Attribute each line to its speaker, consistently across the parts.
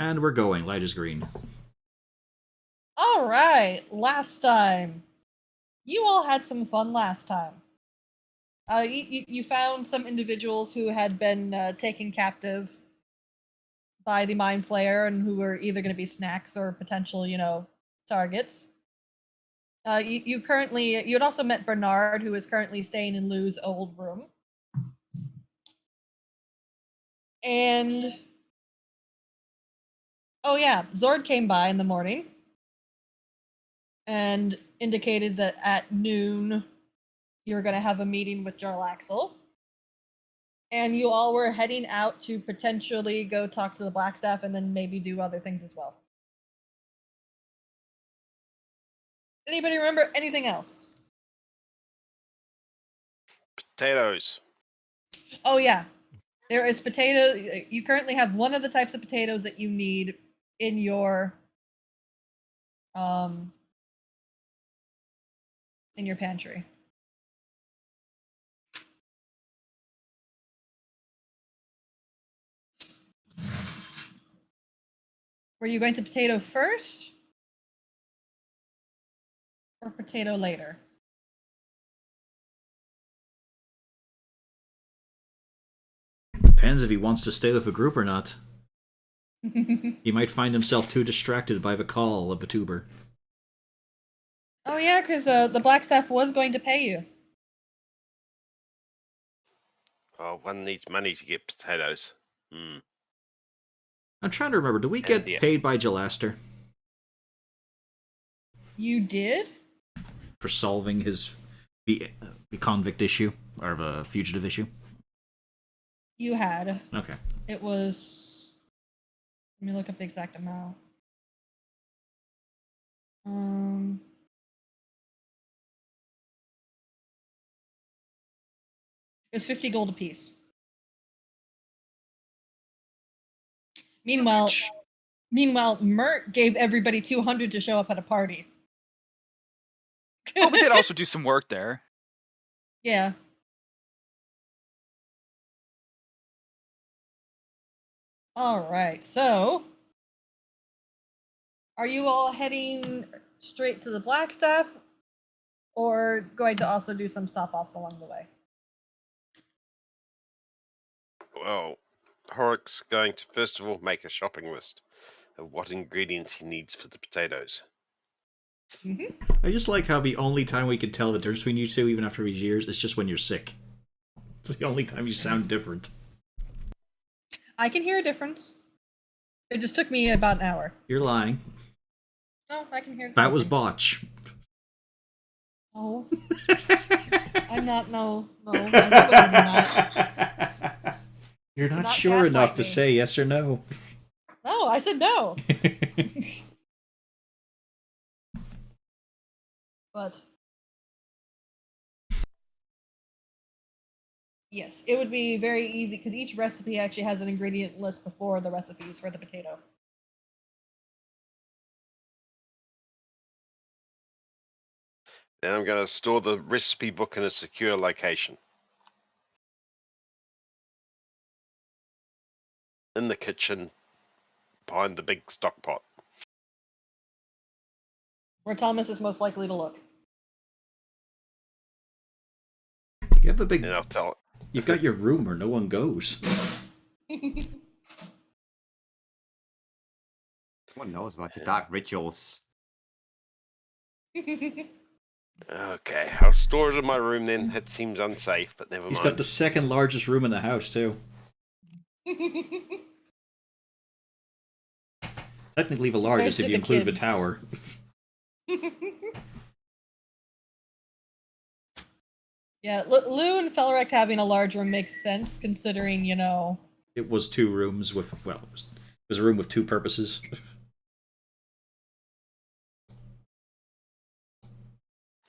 Speaker 1: And we're going. Light is green.
Speaker 2: All right, last time. You all had some fun last time. You found some individuals who had been taken captive by the Mind Flayer and who were either going to be snacks or potential, targets. You had also met Bernard, who is currently staying in Lou's old room. And oh yeah, Zord came by in the morning and indicated that at noon you were going to have a meeting with Jarlaxle. And you all were heading out to potentially go talk to the Blackstaff and then maybe do other things as well. Anybody remember anything else?
Speaker 3: Potatoes.
Speaker 2: Oh yeah, there is potato. You currently have one of the types of potatoes that you need in your pantry. Were you going to potato first or potato later?
Speaker 1: Depends if he wants to stay with a group or not. He might find himself too distracted by the call of a tuber.
Speaker 2: Oh yeah, because the Blackstaff was going to pay you.
Speaker 3: Oh, one needs money to get potatoes.
Speaker 1: I'm trying to remember. Do we get paid by Jalaster?
Speaker 2: You did?
Speaker 1: For solving the convict issue, or the fugitive issue?
Speaker 2: You had.
Speaker 1: Okay.
Speaker 2: It was... Let me look up the exact amount. It's 50 gold apiece. Meanwhile, Mert gave everybody 200 to show up at a party.
Speaker 4: Oh, we did also do some work there.
Speaker 2: Yeah. All right, so are you all heading straight to the Blackstaff or going to also do some stop-offs along the way?
Speaker 3: Well, Horrocks going to first of all make a shopping list of what ingredients he needs for the potatoes.
Speaker 1: I just like how the only time we can tell the difference between you two, even after these years, is just when you're sick. It's the only time you sound different.
Speaker 2: I can hear a difference. It just took me about an hour.
Speaker 1: You're lying.
Speaker 2: No, I can hear a difference.
Speaker 1: That was botch.
Speaker 2: No. I'm not, no. I'm not.
Speaker 1: You're not sure enough to say yes or no.
Speaker 2: No, I said no. But yes, it would be very easy because each recipe actually has an ingredient list before the recipes for the potato.
Speaker 3: Then I'm going to store the recipe book in a secure location. In the kitchen, behind the big stock pot.
Speaker 2: Where Thomas is most likely to look.
Speaker 1: You have a big...
Speaker 3: And I'll tell it.
Speaker 1: You've got your room where no one goes.
Speaker 5: Someone knows about the dark rituals.
Speaker 3: Okay, I'll store it in my room then. It seems unsafe, but never mind.
Speaker 1: He's got the second largest room in the house, too. Technically the largest if you include the tower.
Speaker 2: Yeah, Lou and Felrek having a large room makes sense, considering,
Speaker 1: It was 2 rooms with, well, it was a room with 2 purposes.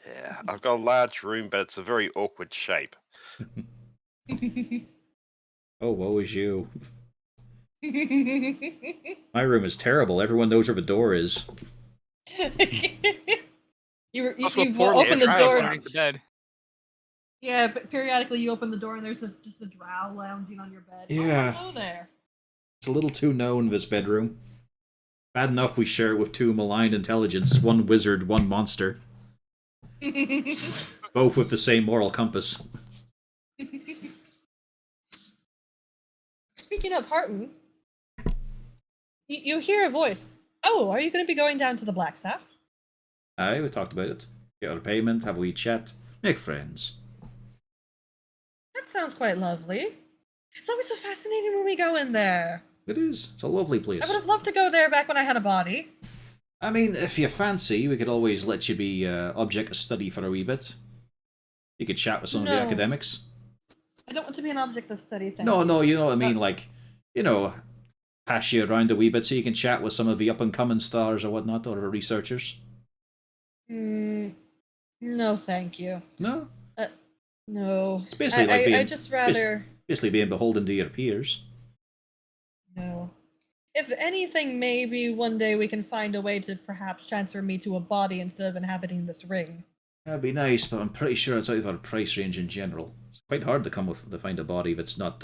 Speaker 3: Yeah, I've got a large room, but it's a very awkward shape.
Speaker 1: Oh, woe is you. My room is terrible. Everyone knows where the door is.
Speaker 2: you open the door
Speaker 4: underneath the bed.
Speaker 2: Yeah, but periodically you open the door and there's just a drow lounging on your bed.
Speaker 1: Yeah.
Speaker 2: Oh, hello there.
Speaker 1: It's a little too known, this bedroom. Bad enough we share it with two maligned intelligence, one wizard, one monster. Both with the same moral compass.
Speaker 2: Speaking of Harton, you hear a voice. Oh, are you going to be going down to the Blackstaff?
Speaker 1: Aye, we talked about it. Get our payment, have a wee chat, make friends.
Speaker 2: That sounds quite lovely. It's always so fascinating when we go in there.
Speaker 1: It is. It's a lovely
Speaker 2: I
Speaker 1: place.
Speaker 2: would have loved to go there back when I had a body.
Speaker 1: I mean, if you fancy, we could always let you be object of study for a wee bit. You could chat with some of the
Speaker 2: No.
Speaker 1: academics.
Speaker 2: I don't want to be an object of study. Thank
Speaker 1: No,
Speaker 2: you.
Speaker 1: no, you know what I mean? Like, you know, pass you around a wee bit so you can chat with some of the up-and-coming stars or whatnot, or researchers.
Speaker 2: No, thank you.
Speaker 1: No?
Speaker 2: No.
Speaker 1: It's basically like being...
Speaker 2: I just rather...
Speaker 1: Basically being beholden to your peers.
Speaker 2: No. If anything, maybe one day we can find a way to perhaps transfer me to a body instead of inhabiting this ring.
Speaker 1: That'd be nice, but I'm pretty sure it's out of our price range in general. It's quite hard to find a body that's not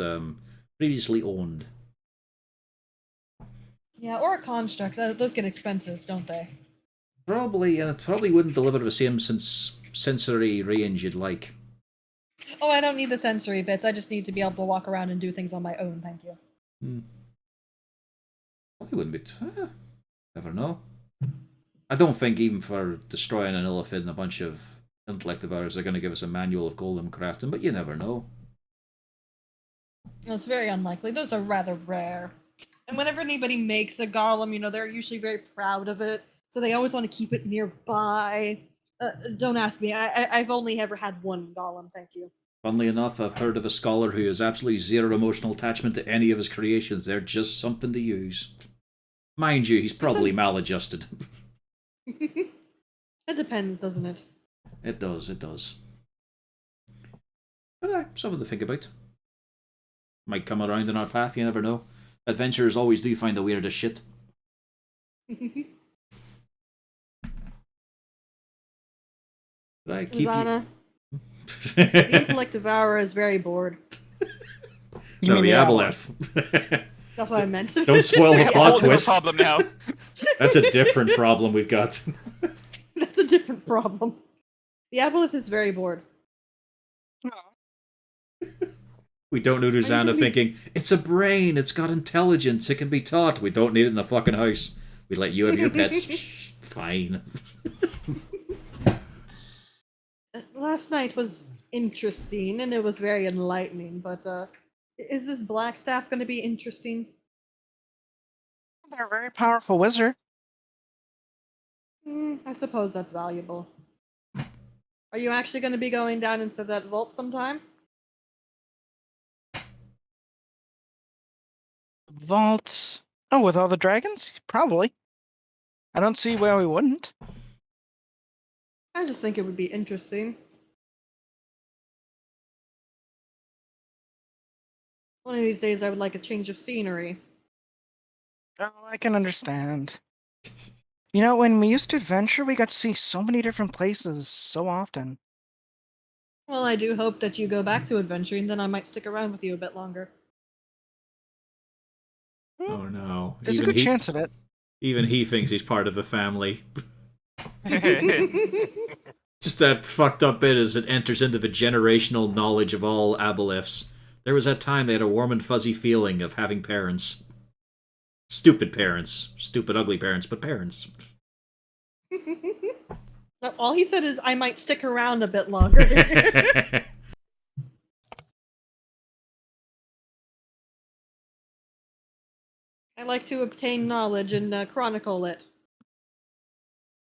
Speaker 1: previously owned.
Speaker 2: Yeah, or a construct. Those get expensive, don't they?
Speaker 1: Probably, and it probably wouldn't deliver the same sensory range you'd like.
Speaker 2: Oh, I don't need the sensory bits. I just need to be able to walk around and do things on my own, thank you.
Speaker 1: Probably wouldn't be... never know. I don't think even for destroying an elephant and a bunch of intellect of ours, they're going to give us a manual of golem crafting, but you never know.
Speaker 2: Well, it's very unlikely. Those are rather rare. And whenever anybody makes a golem, you know, they're usually very proud of it, so they always want to keep it nearby. Don't ask me. I've only ever had one golem, thank you.
Speaker 1: Funnily enough, I've heard of a scholar who has absolutely zero emotional attachment to any of his creations. They're just something to use. Mind you, he's probably maladjusted.
Speaker 2: It depends, doesn't it?
Speaker 1: It does, it does. But something to think about. Might come around in our path, you never know. Adventurers always do find the weirdest shit. Right, keep
Speaker 2: Zana, the intellect devourer is very bored.
Speaker 1: No, the Aboleth.
Speaker 2: That's what I meant.
Speaker 1: Don't spoil the plot twist.
Speaker 4: Problem now.
Speaker 1: That's a different problem we've got.
Speaker 2: That's a different problem. The Aboleth is very bored.
Speaker 1: We don't know Rosanna thinking, it's a brain, it's got intelligence, it can be taught. We don't need it in the fucking house. We let you have your pets. Shh, fine.
Speaker 2: Last night was interesting, and it was very enlightening, but, is this Blackstaff going to be interesting?
Speaker 4: They're a very powerful wizard.
Speaker 2: I suppose that's valuable. Are you actually going to be going down into that vault sometime?
Speaker 4: Vault. Oh, with all the dragons? Probably. I don't see where we wouldn't.
Speaker 2: I just think it would be interesting. One of these days I would like a change of scenery.
Speaker 4: Oh, I can understand. You know, when we used to adventure, we got to see so many different places so often.
Speaker 2: Well, I do hope that you go back to adventuring, then I might stick around with you a bit longer.
Speaker 1: Oh no.
Speaker 4: There's a good chance of it.
Speaker 1: Even he thinks he's part of the family. Just that fucked up bit as it enters into the generational knowledge of all Aboleths. There was that time they had a warm and fuzzy feeling of having parents. Stupid parents. Stupid, ugly parents, but parents.
Speaker 2: All he said is, I might stick around a bit longer. I like to obtain knowledge and chronicle it.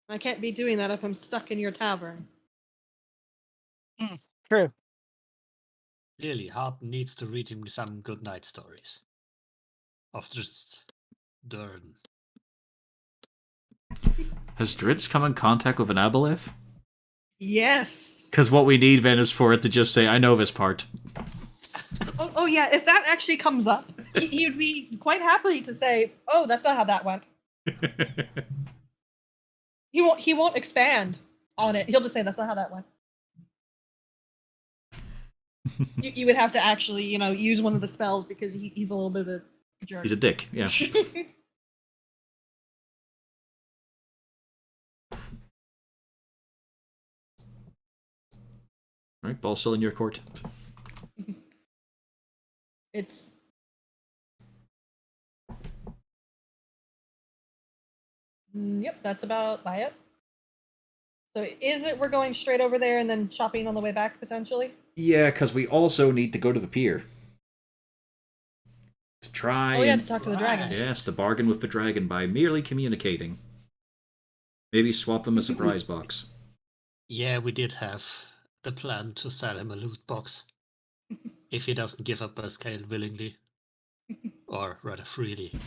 Speaker 2: I can't be doing that if I'm stuck in your tavern.
Speaker 4: True.
Speaker 6: Clearly, Hart needs to read him some good night stories. Of just Durn.
Speaker 1: Has Dritz come in contact with an Aboleth?
Speaker 2: Yes!
Speaker 1: Because what we need, then, is for it to just say, I know this part.
Speaker 2: Oh yeah, if that actually comes up, he would be quite happy to say, oh, that's not how that went. He won't expand on it. He'll just say, that's not how that went. You would have to actually, you know, use one of the spells because he's a little bit of a jerk.
Speaker 1: He's a dick, yeah. Right, ball still in your court.
Speaker 2: It's yep, that's about it. So is it we're going straight over there and then shopping on the way back potentially?
Speaker 1: Yeah, because we also need to go to the pier. To try
Speaker 2: Oh yeah,
Speaker 1: and...
Speaker 2: to talk to the dragon.
Speaker 1: Yes, to bargain with the dragon by merely communicating. Maybe swap them a surprise box.
Speaker 6: Yeah, we did have the plan to sell him a loot box. If he doesn't give up a scale willingly. Or rather freely.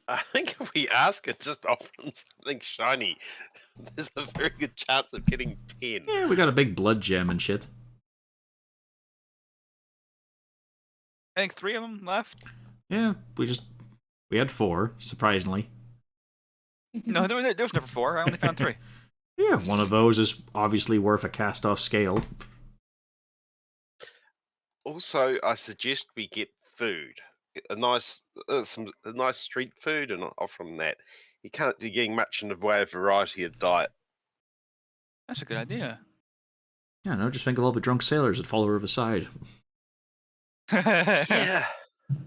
Speaker 3: I think if we ask it, just offer him something shiny, there's a very good chance of getting 10.
Speaker 1: Yeah, we got a big blood gem and shit.
Speaker 7: I think 3 of them left.
Speaker 1: Yeah, we had 4, surprisingly.
Speaker 7: No, there was never 4. I only found 3.
Speaker 1: Yeah, one of those is obviously worth a cast-off scale.
Speaker 3: Also, I suggest we get food, a nice, a nice street food, and offer him that. He can't be getting much in the way of variety of diet.
Speaker 7: That's a good idea.
Speaker 1: Yeah, no, just think of all the drunk sailors that follow her beside.
Speaker 3: Yeah.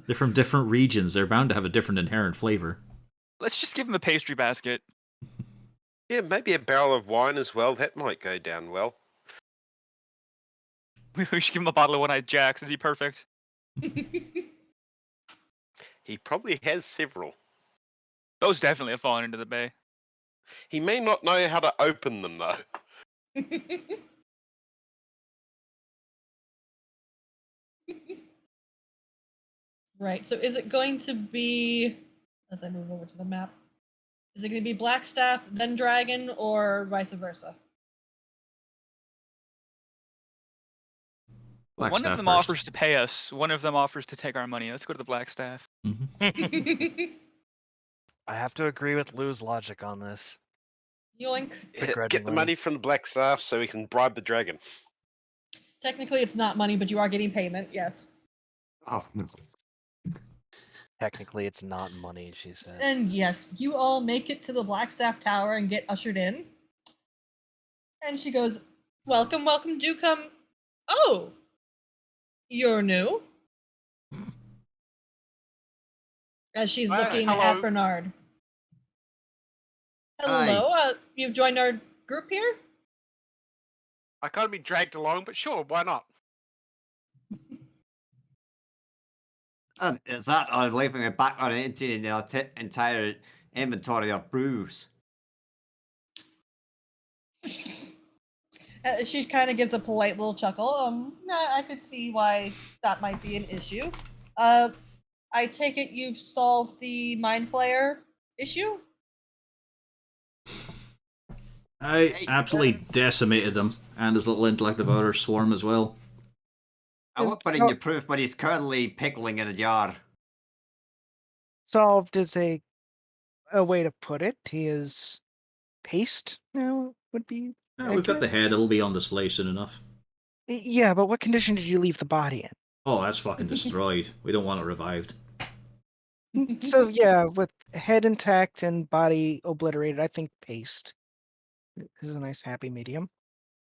Speaker 1: They're from different regions. They're bound to have a different inherent flavor.
Speaker 7: Let's just give him a pastry basket.
Speaker 3: Yeah, maybe a barrel of wine as well. That might go down well.
Speaker 7: We should give him a bottle of one-eyed Jacks. It'd be perfect.
Speaker 3: He probably has several.
Speaker 7: Those definitely have fallen into the bay.
Speaker 3: He may not know how to open them, though.
Speaker 2: Right. So is it going to be, as I move over to the map, is it going to be Blackstaff, then Dragon, or vice versa?
Speaker 1: Black
Speaker 7: One
Speaker 1: staff
Speaker 7: of them
Speaker 1: first.
Speaker 7: offers to pay us. One of them offers to take our money. Let's go to the Black Staff.
Speaker 1: Mhm.
Speaker 8: I have to agree with Lou's logic on this.
Speaker 2: Yoink.
Speaker 3: Get the
Speaker 8: Begrudgingly.
Speaker 3: money from the black staff so we can bribe the dragon.
Speaker 2: Technically, it's not money, but you are getting payment. Yes.
Speaker 5: Oh, no.
Speaker 8: Technically, it's not money, she says.
Speaker 2: And yes, you all make it to the Blackstaff Tower and get ushered in. And she goes, "Welcome, welcome. Do come. Oh, you're new." As she's looking
Speaker 3: hello.
Speaker 2: at Bernard. Hello, you've joined our group here?
Speaker 3: I can't be dragged along, but sure, why not?
Speaker 5: And is that or leaving it back on into the entire inventory of brews?
Speaker 2: She kind of gives a polite little chuckle. I could see why that might be an issue. I take it you've solved the Mind Flayer issue?
Speaker 1: I absolutely decimated them, and his little intellect of outer swarm as well.
Speaker 5: I won't put in your proof, but he's currently pickling in a jar.
Speaker 4: Solved is a way to put it. He is paste now would be.
Speaker 1: We've got the
Speaker 4: accurate?
Speaker 1: head, it'll be on display soon enough.
Speaker 4: Yeah, but what condition did you leave the body in?
Speaker 1: Oh, that's fucking destroyed. We don't want it revived.
Speaker 4: So yeah, with head intact and body obliterated, I think paste is a nice happy medium.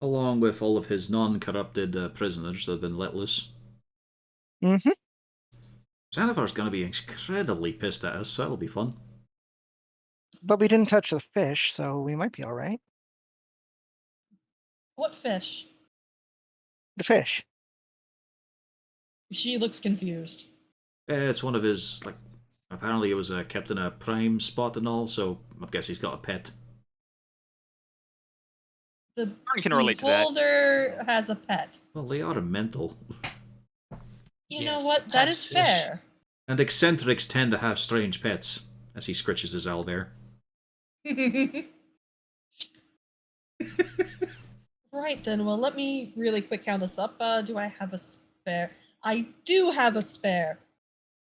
Speaker 1: Along with all of his non-corrupted prisoners that have been let loose.
Speaker 4: Mm-hmm.
Speaker 1: Xanathar's going to be incredibly pissed at us, so that'll be fun.
Speaker 4: But we didn't touch the fish, so we might be all right.
Speaker 2: What fish?
Speaker 4: The fish.
Speaker 2: She looks confused.
Speaker 1: It's one of his, like, apparently it was kept in a prime spot and all, so I guess he's got a pet.
Speaker 2: The
Speaker 7: I can relate to that.
Speaker 2: beholder has a pet.
Speaker 1: Well, they are mental.
Speaker 2: You know
Speaker 6: Yes,
Speaker 2: what? That
Speaker 6: pets
Speaker 2: is
Speaker 6: fish.
Speaker 2: fair.
Speaker 1: And eccentrics tend to have strange pets, as he scritches his owlbear.
Speaker 2: Right then, well, let me really quick count this up. Do I have a spare? I do have a spare.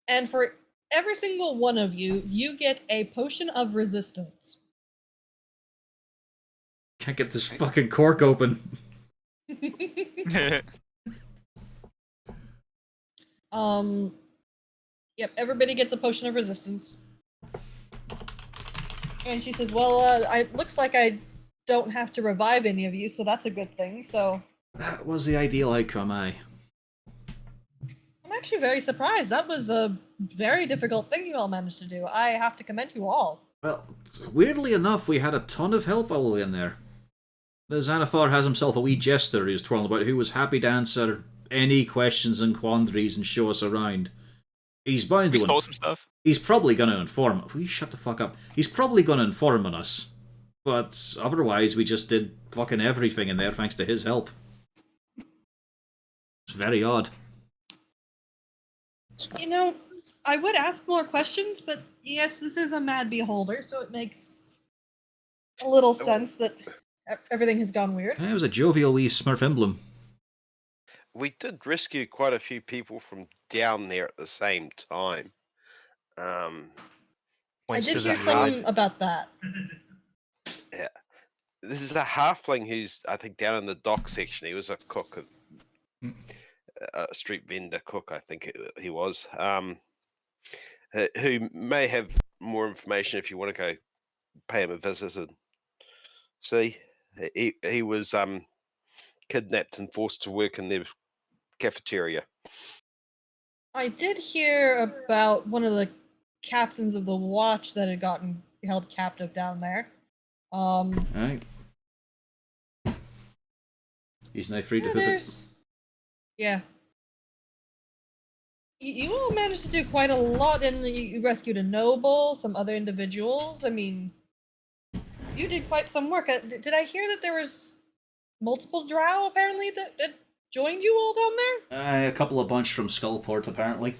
Speaker 2: And for every single one of you, you get a potion of resistance.
Speaker 1: Can't get this fucking cork open.
Speaker 2: Yep, everybody gets a potion of resistance. And she says, well, it looks like I don't have to revive any of you, so that's a good thing. So
Speaker 1: That was the ideal outcome, aye.
Speaker 2: I'm actually very surprised. That was a very difficult thing you all managed to do. I have to commend you all.
Speaker 1: Well, weirdly enough, we had a ton of help all in there. The Xanathar has himself a wee jester who's twirling about, who was happy to answer any questions and quandaries and show us around. He's bound
Speaker 7: We
Speaker 1: to.
Speaker 7: stole some stuff.
Speaker 1: He's probably going to inform. Will you shut the fuck up? He's probably going to inform on us. But otherwise, we just did fucking everything in there thanks to his help. It's very odd.
Speaker 2: You know, I would ask more questions, but yes, this is a mad beholder, so it makes a little sense that everything has gone weird.
Speaker 1: It was a jovial wee Smurf emblem.
Speaker 3: We did rescue quite a few people from down there at the same time.
Speaker 2: I
Speaker 8: Points
Speaker 2: did
Speaker 8: to
Speaker 2: hear
Speaker 8: the
Speaker 2: some about that.
Speaker 3: Yeah. This is a halfling who's, I think, down in the dock section. He was a cook, a street vendor cook, I think he was. Who may have more information if you want to go pay him a visit and see. He was kidnapped and forced to work in their cafeteria.
Speaker 2: I did hear about one of the captains of the watch that had gotten held captive down there.
Speaker 1: Alright. He's now free to hoof it.
Speaker 2: there's... Yeah. You all managed to do quite a lot, and you rescued a noble, some other individuals. I mean, you did quite some work. Did I hear that there was multiple drow, apparently, that joined you all down there?
Speaker 1: A couple of bunch from Skullport, apparently.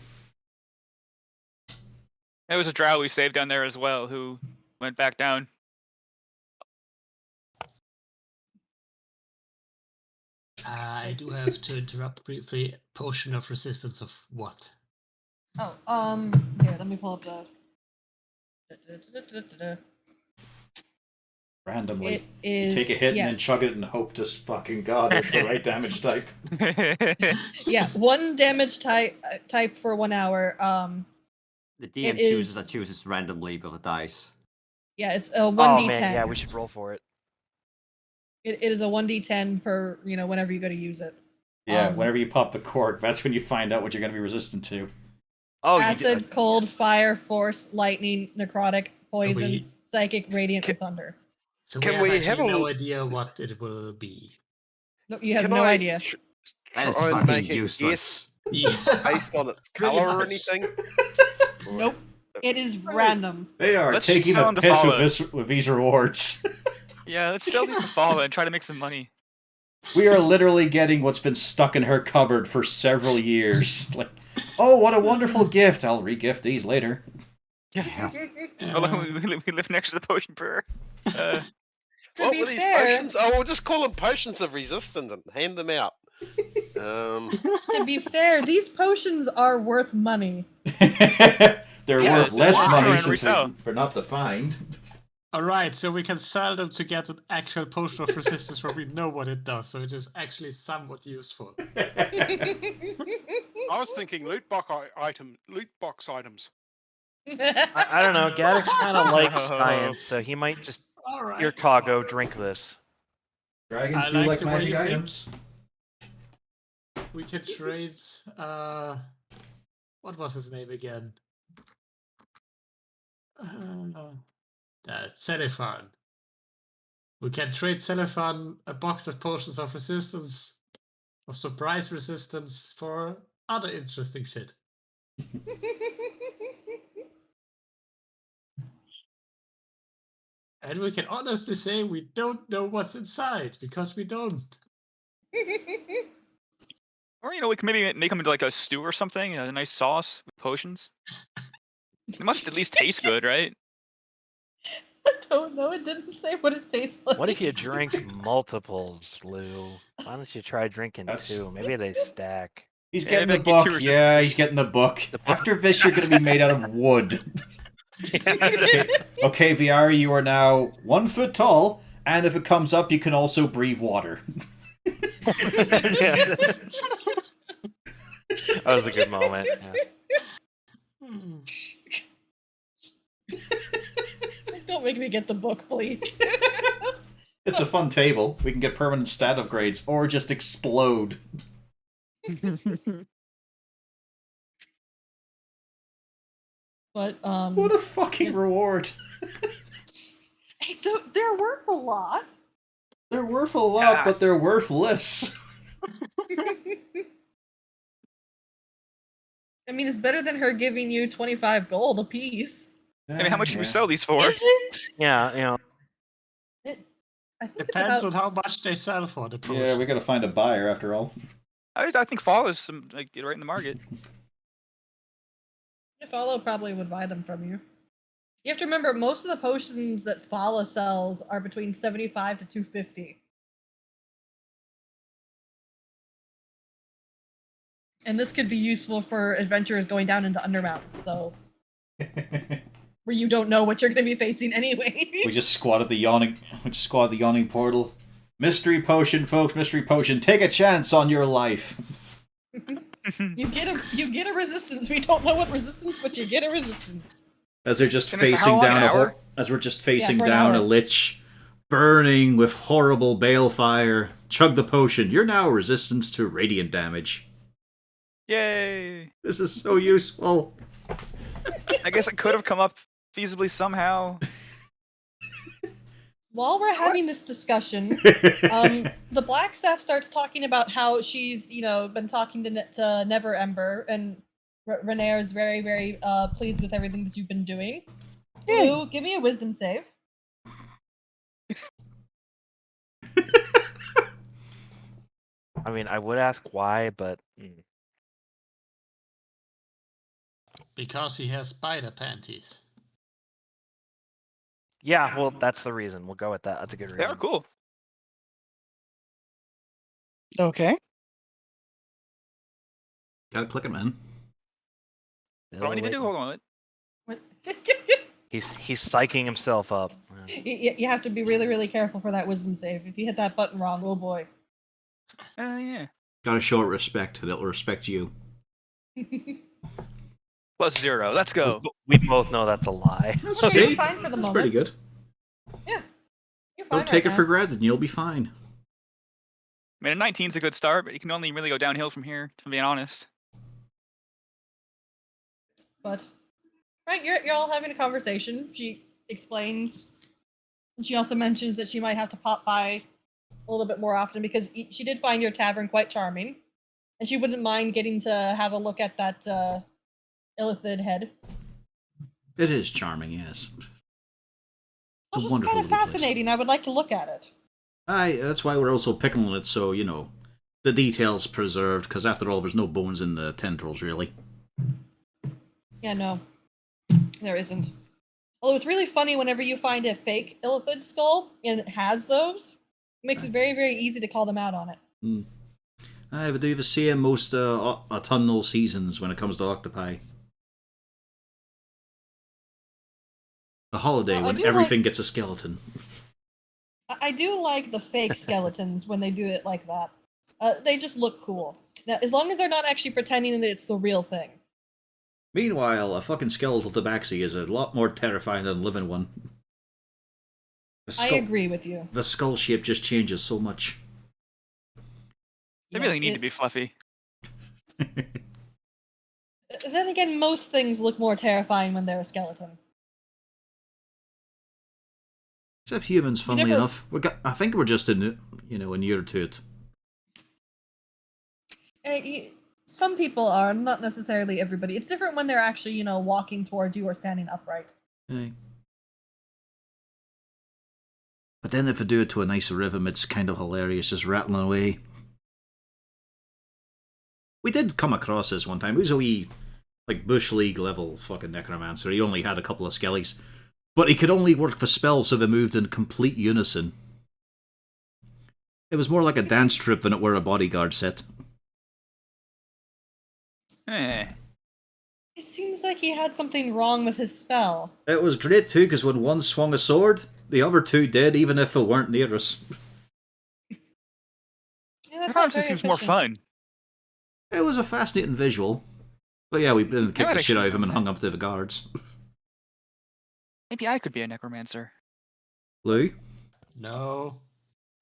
Speaker 7: There was a drow we saved down there as well who went back down.
Speaker 6: I do have to interrupt briefly. Potion of resistance of what?
Speaker 2: Oh, here, let me pull up the...
Speaker 1: Randomly.
Speaker 2: It is...
Speaker 1: You take a hit and then
Speaker 2: yes.
Speaker 1: chug it and hope to fucking god it's the right damage type.
Speaker 2: Yeah, 1 damage type for 1 hour.
Speaker 5: The DM chooses randomly with the dice.
Speaker 2: Yeah, it's a 1d10.
Speaker 8: Oh man, yeah, we should roll for it.
Speaker 2: It is a 1d10 per, whenever you go to use it.
Speaker 1: Yeah, whenever you pop the cork, that's when you find out what you're going to be resistant to.
Speaker 8: Oh,
Speaker 2: Acid, cold, fire, force, lightning, necrotic, poison, psychic, radiant, and thunder.
Speaker 6: So
Speaker 3: Can
Speaker 6: we
Speaker 3: we
Speaker 6: have
Speaker 3: have
Speaker 6: actually
Speaker 3: a-
Speaker 6: no idea what it will be.
Speaker 2: No, you have
Speaker 3: Can
Speaker 2: no
Speaker 3: I
Speaker 2: idea.
Speaker 5: That is
Speaker 3: try and
Speaker 5: fucking
Speaker 3: make a
Speaker 5: useless.
Speaker 6: Yeah.
Speaker 3: guess based on its
Speaker 6: Pretty
Speaker 3: color or
Speaker 6: much.
Speaker 3: anything?
Speaker 2: Nope. It is random.
Speaker 1: They are
Speaker 7: Let's
Speaker 1: taking
Speaker 7: sell
Speaker 1: a
Speaker 7: them to
Speaker 1: piss
Speaker 7: follow.
Speaker 1: with these rewards.
Speaker 7: Yeah, let's sell these to follow and try to make some money.
Speaker 1: We are literally getting what's been stuck in her cupboard for several years. Like, oh, what a wonderful gift. I'll re-gift these later.
Speaker 7: Yeah. Well, we live next to the potion brewer.
Speaker 2: To
Speaker 3: What
Speaker 2: be
Speaker 3: were these
Speaker 2: fair,
Speaker 3: potions? Oh, we'll just call them potions of resistance and hand them out.
Speaker 2: to be fair, these potions are worth money.
Speaker 1: They're
Speaker 7: Yeah,
Speaker 1: worth less
Speaker 7: they're
Speaker 1: money
Speaker 7: and
Speaker 1: since
Speaker 7: resell.
Speaker 1: they're not defined.
Speaker 6: Alright, so we can sell them to get an actual potion of resistance where we know what it does, so it is actually somewhat useful.
Speaker 9: I was thinking loot box items.
Speaker 8: I don't know. Gaddix kind of likes science, so he might just
Speaker 6: Alright.
Speaker 8: your cargo drink this.
Speaker 1: Dragons
Speaker 6: I
Speaker 1: do
Speaker 6: like
Speaker 1: like
Speaker 6: the way
Speaker 1: magic
Speaker 6: you think.
Speaker 1: items.
Speaker 6: We can trade, what was his name again? Celifan. We can trade Celifan a box of potions of resistance, of surprise resistance, for other interesting shit. And we can honestly say we don't know what's inside, because we don't.
Speaker 7: Or, we can maybe make them into like a stew or something, a nice sauce with potions. It must at least taste good, right?
Speaker 2: I don't know. It didn't say what it tastes like.
Speaker 8: What if you drink multiples, Lou? Why don't you try drinking
Speaker 1: That's-
Speaker 8: 2? Maybe they stack.
Speaker 1: He's
Speaker 7: Yeah,
Speaker 1: getting the
Speaker 7: maybe I can get two
Speaker 1: book. Yeah,
Speaker 7: resistance.
Speaker 1: he's getting the book. After this, you're going to be made out of wood. Okay, Viari, you are now 1 foot tall, and if it comes up, you can also breathe water.
Speaker 8: That was a good moment. Yeah.
Speaker 2: Don't make me get the book, please.
Speaker 1: It's a fun table. We can get permanent stat upgrades, or just explode.
Speaker 2: But
Speaker 1: What a fucking reward.
Speaker 2: hey, they're worth a lot.
Speaker 1: They're worth a lot, but they're worthless.
Speaker 2: I mean, it's better than her giving you 25 gold apiece.
Speaker 7: I mean, how much do we sell these for?
Speaker 2: Is it?
Speaker 8: Yeah, you know.
Speaker 2: I think
Speaker 6: Depends
Speaker 2: it's
Speaker 6: on
Speaker 2: about...
Speaker 6: how much they sell for the potion.
Speaker 1: Yeah, we gotta find a buyer after all.
Speaker 7: I think fall is some like right in the market.
Speaker 2: Follow probably would buy them from you. You have to remember, most of the potions that Fala sells are between 75 to 250. And this could be useful for adventurers going down into Undermount, so where you don't know what you're going to be facing anyway.
Speaker 1: We just squatted the yawning portal. Mystery potion, folks. Mystery potion. Take a chance on your life.
Speaker 2: You get a resistance. We don't know what resistance, but you get a resistance.
Speaker 1: As they're just
Speaker 7: And for how
Speaker 1: facing
Speaker 7: long,
Speaker 1: down
Speaker 7: an hour?
Speaker 1: as we're just facing
Speaker 2: for an
Speaker 1: down a
Speaker 2: hour.
Speaker 1: lich, burning with horrible balefire. Chug the potion. You're now resistant to radiant damage.
Speaker 7: Yay!
Speaker 1: This is so useful.
Speaker 7: I guess it could have come up feasibly somehow.
Speaker 2: While we're having this discussion, the Blackstaff starts talking about how she's, been talking to Never Ember, and Renair is very, very pleased with everything that you've been doing. Blue, give me a wisdom save.
Speaker 8: I mean, I would ask why, but
Speaker 6: Because he has spider panties.
Speaker 8: yeah, well, that's the reason. We'll go with that. That's a good
Speaker 7: They
Speaker 8: reason.
Speaker 7: are cool.
Speaker 4: Okay.
Speaker 1: Gotta click it, man.
Speaker 7: What do I need to do? Hold on.
Speaker 2: What?
Speaker 8: He's psyching himself up.
Speaker 2: You have to be really, really careful for that wisdom save. If you hit that button wrong, oh boy.
Speaker 7: Yeah.
Speaker 1: Gotta show it respect. They'll respect you.
Speaker 7: +0. Let's go.
Speaker 8: We both know that's a lie.
Speaker 1: That's
Speaker 2: Okay,
Speaker 1: okay.
Speaker 2: you're fine for the
Speaker 1: That's
Speaker 2: moment.
Speaker 1: pretty good.
Speaker 2: Yeah. You're fine
Speaker 1: Don't take
Speaker 2: right
Speaker 1: it for
Speaker 2: now.
Speaker 1: granted, and you'll be fine.
Speaker 7: I mean, a 19's a good start, but you can only really go downhill from here, to be honest.
Speaker 2: But right, you're all having a conversation. She explains. And she also mentions that she might have to pop by a little bit more often because she did find your tavern quite charming, and she wouldn't mind getting to have a look at that illithid head.
Speaker 1: It is charming, yes.
Speaker 2: Well,
Speaker 1: It's a
Speaker 2: just
Speaker 1: wonderful
Speaker 2: kind of
Speaker 1: little place.
Speaker 2: fascinating. I would like to look at it.
Speaker 1: That's why we're also pickling it, so, the details preserved, because after all, there's no bones in the tendrils, really.
Speaker 2: Yeah, no, there isn't. Although it's really funny whenever you find a fake illithid skull and it has those, it makes it very, very easy to call them out on it.
Speaker 1: I do the same most autumnal seasons when it comes to octopi. A holiday
Speaker 2: Well, I
Speaker 1: when
Speaker 2: do
Speaker 1: everything
Speaker 2: like-
Speaker 1: gets a skeleton.
Speaker 2: I do like the fake skeletons when they do it like that. They just look cool. Now, as long as they're not actually pretending that it's the real thing.
Speaker 1: Meanwhile, a fucking skeletal tabaxi is a lot more terrifying than a living one.
Speaker 2: I agree with you.
Speaker 1: The skull shape just changes so much.
Speaker 7: They really
Speaker 2: Yes,
Speaker 7: need to be
Speaker 2: it's-
Speaker 7: fluffy.
Speaker 2: Then again, most things look more terrifying when they're a skeleton.
Speaker 1: Except humans, funnily
Speaker 2: never-
Speaker 1: enough. I think we're just inured to it.
Speaker 2: Some people are, not necessarily everybody. It's different when they're actually, walking towards you or standing upright.
Speaker 1: Aye. But then if I do it to a nicer rhythm, it's kind of hilarious, just rattling away. We did come across this one time. It was a wee, Bush League level fucking necromancer. He only had a couple of skellies. But he could only work for spells so they moved in complete unison. It was more like a dance troupe than it were a bodyguard set.
Speaker 7: Eh.
Speaker 2: It seems like he had something wrong with his spell.
Speaker 1: It was great too, because when one swung a sword, the other two did, even if they weren't near us.
Speaker 2: Yeah,
Speaker 7: That
Speaker 2: that's not
Speaker 7: honestly
Speaker 2: very
Speaker 7: seems more
Speaker 2: efficient.
Speaker 7: fun.
Speaker 1: It was a fascinating visual. But yeah, we kicked
Speaker 7: might
Speaker 1: the shit
Speaker 7: actually
Speaker 1: out of him and
Speaker 7: do
Speaker 1: hung up to the guards.
Speaker 7: Maybe I could be a necromancer.
Speaker 1: Lou?
Speaker 6: No.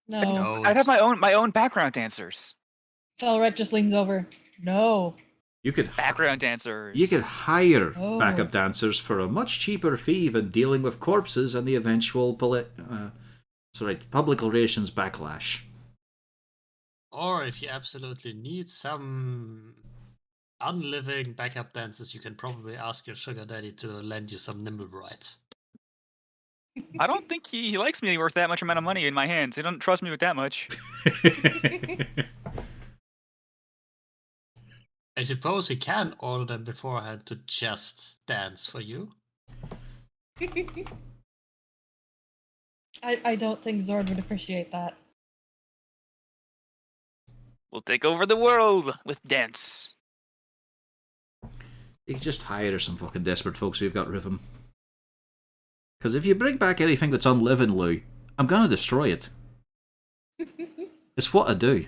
Speaker 2: No.
Speaker 6: No,
Speaker 7: I'd have my own background dancers.
Speaker 2: Felrek just leans over. No.
Speaker 1: You could
Speaker 7: Background dancers.
Speaker 1: You could hire
Speaker 2: Oh.
Speaker 1: backup dancers for a much cheaper fee than dealing with corpses and the eventual public relations backlash.
Speaker 6: Or if you absolutely need some unliving backup dancers, you can probably ask your sugar daddy to lend you some nimble brides.
Speaker 7: I don't think he likes me worth that much amount of money in my hands. He doesn't trust me with that much.
Speaker 6: I suppose he can order them beforehand to just dance for you.
Speaker 2: I don't think Zord would appreciate that.
Speaker 7: We'll take over the world with dance.
Speaker 1: You can just hire some fucking desperate folks who've got rhythm. Because if you bring back anything that's unliving, Lou, I'm gonna destroy it. It's what I do.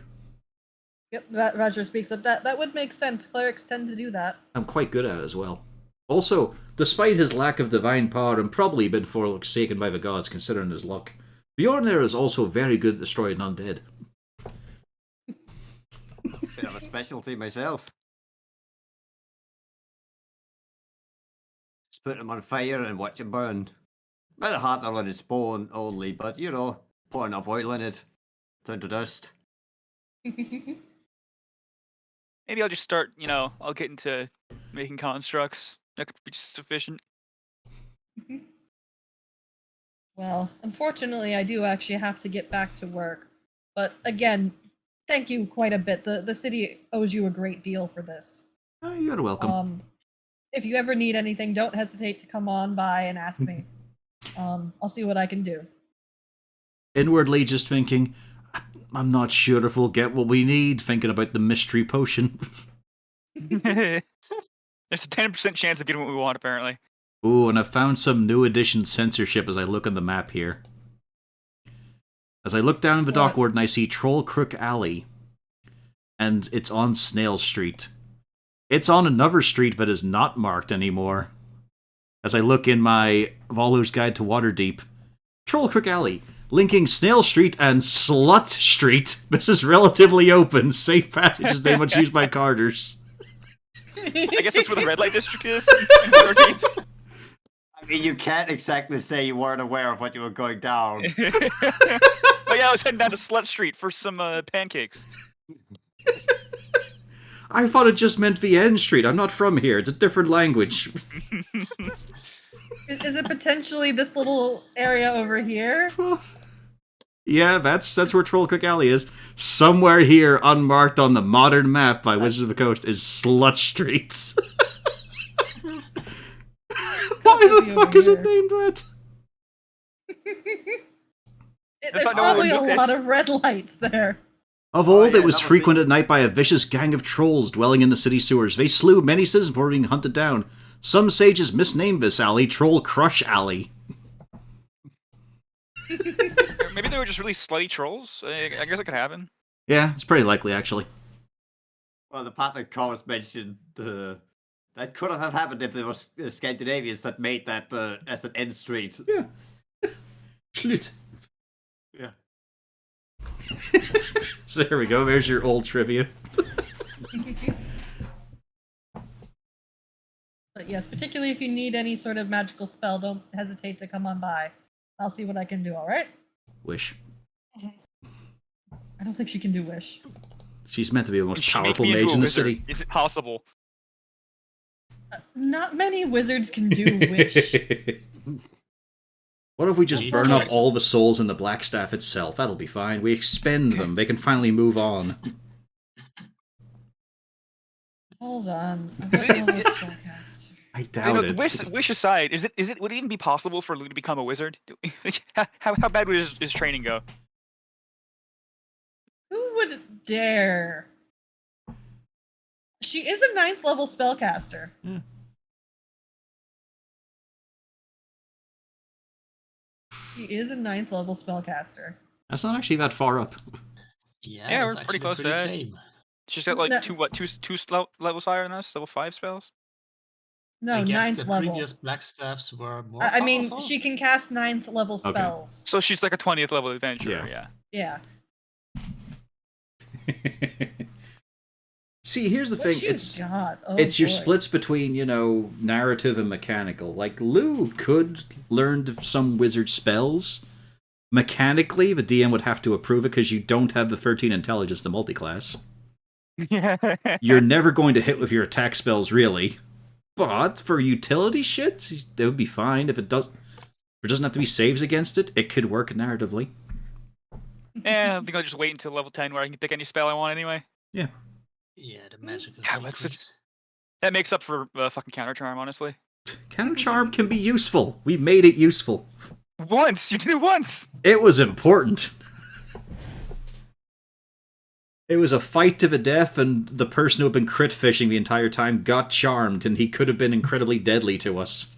Speaker 2: Yep, Roger speaks up. That would make sense. Clerics tend to do that.
Speaker 1: I'm quite good at it as well. Also, despite his lack of divine power and probably been forsaken by the gods considering his luck, Bjornir is also very good at destroying undead.
Speaker 5: Bit of a specialty myself. Just put him on fire and watch him burn. Bit harder on his spawn only, but you know, pour enough oil in it, turn to dust.
Speaker 7: Maybe I'll just start, I'll get into making constructs. That could be sufficient.
Speaker 2: Well, unfortunately, I do actually have to get back to work. But again, thank you quite a bit. The city owes you a great deal for this.
Speaker 1: You're welcome.
Speaker 2: If you ever need anything, don't hesitate to come on by and ask me. I'll see what I can do.
Speaker 1: Inwardly just thinking, I'm not sure if we'll get what we need, thinking about the mystery potion.
Speaker 7: There's a 10% chance of getting what we want, apparently.
Speaker 1: Ooh, and I found some new edition censorship as I look on the map here. As I look down the dockward and I see Troll Crook Alley, and it's on Snail Street. It's on another street that is not marked anymore. As I look in my Volu's Guide to Waterdeep, Troll Crook Alley, linking Snail Street and Slut Street. This is relatively open. Safe passage is very much used by carters.
Speaker 7: I guess that's where the red light district is. In Waterdeep.
Speaker 5: I mean, you can't exactly say you weren't aware of what you were going down.
Speaker 7: Oh yeah, I was heading down to Slut Street for some pancakes.
Speaker 1: I thought it just meant the end street. I'm not from here. It's a different language.
Speaker 2: Is it potentially this little area over here?
Speaker 1: Yeah, that's where Troll Cook Alley is. Somewhere here, unmarked on the modern map by Wizards of the Coast, is Slut Street. Why the fuck is it named that?
Speaker 2: There's probably a lot of red lights there.
Speaker 1: Of old, it was frequent at night by a vicious gang of trolls dwelling in the city sewers. They slew many citizens before being hunted down. Some sages misnamed this alley Troll Crush Alley.
Speaker 7: Maybe they were just really slutty trolls. I guess it could happen.
Speaker 1: Yeah, it's pretty likely, actually.
Speaker 5: Well, the part that Cos mentioned, that could have happened if there was Scandinavians that made that as an end street.
Speaker 1: Yeah. Schlut.
Speaker 5: Yeah.
Speaker 1: So there we go. There's your old trivia.
Speaker 2: But yes, particularly if you need any sort of magical spell, don't hesitate to come on by. I'll see what I can do, alright?
Speaker 1: Wish.
Speaker 2: I don't think she can do wish.
Speaker 1: She's meant to be the most
Speaker 7: She make
Speaker 1: powerful
Speaker 7: me into
Speaker 1: mage
Speaker 7: a
Speaker 1: in the
Speaker 7: wizard.
Speaker 1: city.
Speaker 7: Is it possible?
Speaker 2: Not many wizards can do wish.
Speaker 1: What if we just burn up all the souls in the Blackstaff itself? That'll be fine. We expend them. They can finally move on.
Speaker 2: Hold on.
Speaker 1: I doubt it.
Speaker 7: Wish aside, would it even be possible for Lou to become a wizard? How bad would his training go?
Speaker 2: Who would dare? She is a 9th level spellcaster.
Speaker 1: Yeah.
Speaker 2: She is a 9th level spellcaster.
Speaker 1: That's not actually that far up.
Speaker 7: Yeah, we're pretty close to that.
Speaker 6: Tame.
Speaker 7: She's got like two levels higher than us, level 5 spells.
Speaker 2: No,
Speaker 6: I guess
Speaker 2: 9th
Speaker 6: the
Speaker 2: level.
Speaker 6: previous black staffs were more
Speaker 2: I mean,
Speaker 6: powerful?
Speaker 2: she can cast 9th level
Speaker 1: Okay.
Speaker 2: spells.
Speaker 7: So she's like a 20th level adventurer,
Speaker 1: Yeah.
Speaker 7: yeah.
Speaker 2: Yeah.
Speaker 1: See, here's the
Speaker 2: What
Speaker 1: thing.
Speaker 2: she's got. Oh,
Speaker 1: It's your
Speaker 2: boy.
Speaker 1: splits between, narrative and mechanical. Like, Lou could learn some wizard spells. Mechanically, the DM would have to approve it because you don't have the 13 intelligence to multiclass.
Speaker 7: Yeah.
Speaker 1: You're never going to hit with your attack spells, really. But for utility shit, it would be fine. If it doesn't have to be saves against it, it could work narratively.
Speaker 7: Yeah, I think I'll just wait until level 10 where I can pick any spell I want anyway.
Speaker 6: Yeah, the magic is
Speaker 7: God, that's
Speaker 6: increased.
Speaker 7: That makes up for fucking counter charm, honestly.
Speaker 1: Counter Charm can be useful. We made it useful.
Speaker 7: Once! You did it once!
Speaker 1: It was important. It was a fight to the death, and the person who had been crit fishing the entire time got charmed, and he could have been incredibly deadly to us.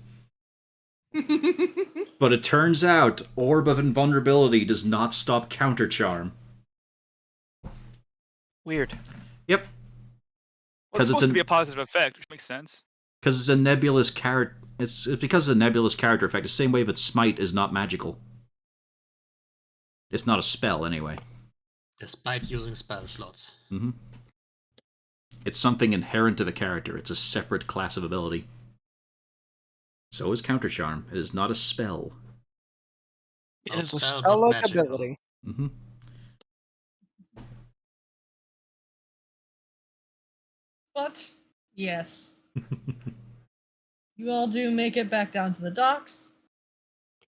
Speaker 1: But it turns out, Orb of Invulnerability does not stop Counter Charm.
Speaker 8: Weird.
Speaker 1: Yep.
Speaker 7: Well, it's supposed to be a positive effect, which makes sense.
Speaker 1: Because it's a nebulous character. It's because of a nebulous character effect. The same way that Smite is not magical. It's not a spell, anyway.
Speaker 6: Despite using spell slots.
Speaker 1: Mm-hmm. It's something inherent to the character. It's a separate class of ability. So is Counter Charm. It is not a spell.
Speaker 4: It is a
Speaker 6: spell, but
Speaker 4: spell-like
Speaker 6: magical.
Speaker 4: ability.
Speaker 1: Mm-hmm.
Speaker 2: But, yes. You all do make it back down to the docks.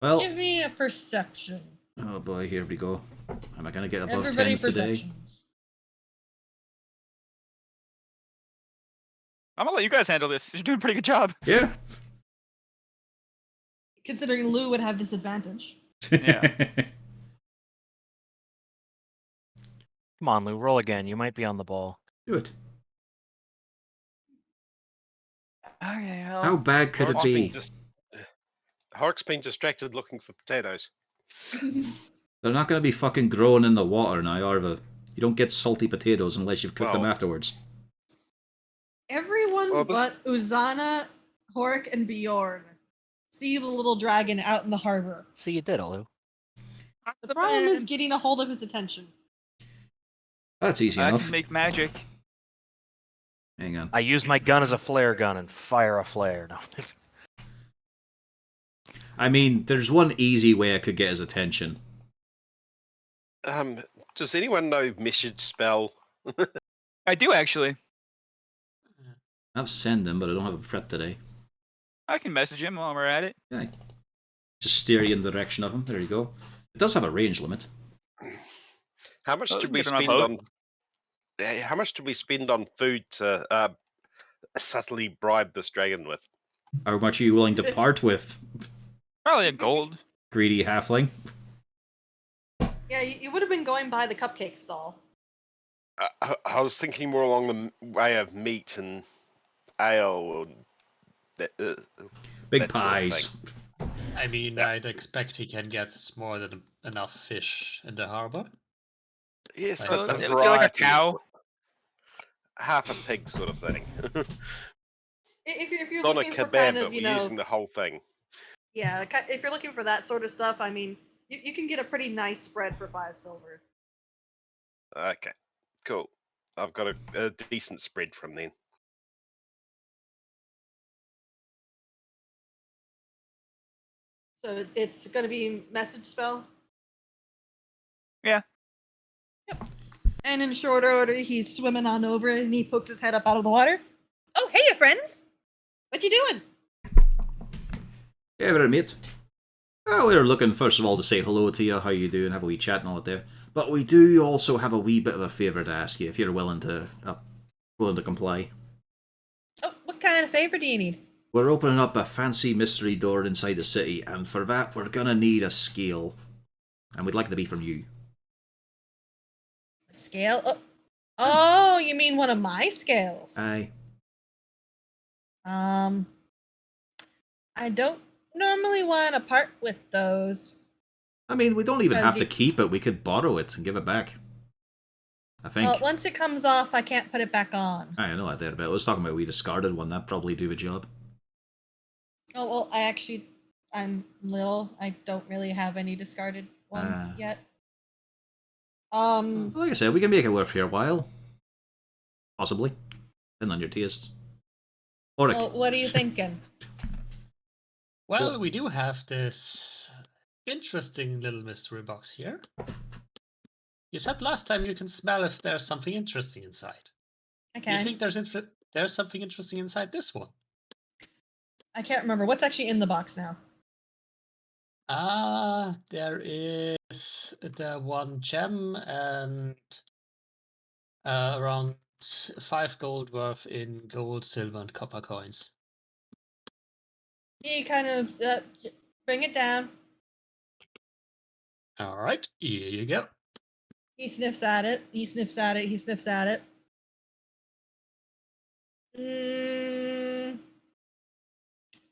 Speaker 1: Well,
Speaker 2: Give me a perception.
Speaker 1: oh boy, here we go. Am I gonna get above
Speaker 2: Everybody
Speaker 1: 10s today?
Speaker 2: perceptions.
Speaker 7: I'm gonna let you guys handle this. You're doing a pretty good job.
Speaker 1: Yeah.
Speaker 2: Considering Lou would have disadvantage.
Speaker 7: Yeah.
Speaker 8: Come on, Lou, roll again. You might be on the ball.
Speaker 1: Do it.
Speaker 7: Okay, well,
Speaker 1: How bad could it be?
Speaker 3: Hark's been distracted looking for potatoes.
Speaker 1: They're not going to be fucking growing in the water now, are they? You don't get salty potatoes unless you've cooked them
Speaker 3: Well.
Speaker 1: afterwards.
Speaker 2: Everyone
Speaker 3: Well, this-
Speaker 2: but Uzana, Hork, and Bjorn see the little dragon out in the harbor.
Speaker 8: See, you did it, Lou.
Speaker 2: The problem is getting a hold of his attention.
Speaker 1: That's easy
Speaker 7: I
Speaker 1: enough.
Speaker 7: can make magic.
Speaker 1: Hang on.
Speaker 8: I use my gun as a flare gun and fire a flare. No.
Speaker 1: I mean, there's one easy way I could get his attention.
Speaker 3: Does anyone know message spell?
Speaker 7: I do actually.
Speaker 1: I've sent them, but I don't have a prep today.
Speaker 7: I can message him while we're at it.
Speaker 1: Yeah. Just steer you in the direction of him. There you go. It does have a range limit.
Speaker 3: How much
Speaker 7: Oh,
Speaker 3: did
Speaker 7: you
Speaker 3: we
Speaker 7: can get him
Speaker 3: spend
Speaker 7: on
Speaker 3: on? How much did we spend on food to subtly bribe this dragon with?
Speaker 1: How much are you willing to part with,
Speaker 7: Probably a gold.
Speaker 1: greedy halfling?
Speaker 2: Yeah, you would have been going by the cupcake stall.
Speaker 3: I was thinking more along the way of meat and ale. That,
Speaker 1: Big
Speaker 3: that sort of
Speaker 1: pies.
Speaker 6: I mean, I'd expect he can get more than enough fish in the harbor.
Speaker 3: Yes,
Speaker 6: I
Speaker 3: but
Speaker 6: understand.
Speaker 3: a
Speaker 7: Like a
Speaker 3: variety.
Speaker 7: cow.
Speaker 3: Half a pig sort of thing.
Speaker 2: If you're
Speaker 3: Not a
Speaker 2: looking for
Speaker 3: kebab,
Speaker 2: kind
Speaker 3: but
Speaker 2: of,
Speaker 3: we're using the whole thing.
Speaker 2: yeah, if you're looking for that sort of stuff, I mean, you can get a pretty nice spread for 5 silver.
Speaker 3: Okay, cool. I've got a decent spread from then.
Speaker 2: So it's going to be message spell?
Speaker 7: Yeah.
Speaker 2: Yep. And in short order, he's swimming on over and he pokes his head up out of the water. Oh, hey, friends! What you doing?
Speaker 1: Yeah, there, mate. Oh, we were looking, first of all, to say hello to you, how you doing, have a wee chat and all that there. But we do also have a wee bit of a favour to ask you, if you're willing to comply.
Speaker 2: Oh, what kind of favor do you need?
Speaker 1: We're opening up a fancy mystery door inside the city, and for that, we're gonna need a scale. And we'd like it to be from you.
Speaker 2: A scale? Oh, you mean one of my scales?
Speaker 1: Aye.
Speaker 2: I don't normally want to part with those.
Speaker 1: I mean, we don't even
Speaker 2: Because
Speaker 1: have to
Speaker 2: you-
Speaker 1: keep it, we could borrow it and give it back. I think.
Speaker 2: Well, once it comes off, I can't put it back on.
Speaker 1: I know I did, but I was talking about we discarded one, that'd probably do the job.
Speaker 2: Oh well, I'm little. I don't really have any discarded ones
Speaker 1: Ah.
Speaker 2: yet.
Speaker 1: Like I said, we can make it work for a while. Possibly. Depending on your tastes. Oric.
Speaker 2: Well, what are you thinking?
Speaker 6: Well,
Speaker 1: Well-
Speaker 6: we do have this interesting little mystery box here. You said last time you can smell if there's something interesting inside.
Speaker 2: I
Speaker 6: Do you
Speaker 2: can.
Speaker 6: think there's something interesting inside this one?
Speaker 2: I can't remember what's actually in the box now.
Speaker 6: There is the one gem and around 5 gold worth in gold, silver, and copper coins.
Speaker 2: He kind of bring it down.
Speaker 6: All right, here you go.
Speaker 2: He sniffs at it. He sniffs at it. He sniffs at it.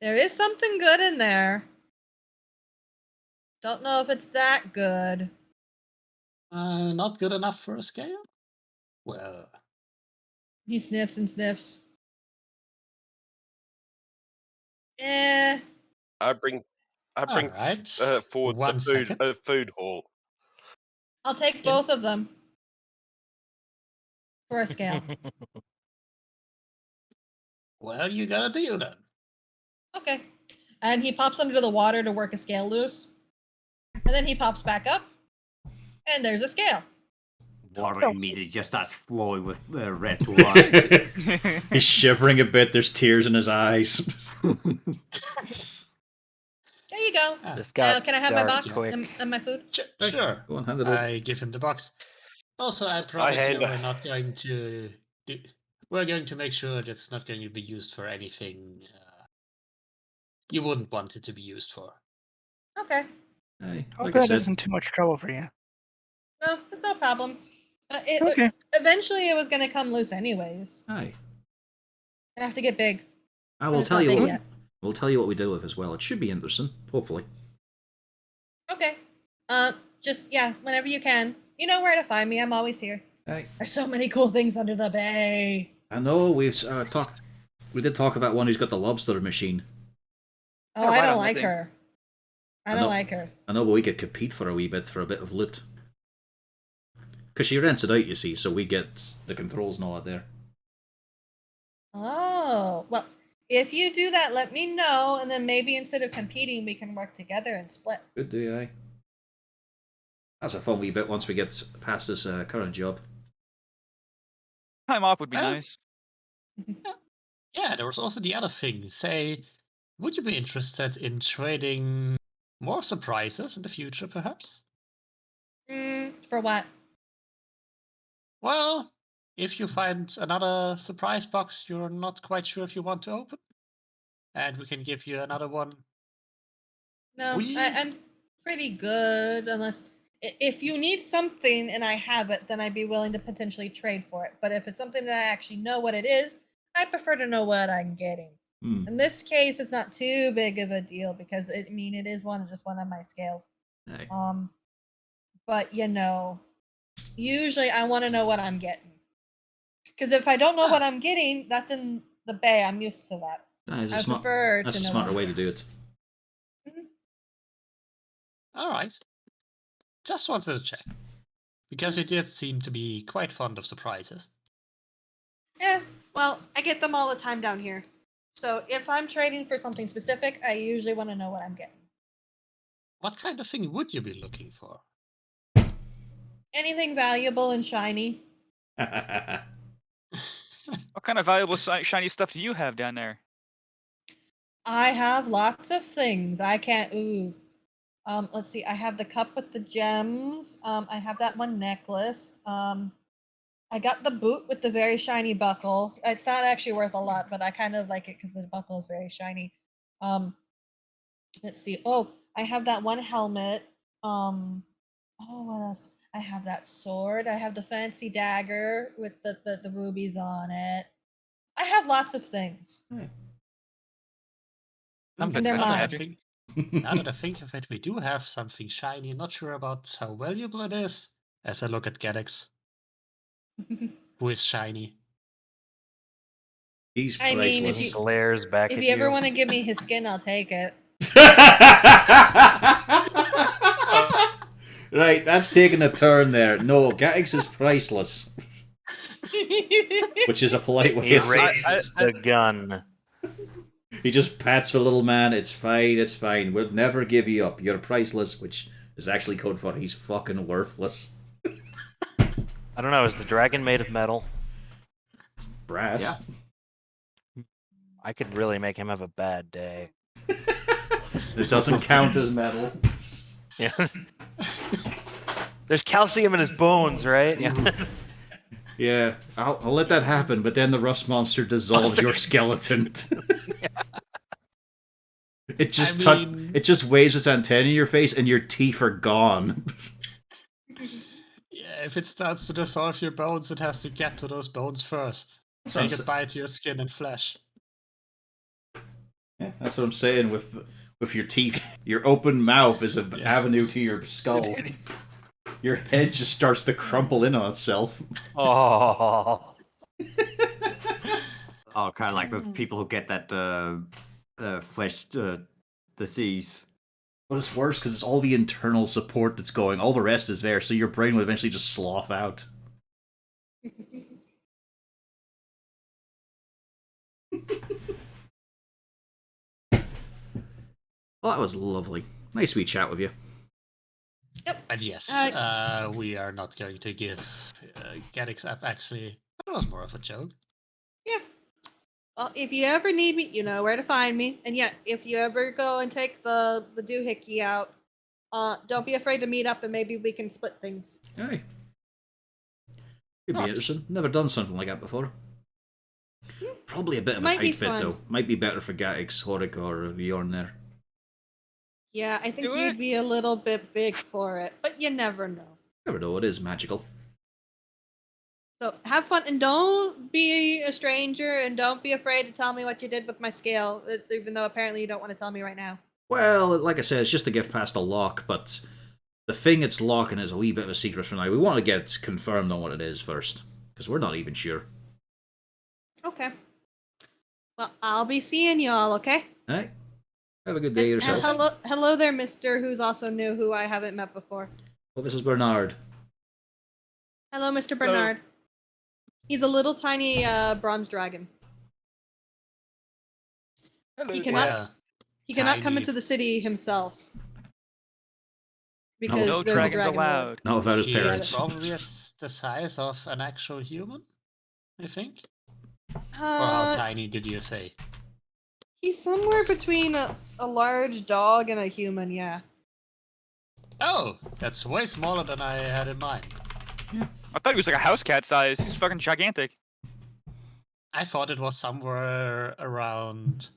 Speaker 2: There is something good in there. Don't know if it's that good.
Speaker 6: Not good enough for a scale? Well,
Speaker 2: He sniffs and sniffs. Eh.
Speaker 3: I bring
Speaker 6: all right.
Speaker 3: forward
Speaker 6: One second.
Speaker 3: the food hall.
Speaker 2: I'll take both of them for a scale.
Speaker 6: Well, you got a deal then.
Speaker 2: Okay. And he pops under the water to work a scale loose. And then he pops back up. And there's a scale.
Speaker 5: Water immediately just starts flowing with red blood.
Speaker 1: He's shivering a bit. There's tears in his eyes.
Speaker 2: There you go.
Speaker 8: This
Speaker 2: Now,
Speaker 8: got
Speaker 2: can I have my
Speaker 8: dark
Speaker 2: box
Speaker 8: quick.
Speaker 2: and my food?
Speaker 6: Sure.
Speaker 1: Go on, hand it over.
Speaker 6: I give him the box. Also, I promise
Speaker 3: hand
Speaker 6: you
Speaker 3: it.
Speaker 6: we're not going to... We're going to make sure that it's not going to be used for anything you wouldn't want it to be used for.
Speaker 2: Okay.
Speaker 1: Hey,
Speaker 4: Hope
Speaker 1: like I
Speaker 4: that
Speaker 1: said,
Speaker 4: isn't too much trouble for you.
Speaker 2: No, it's no problem.
Speaker 4: Okay.
Speaker 2: Eventually, it was going to come loose anyways.
Speaker 1: hi.
Speaker 2: I have to get big.
Speaker 1: I
Speaker 2: But
Speaker 1: will
Speaker 2: it's
Speaker 1: tell
Speaker 2: not
Speaker 1: you
Speaker 2: big
Speaker 1: what.
Speaker 2: yet.
Speaker 1: We'll tell you what we do with as well. It should be interesting, hopefully.
Speaker 2: Okay. Just whenever you can. You know where to find me. I'm always here.
Speaker 1: Hey.
Speaker 2: There's so many cool things under the bay.
Speaker 1: I know we talked. We did talk about one who's got the lobster machine.
Speaker 2: Oh,
Speaker 9: Yeah,
Speaker 2: I
Speaker 9: right
Speaker 2: don't
Speaker 9: on,
Speaker 2: like
Speaker 9: nothing.
Speaker 2: her. I
Speaker 1: I
Speaker 2: don't
Speaker 1: know.
Speaker 2: like her.
Speaker 1: I know, but we could compete for a bit of loot. Because she rents it out, you see, so we get the controls and all that there.
Speaker 2: Oh, well, if you do that, let me know, and then maybe instead of competing, we can work together and split.
Speaker 1: Good day, aye. That's a fun wee bit once we get past this current job.
Speaker 7: Time off would be
Speaker 6: Well,
Speaker 7: nice.
Speaker 6: Yeah, there was also the other thing. Say, would you be interested in trading more surprises in the future, perhaps?
Speaker 2: For what?
Speaker 6: Well, if you find another surprise box you're not quite sure if you want to open, and we can give you another one.
Speaker 2: No,
Speaker 6: We-
Speaker 2: I'm pretty good, unless if you need something and I have it, then I'd be willing to potentially trade for it. But if it's something that I actually know what it is, I prefer to know what I'm getting.
Speaker 1: Hmm.
Speaker 2: In this case, it's not too big of a deal because it is just one of my scales.
Speaker 1: Aye.
Speaker 2: But usually I want to know what I'm getting. Because if I don't know what I'm getting, that's in the bay. I'm used to that.
Speaker 1: Aye,
Speaker 2: I prefer
Speaker 1: that's
Speaker 2: to
Speaker 1: a
Speaker 2: know
Speaker 1: smarter
Speaker 2: what
Speaker 1: way
Speaker 2: I'm
Speaker 1: to do it.
Speaker 6: All right. Just wanted to check. Because you did seem to be quite fond of surprises.
Speaker 2: Yeah, well, I get them all the time down here. So if I'm trading for something specific, I usually want to know what I'm getting.
Speaker 6: What kind of thing would you be looking for?
Speaker 2: Anything valuable and shiny.
Speaker 7: What kind of valuable shiny stuff do you have down there?
Speaker 2: I have lots of things. I can't. Ooh. Let's see. I have the cup with the gems. I have that one necklace. I got the boot with the very shiny buckle. It's not actually worth a lot, but I kind of like it because the buckle is very shiny. Let's see. Oh, I have that one helmet. Oh, what else? I have that sword. I have the fancy dagger with the rubies on it. I have lots of things.
Speaker 6: And
Speaker 2: they're
Speaker 6: now
Speaker 2: mine.
Speaker 6: Now that I think of it, we do have something shiny. Not sure about how valuable it is. As I look at Gaddix, who is shiny.
Speaker 1: He's
Speaker 2: I mean, if
Speaker 1: priceless.
Speaker 2: you-
Speaker 8: Glares back
Speaker 2: If
Speaker 8: at
Speaker 2: you ever want to give me his skin, I'll take it.
Speaker 1: Right, that's taking a turn there. No, Gatix is priceless. Which is a polite way
Speaker 8: He
Speaker 1: of saying
Speaker 8: raises the gun.
Speaker 1: he just pats the little man. It's fine, it's fine. We'll never give you up. You're priceless, which is actually code for he's fucking worthless.
Speaker 8: I don't know, is the dragon made of metal?
Speaker 1: Brass.
Speaker 8: I could really make him have a bad day.
Speaker 1: It doesn't count as metal.
Speaker 8: Yeah. There's calcium in his bones, right? Yeah.
Speaker 1: Yeah, I'll let that happen, but then the rust monster dissolves your skeleton. It just it just waves its antenna in your face, and your teeth are gone.
Speaker 6: Yeah, if it starts to dissolve your bones, it has to get to those bones first.
Speaker 1: That's
Speaker 6: So
Speaker 1: what
Speaker 6: you
Speaker 1: I'm
Speaker 6: can bite your skin and flesh.
Speaker 1: Yeah, that's what I'm saying with your teeth. Your open mouth is an avenue to your skull. Your head just starts to crumple in on itself.
Speaker 8: Oh.
Speaker 5: Oh, kind of like with people who get that flesh disease.
Speaker 1: But it's worse because it's all the internal support that's going. All the rest is there, so your brain will eventually just slough out. Well, that was lovely. Nice wee chat with you.
Speaker 6: And yes, we are not going to give Gadix up, actually. That was more of a joke.
Speaker 2: Yeah. Well, if you ever need me, you know where to find me. And yeah, if you ever go and take the doohickey out, don't be afraid to meet up and maybe we can split things.
Speaker 1: Aye. Could be interesting. Never done something like that before. Probably a bit of a
Speaker 2: Might be
Speaker 1: tight fit,
Speaker 2: fun.
Speaker 1: though. Might be better for Gatix, Horik, or Bjorn there.
Speaker 2: Yeah, I think
Speaker 7: Do
Speaker 2: you'd
Speaker 7: it.
Speaker 2: be a little bit big for it, but you never know.
Speaker 1: Never know, it is magical.
Speaker 2: So have fun and don't be a stranger and don't be afraid to tell me what you did with my scale, even though apparently you don't want to tell me right now.
Speaker 1: Well, like I said, it's just a gift past a lock, but the thing it's locking is a wee bit of a secret for now. We want to get confirmed on what it is first, because we're not even sure.
Speaker 2: Okay. Well, I'll be seeing y'all, okay?
Speaker 1: Alright. Have a good day yourself.
Speaker 2: Hello there, mister, who's also new, who I haven't met before.
Speaker 1: Well, this is Bernard.
Speaker 2: Hello, Mr. Bernard. He's a little tiny bronze dragon.
Speaker 9: Hello.
Speaker 2: He
Speaker 9: there.
Speaker 2: cannot he cannot come
Speaker 6: Tiny.
Speaker 2: into the city himself. Because
Speaker 7: No
Speaker 2: there's
Speaker 7: dragons
Speaker 2: a dragon lord.
Speaker 7: allowed.
Speaker 1: Not without his
Speaker 6: He is
Speaker 1: parents.
Speaker 6: probably the size of an actual human, I think. Or how tiny did you say?
Speaker 2: He's somewhere between a large dog and a human, yeah.
Speaker 6: Oh, that's way smaller than I had in mind.
Speaker 7: I thought he was like a house cat size. He's fucking gigantic.
Speaker 6: I thought it was somewhere around,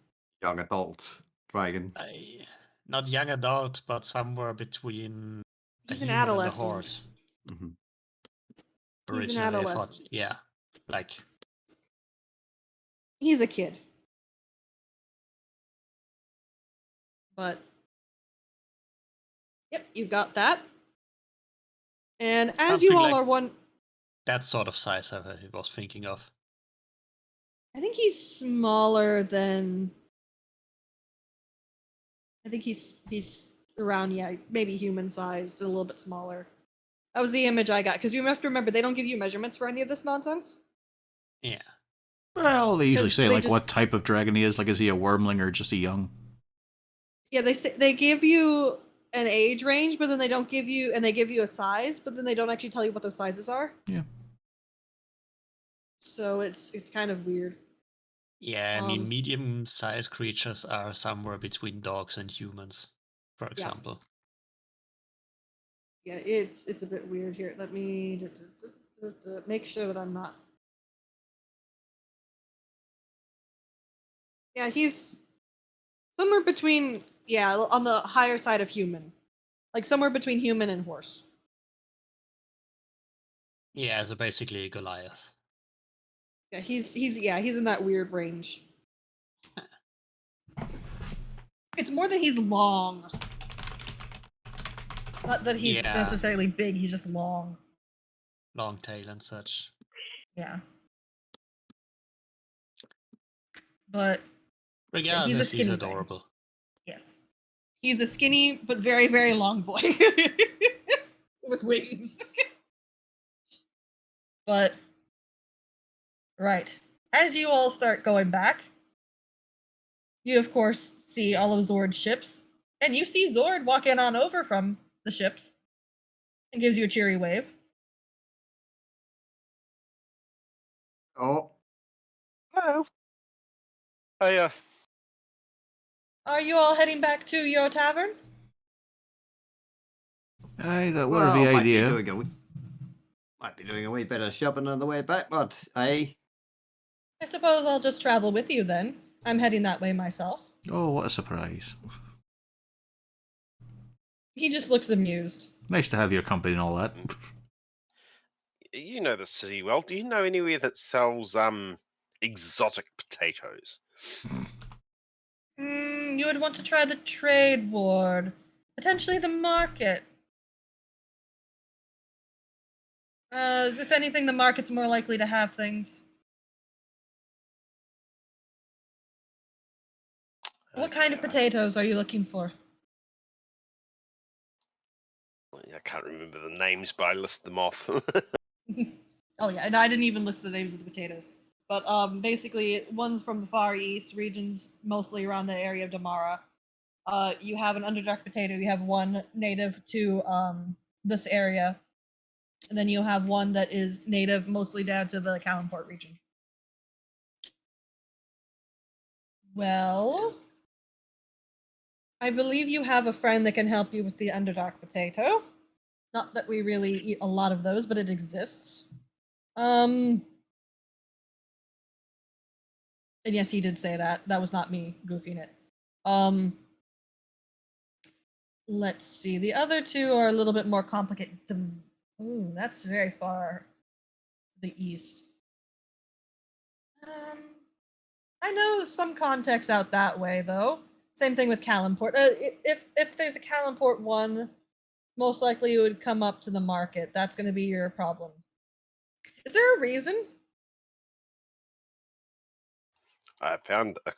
Speaker 5: Young adult dragon.
Speaker 6: not young adult, but somewhere between
Speaker 2: He's
Speaker 6: a
Speaker 2: an
Speaker 6: human and a
Speaker 2: adolescent.
Speaker 6: horse.
Speaker 5: Mm-hmm.
Speaker 2: He's an
Speaker 6: Originally, I thought,
Speaker 2: adolescent.
Speaker 6: yeah, like
Speaker 2: He's a kid. But yep, you've got that. And as you
Speaker 6: Something
Speaker 2: all
Speaker 6: like-
Speaker 2: are one,
Speaker 6: that sort of size I was thinking of.
Speaker 2: I think he's smaller than. I think he's around, yeah, maybe human sized, a little bit smaller. That was the image I got, because you have to remember they don't give you measurements for any of this nonsense.
Speaker 6: Yeah.
Speaker 1: Well, they usually
Speaker 2: 'Cause
Speaker 1: say,
Speaker 2: they
Speaker 1: like,
Speaker 2: just-
Speaker 1: what type of dragon he is. Like, is he a wormling or just a young?
Speaker 2: Yeah, they give you an age range, but then they don't give you, and they give you a size, but then they don't actually tell you what those sizes are.
Speaker 1: Yeah.
Speaker 2: So it's kind of weird.
Speaker 6: Yeah, I mean,
Speaker 2: Um,
Speaker 6: medium-sized creatures are somewhere between dogs and humans, for example.
Speaker 2: Yeah, it's a bit weird here. Let me make sure that I'm not. Yeah, he's somewhere between, yeah, on the higher side of human, like somewhere between human and horse.
Speaker 6: Yeah, so basically Goliath.
Speaker 2: Yeah, he's in that weird range. It's more that he's long. Not that he's
Speaker 6: Yeah.
Speaker 2: necessarily big, he's just long.
Speaker 6: Long tail and such.
Speaker 2: Yeah. But
Speaker 6: Regardless, he's
Speaker 2: skinny thing.
Speaker 6: adorable.
Speaker 2: yes, he's a skinny but very, very long boy with wings. But right, as you all start going back, you of course see all of Zord's ships, and you see Zord walking on over from the ships and gives you a cheery wave.
Speaker 5: Oh,
Speaker 4: Hello.
Speaker 3: Hey,
Speaker 2: Are you all heading back to your tavern?
Speaker 1: Aye, that were
Speaker 5: well,
Speaker 1: the
Speaker 5: might be
Speaker 1: idea.
Speaker 5: doing a wee bit of shopping on the way back, but aye.
Speaker 2: I suppose I'll just travel with you then. I'm heading that way myself.
Speaker 1: Oh, what a surprise.
Speaker 2: He just looks amused.
Speaker 1: Nice to have your company and all that.
Speaker 3: you know the city well. Do you know anywhere that sells exotic potatoes?
Speaker 2: You would want to try the trade ward. Potentially the market. If anything, the market's more likely to have things. What kind of
Speaker 3: Okay,
Speaker 2: potatoes are you looking for?
Speaker 3: I can't remember the names, but I list them off.
Speaker 2: Oh yeah, and I didn't even list the names of the potatoes. But basically, one's from the Far East regions, mostly around the area of Damara. You have an Underdark potato. You have one native to this area, and then you have one that is native mostly down to the Kalimport region. Well, I believe you have a friend that can help you with the Underdark potato. Not that we really eat a lot of those, but it exists. And yes, he did say that. That was not me goofing it. Let's see. The other two are a little bit more complicated. Ooh, that's very far to the east. I know some contacts out that way, though. Same thing with Kalimport. If there's a Kalimport one, most likely it would come up to the market. That's going to be your problem. Is there a reason?
Speaker 3: I found a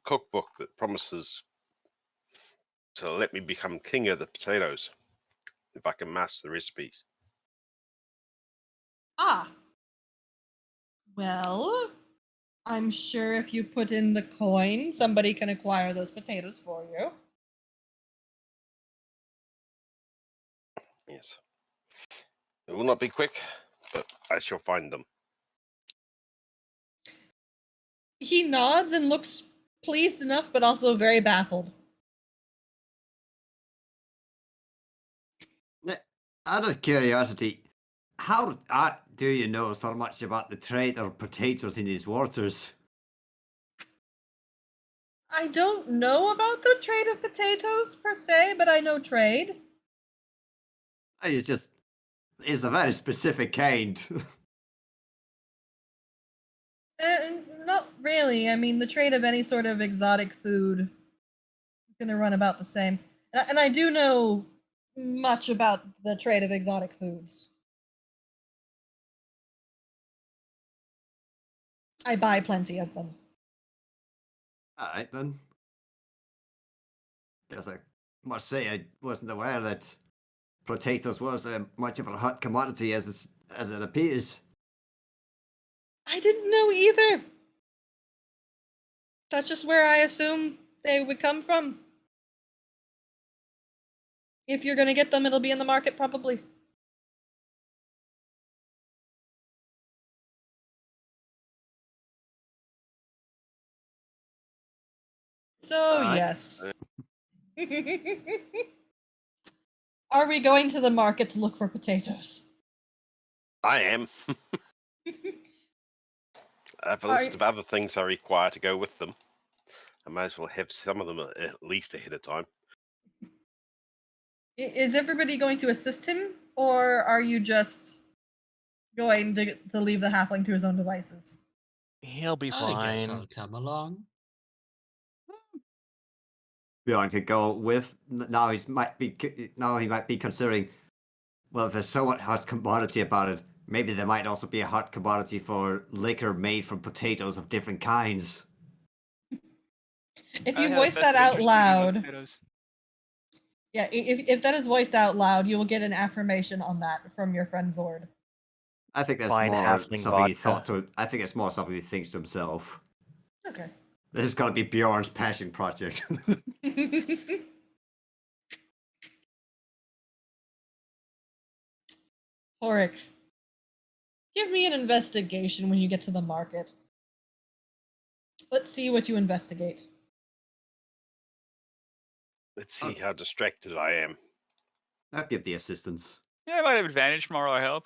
Speaker 3: cookbook that promises to let me become king of the potatoes if I can master the recipes.
Speaker 2: Ah. Well, I'm sure if you put in the coin, somebody can acquire those potatoes for you.
Speaker 3: Yes. It will not be quick, but I shall find them.
Speaker 2: He nods and looks pleased enough, but also very baffled.
Speaker 5: Out of curiosity, how do you know so much about the trade of potatoes in these waters?
Speaker 2: I don't know about the trade of potatoes per se, but I know trade.
Speaker 5: It's a very specific kind.
Speaker 2: Not really. I mean, the trade of any sort of exotic food is going to run about the same. And I do know much about the trade of exotic foods. I buy plenty of them.
Speaker 5: Alright then. Guess I must say I wasn't aware that potatoes was much of a hot commodity as it appears.
Speaker 2: I didn't know either. That's just where I assume they would come from. If you're going to get them, it'll be in the market probably. So, yes. Are we going to the market to look for potatoes?
Speaker 3: I am. I have a list of other things I require to go with them. I might as well have some of them at least ahead of time.
Speaker 2: Is everybody going to assist him, or are you just going to leave the halfling to his own devices?
Speaker 8: He'll be
Speaker 6: I guess
Speaker 8: fine.
Speaker 6: I'll come along.
Speaker 5: Bjorn could go with. Now he might be considering. Well, there's so much hot commodity about it. Maybe there might also be a hot commodity for liquor made from potatoes of different kinds.
Speaker 2: If
Speaker 7: I
Speaker 2: you
Speaker 7: have
Speaker 2: voice that
Speaker 7: vested
Speaker 2: out
Speaker 7: interest in eating those
Speaker 2: loud,
Speaker 7: potatoes.
Speaker 2: yeah, if that is voiced out loud, you will get an affirmation on that from your friend Zord.
Speaker 5: I think that's
Speaker 8: Fine
Speaker 5: more
Speaker 8: halfling
Speaker 5: something he
Speaker 8: vodka.
Speaker 5: thought to. I think it's more something he thinks to himself.
Speaker 2: Okay.
Speaker 5: This is gonna be Bjorn's passion project.
Speaker 2: Horik, give me an investigation when you get to the market. Let's see what you investigate.
Speaker 3: Let's see how distracted I am.
Speaker 5: I'll give the assistance.
Speaker 7: Yeah, I might have advantage from our help.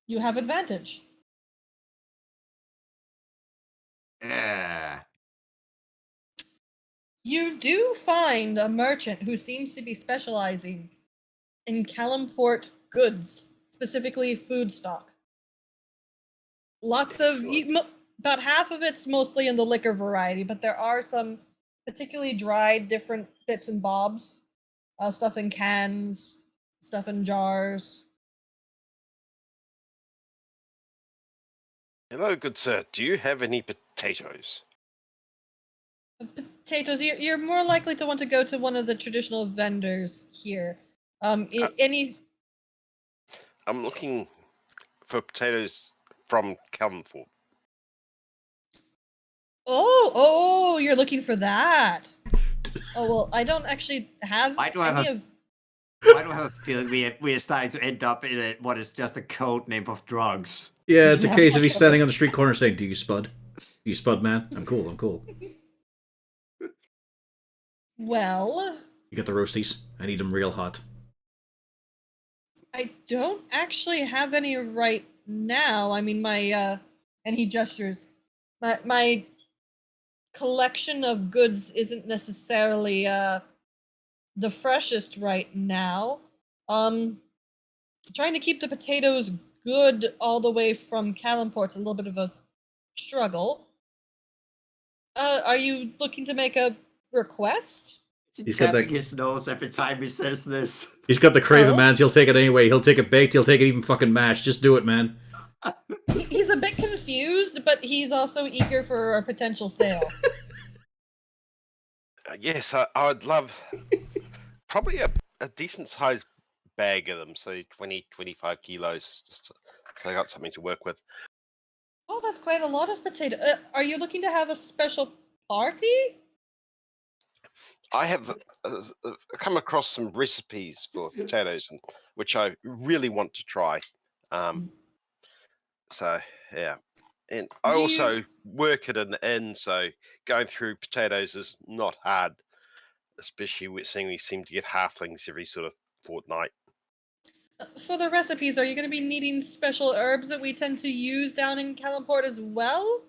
Speaker 2: You have advantage.
Speaker 5: Yeah.
Speaker 2: You do find a merchant who seems to be specializing in Calimport goods, specifically food stock. Lots of about half of it's mostly in the liquor variety, but there are some particularly dried different bits and bobs, stuff in cans, stuff in jars.
Speaker 3: Hello, good sir. Do you have any potatoes?
Speaker 2: Potatoes. You're more likely to want to go to one of the traditional vendors here. Any.
Speaker 3: I'm looking for potatoes from Calmford.
Speaker 2: Oh, you're looking for that. Oh well, I don't actually have
Speaker 5: Why do I
Speaker 2: any
Speaker 5: have
Speaker 2: of.
Speaker 5: Why do I have a feeling we are starting to end up in what is just a code name of drugs?
Speaker 1: Yeah, it's a
Speaker 2: Yeah.
Speaker 1: case of he's standing on the street corner saying, "Do you spud? You spud, man? I'm cool. I'm cool.
Speaker 2: Well,
Speaker 1: You got the roasties? I need them real hot."
Speaker 2: I don't actually have any right now. I mean, and he gestures. My collection of goods isn't necessarily the freshest right now. Trying to keep the potatoes good all the way from Calimport's a little bit of a struggle. Are you looking to make a request?
Speaker 1: He's got
Speaker 5: Tapping
Speaker 1: that.
Speaker 5: his nose every time he says this.
Speaker 1: He's got the craven
Speaker 2: Oh.
Speaker 1: man's. He'll take it anyway. He'll take it baked. He'll take it even fucking mashed. Just do it, man.
Speaker 2: He's a bit confused, but he's also eager for a potential sale.
Speaker 3: Yes, I would love probably a decent sized bag of them, so 20, 25 kilos, just so I got something to work with.
Speaker 2: Oh, that's quite a lot of potato. Are you looking to have a special party?
Speaker 3: I have come across some recipes for potatoes, which I really want to try. So yeah, and I
Speaker 2: Do
Speaker 3: also
Speaker 2: you-
Speaker 3: work at an inn, so going through potatoes is not hard, especially with seeing we seem to get halflings every sort of fortnight.
Speaker 2: For the recipes, are you going to be needing special herbs that we tend to use down in Calimport as well?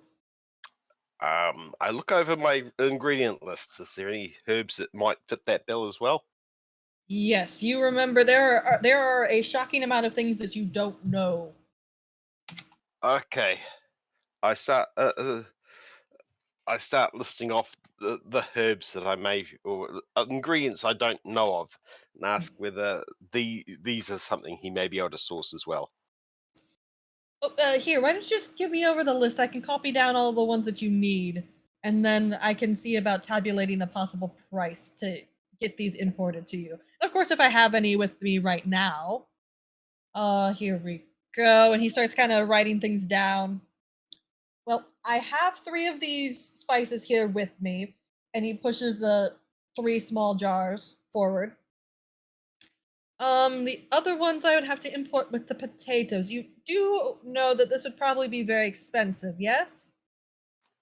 Speaker 3: I look over my ingredient list. Is there any herbs that might fit that bill as well?
Speaker 2: Yes, you remember there are a shocking amount of things that you don't know.
Speaker 3: Okay, I start listing off the herbs that I may or ingredients I don't know of, and ask whether these are something he may be able to source as well.
Speaker 2: Oh, here, why don't you just give me over the list? I can copy down all the ones that you need, and then I can see about tabulating a possible price to get these imported to you. Of course, if I have any with me right now. Here we go. And he starts kind of writing things down. Well, I have 3 of these spices here with me, and he pushes the 3 small jars forward. The other ones I would have to import with the potatoes. You do know that this would probably be very expensive, yes?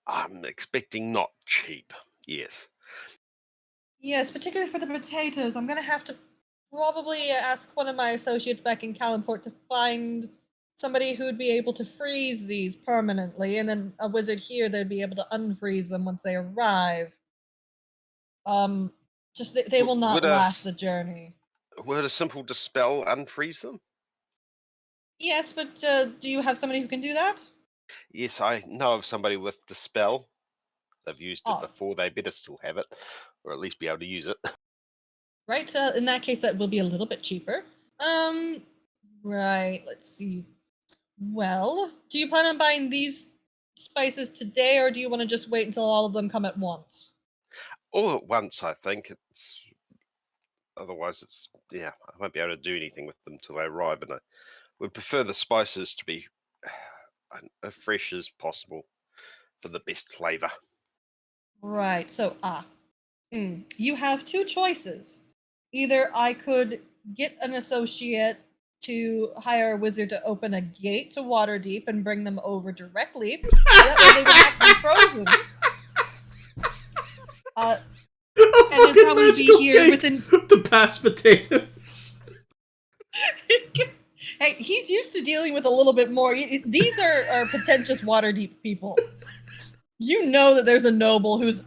Speaker 3: I'm expecting not cheap. Yes.
Speaker 2: Yes, particularly for the potatoes. I'm gonna have to probably ask one of my associates back in Calimport to find somebody who'd be able to freeze these permanently, and then a wizard here that'd be able to unfreeze them once they arrive. Just they will not last the journey.
Speaker 3: Would a simple dispel unfreeze them?
Speaker 2: Yes, but do you have somebody who can do that?
Speaker 3: Yes, I know of somebody with dispel. They've used it
Speaker 2: Oh.
Speaker 3: before. They better still have it, or at least be able to use it.
Speaker 2: Right, in that case, that will be a little bit cheaper. Right, let's see. Well, do you plan on buying these spices today, or do you want to just wait until all of them come at once?
Speaker 3: All at once, I think. Otherwise, I won't be able to do anything with them till they arrive, and I would prefer the spices to be as fresh as possible for the best flavor.
Speaker 2: Right. So, you have two choices. Either I could get an associate to hire a wizard to open a gate to Waterdeep and bring them over directly. That way they would have to be frozen. And it'd probably be here within.
Speaker 1: The past potatoes.
Speaker 2: Hey, he's used to dealing with a little bit more. These are pretentious Waterdeep people. You know that there's a noble who's.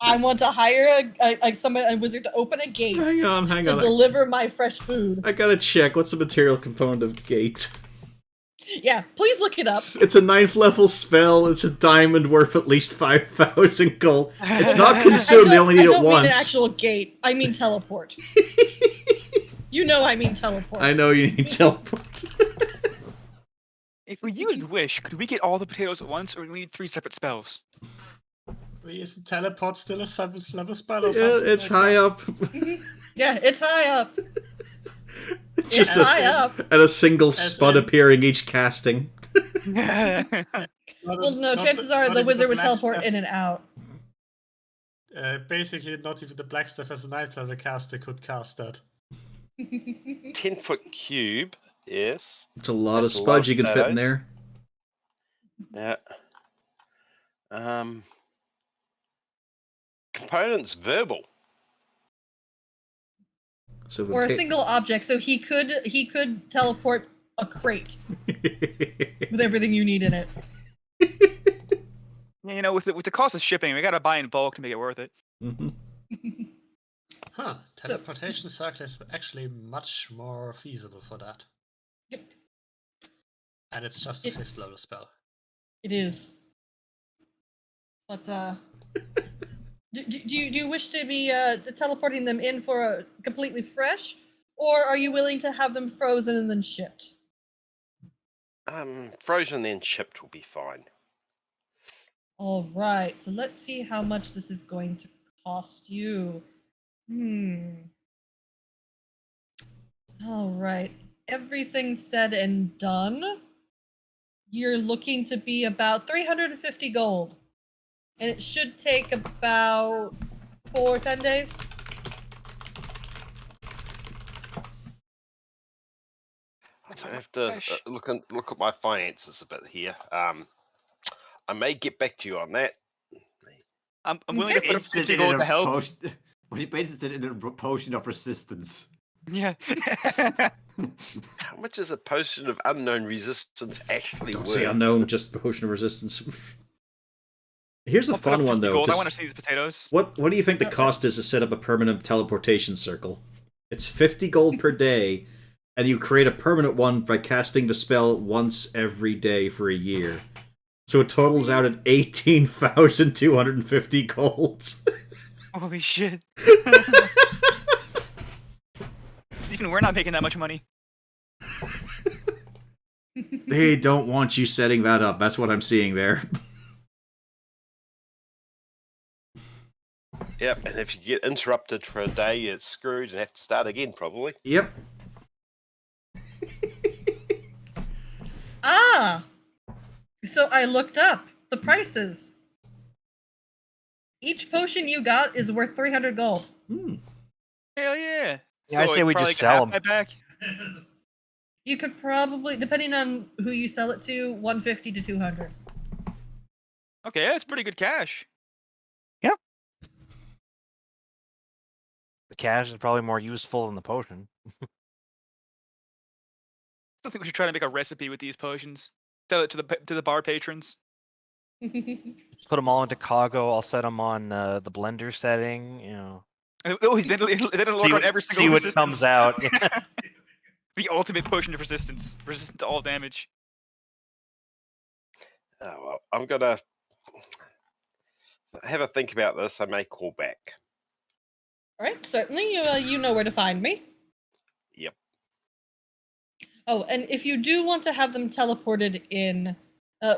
Speaker 2: I want to hire a wizard to open a gate.
Speaker 1: Hang on.
Speaker 2: To deliver my fresh food.
Speaker 1: I gotta check. What's the material component of gate?
Speaker 2: Yeah, please look it up.
Speaker 1: It's a 9th level spell. It's a diamond worth at least 5,000 gold. It's not consumed. They only need it once.
Speaker 2: I don't mean an actual gate. I mean teleport. You know I mean teleport.
Speaker 1: I know you need teleport.
Speaker 7: If we used Wish, could we get all the potatoes at once, or do we need 3 separate spells?
Speaker 6: Isn't teleport still a 7th level spell or
Speaker 1: Yeah,
Speaker 6: something?
Speaker 1: it's high up.
Speaker 2: Yeah, it's high up.
Speaker 1: It's just
Speaker 2: high up.
Speaker 1: And a single spud appearing each casting.
Speaker 2: Well, no, chances are the wizard would teleport in and out.
Speaker 6: Basically, not even the Blackstaff as a 9th level caster could cast that.
Speaker 3: 10-foot cube, yes.
Speaker 1: It's a lot
Speaker 3: That's
Speaker 1: of
Speaker 3: a
Speaker 1: spuds
Speaker 3: lot
Speaker 1: you can
Speaker 3: of
Speaker 1: fit in
Speaker 3: potatoes.
Speaker 1: there.
Speaker 3: Yeah. Components verbal.
Speaker 1: So
Speaker 2: Or a single object, so he could teleport a crate with everything you need in it.
Speaker 7: Yeah, you know, with the cost of shipping, we gotta buy in bulk to make it worth it.
Speaker 6: Huh. Teleportation circle is actually much more feasible for that.
Speaker 2: Yep.
Speaker 6: And it's just a 5th level spell.
Speaker 2: It is. But do you wish to be teleporting them in for a completely fresh, or are you willing to have them frozen and then shipped?
Speaker 3: Frozen then shipped will be fine.
Speaker 2: All right, so let's see how much this is going to cost you. All right, everything said and done, you're looking to be about 350 gold. And it should take about 10 days.
Speaker 3: I have to look at my finances a bit here. I may get back to you on that.
Speaker 7: I'm willing to put up 50 gold to help.
Speaker 5: He painted it in a potion of resistance.
Speaker 7: Yeah.
Speaker 3: How much is a potion of unknown resistance actually
Speaker 1: Don't
Speaker 3: worth?
Speaker 1: say unknown, just potion of resistance. Here's a
Speaker 7: I'll put up
Speaker 1: fun one
Speaker 7: 50
Speaker 1: though.
Speaker 7: gold. I want to see these potatoes.
Speaker 1: What do you think the cost is to set up a permanent teleportation circle? It's 50 gold per day, and you create a permanent one by casting the spell once every day for a year. So it totals out at 18,250 gold.
Speaker 7: Holy shit. Even we're not making that much money.
Speaker 1: They don't want you setting that up. That's what I'm seeing there.
Speaker 3: Yep, and if you get interrupted for a day, you're screwed and have to start again, probably.
Speaker 1: Yep.
Speaker 2: So I looked up the prices. Each potion you got is worth 300 gold.
Speaker 7: Hell yeah.
Speaker 8: Yeah, I say we just sell them.
Speaker 7: Back.
Speaker 2: You could probably, depending on who you sell it to, 150 to 200.
Speaker 7: Okay, that's pretty good cash.
Speaker 8: Yep. The cash is probably more useful than the potion.
Speaker 7: I think we should try to make a recipe with these potions. Sell it to the bar patrons.
Speaker 8: Put them all into Chicago. I'll set them on the blender setting. You know.
Speaker 7: Oh, they didn't look on every single
Speaker 8: see what
Speaker 7: resistance.
Speaker 8: comes out.
Speaker 7: The ultimate potion of resistance. Resistant to all damage.
Speaker 3: Oh, well, I'm gonna have a think about this. I may call back.
Speaker 2: All right, certainly. You know where to find me.
Speaker 3: Yep.
Speaker 2: Oh, and if you do want to have them teleported in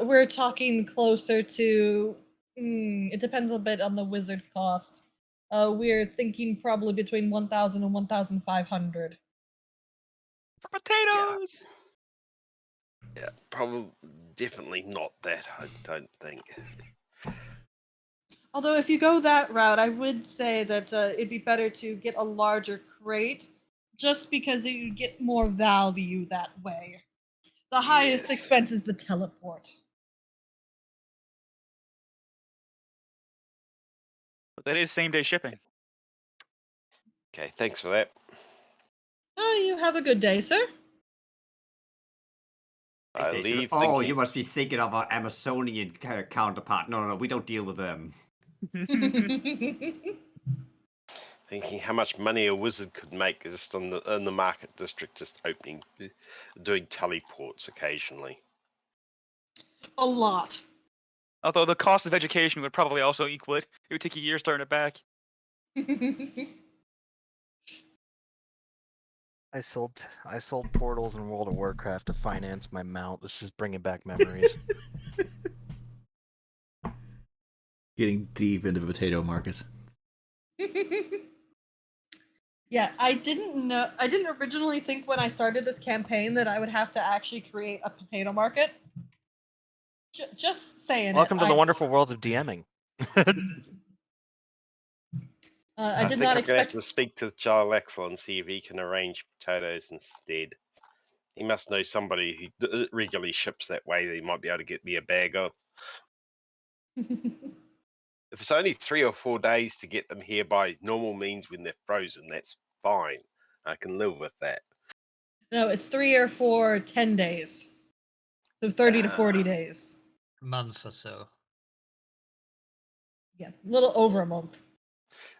Speaker 2: We're talking closer to. It depends a bit on the wizard cost. We're thinking probably between 1,000 and 1,500.
Speaker 7: For potatoes.
Speaker 3: Yeah, probably definitely not that. I don't think.
Speaker 2: Although, if you go that route, I would say that it'd be better to get a larger crate, just because you get more value that way. The highest
Speaker 3: Yes.
Speaker 2: expense is the teleport.
Speaker 7: But that is same day shipping.
Speaker 3: Okay, thanks for that.
Speaker 2: Oh, you have a good day, sir.
Speaker 3: I
Speaker 5: They should-
Speaker 3: leave
Speaker 5: oh,
Speaker 3: thinking,
Speaker 5: you must be thinking of our Amazonian counterpart. No, we don't deal with them.
Speaker 3: thinking how much money a wizard could make just in the market district, just opening, doing teleports occasionally.
Speaker 2: A lot.
Speaker 7: Although the cost of education would probably also equal it. It would take a year to earn it back.
Speaker 8: I sold portals in World of Warcraft to finance my mount. This is bringing back memories.
Speaker 1: Getting deep into the potato market.
Speaker 2: Yeah, I didn't originally think when I started this campaign that I would have to actually create a potato market. Just saying.
Speaker 8: Welcome to the wonderful world of DMing.
Speaker 2: I did
Speaker 3: think
Speaker 2: not
Speaker 3: I'm gonna have
Speaker 2: expect.
Speaker 3: to speak to Jarlaxle and see if he can arrange potatoes instead. He must know somebody who regularly ships that way. That he might be able to get me a bag of. If it's only 3 or 4 days to get them here by normal means when they're frozen, that's fine. I can live with that.
Speaker 2: No, it's 3 or 4, 10 days. So 30 to 40 days.
Speaker 6: A month or so.
Speaker 2: Yeah, a little over a month.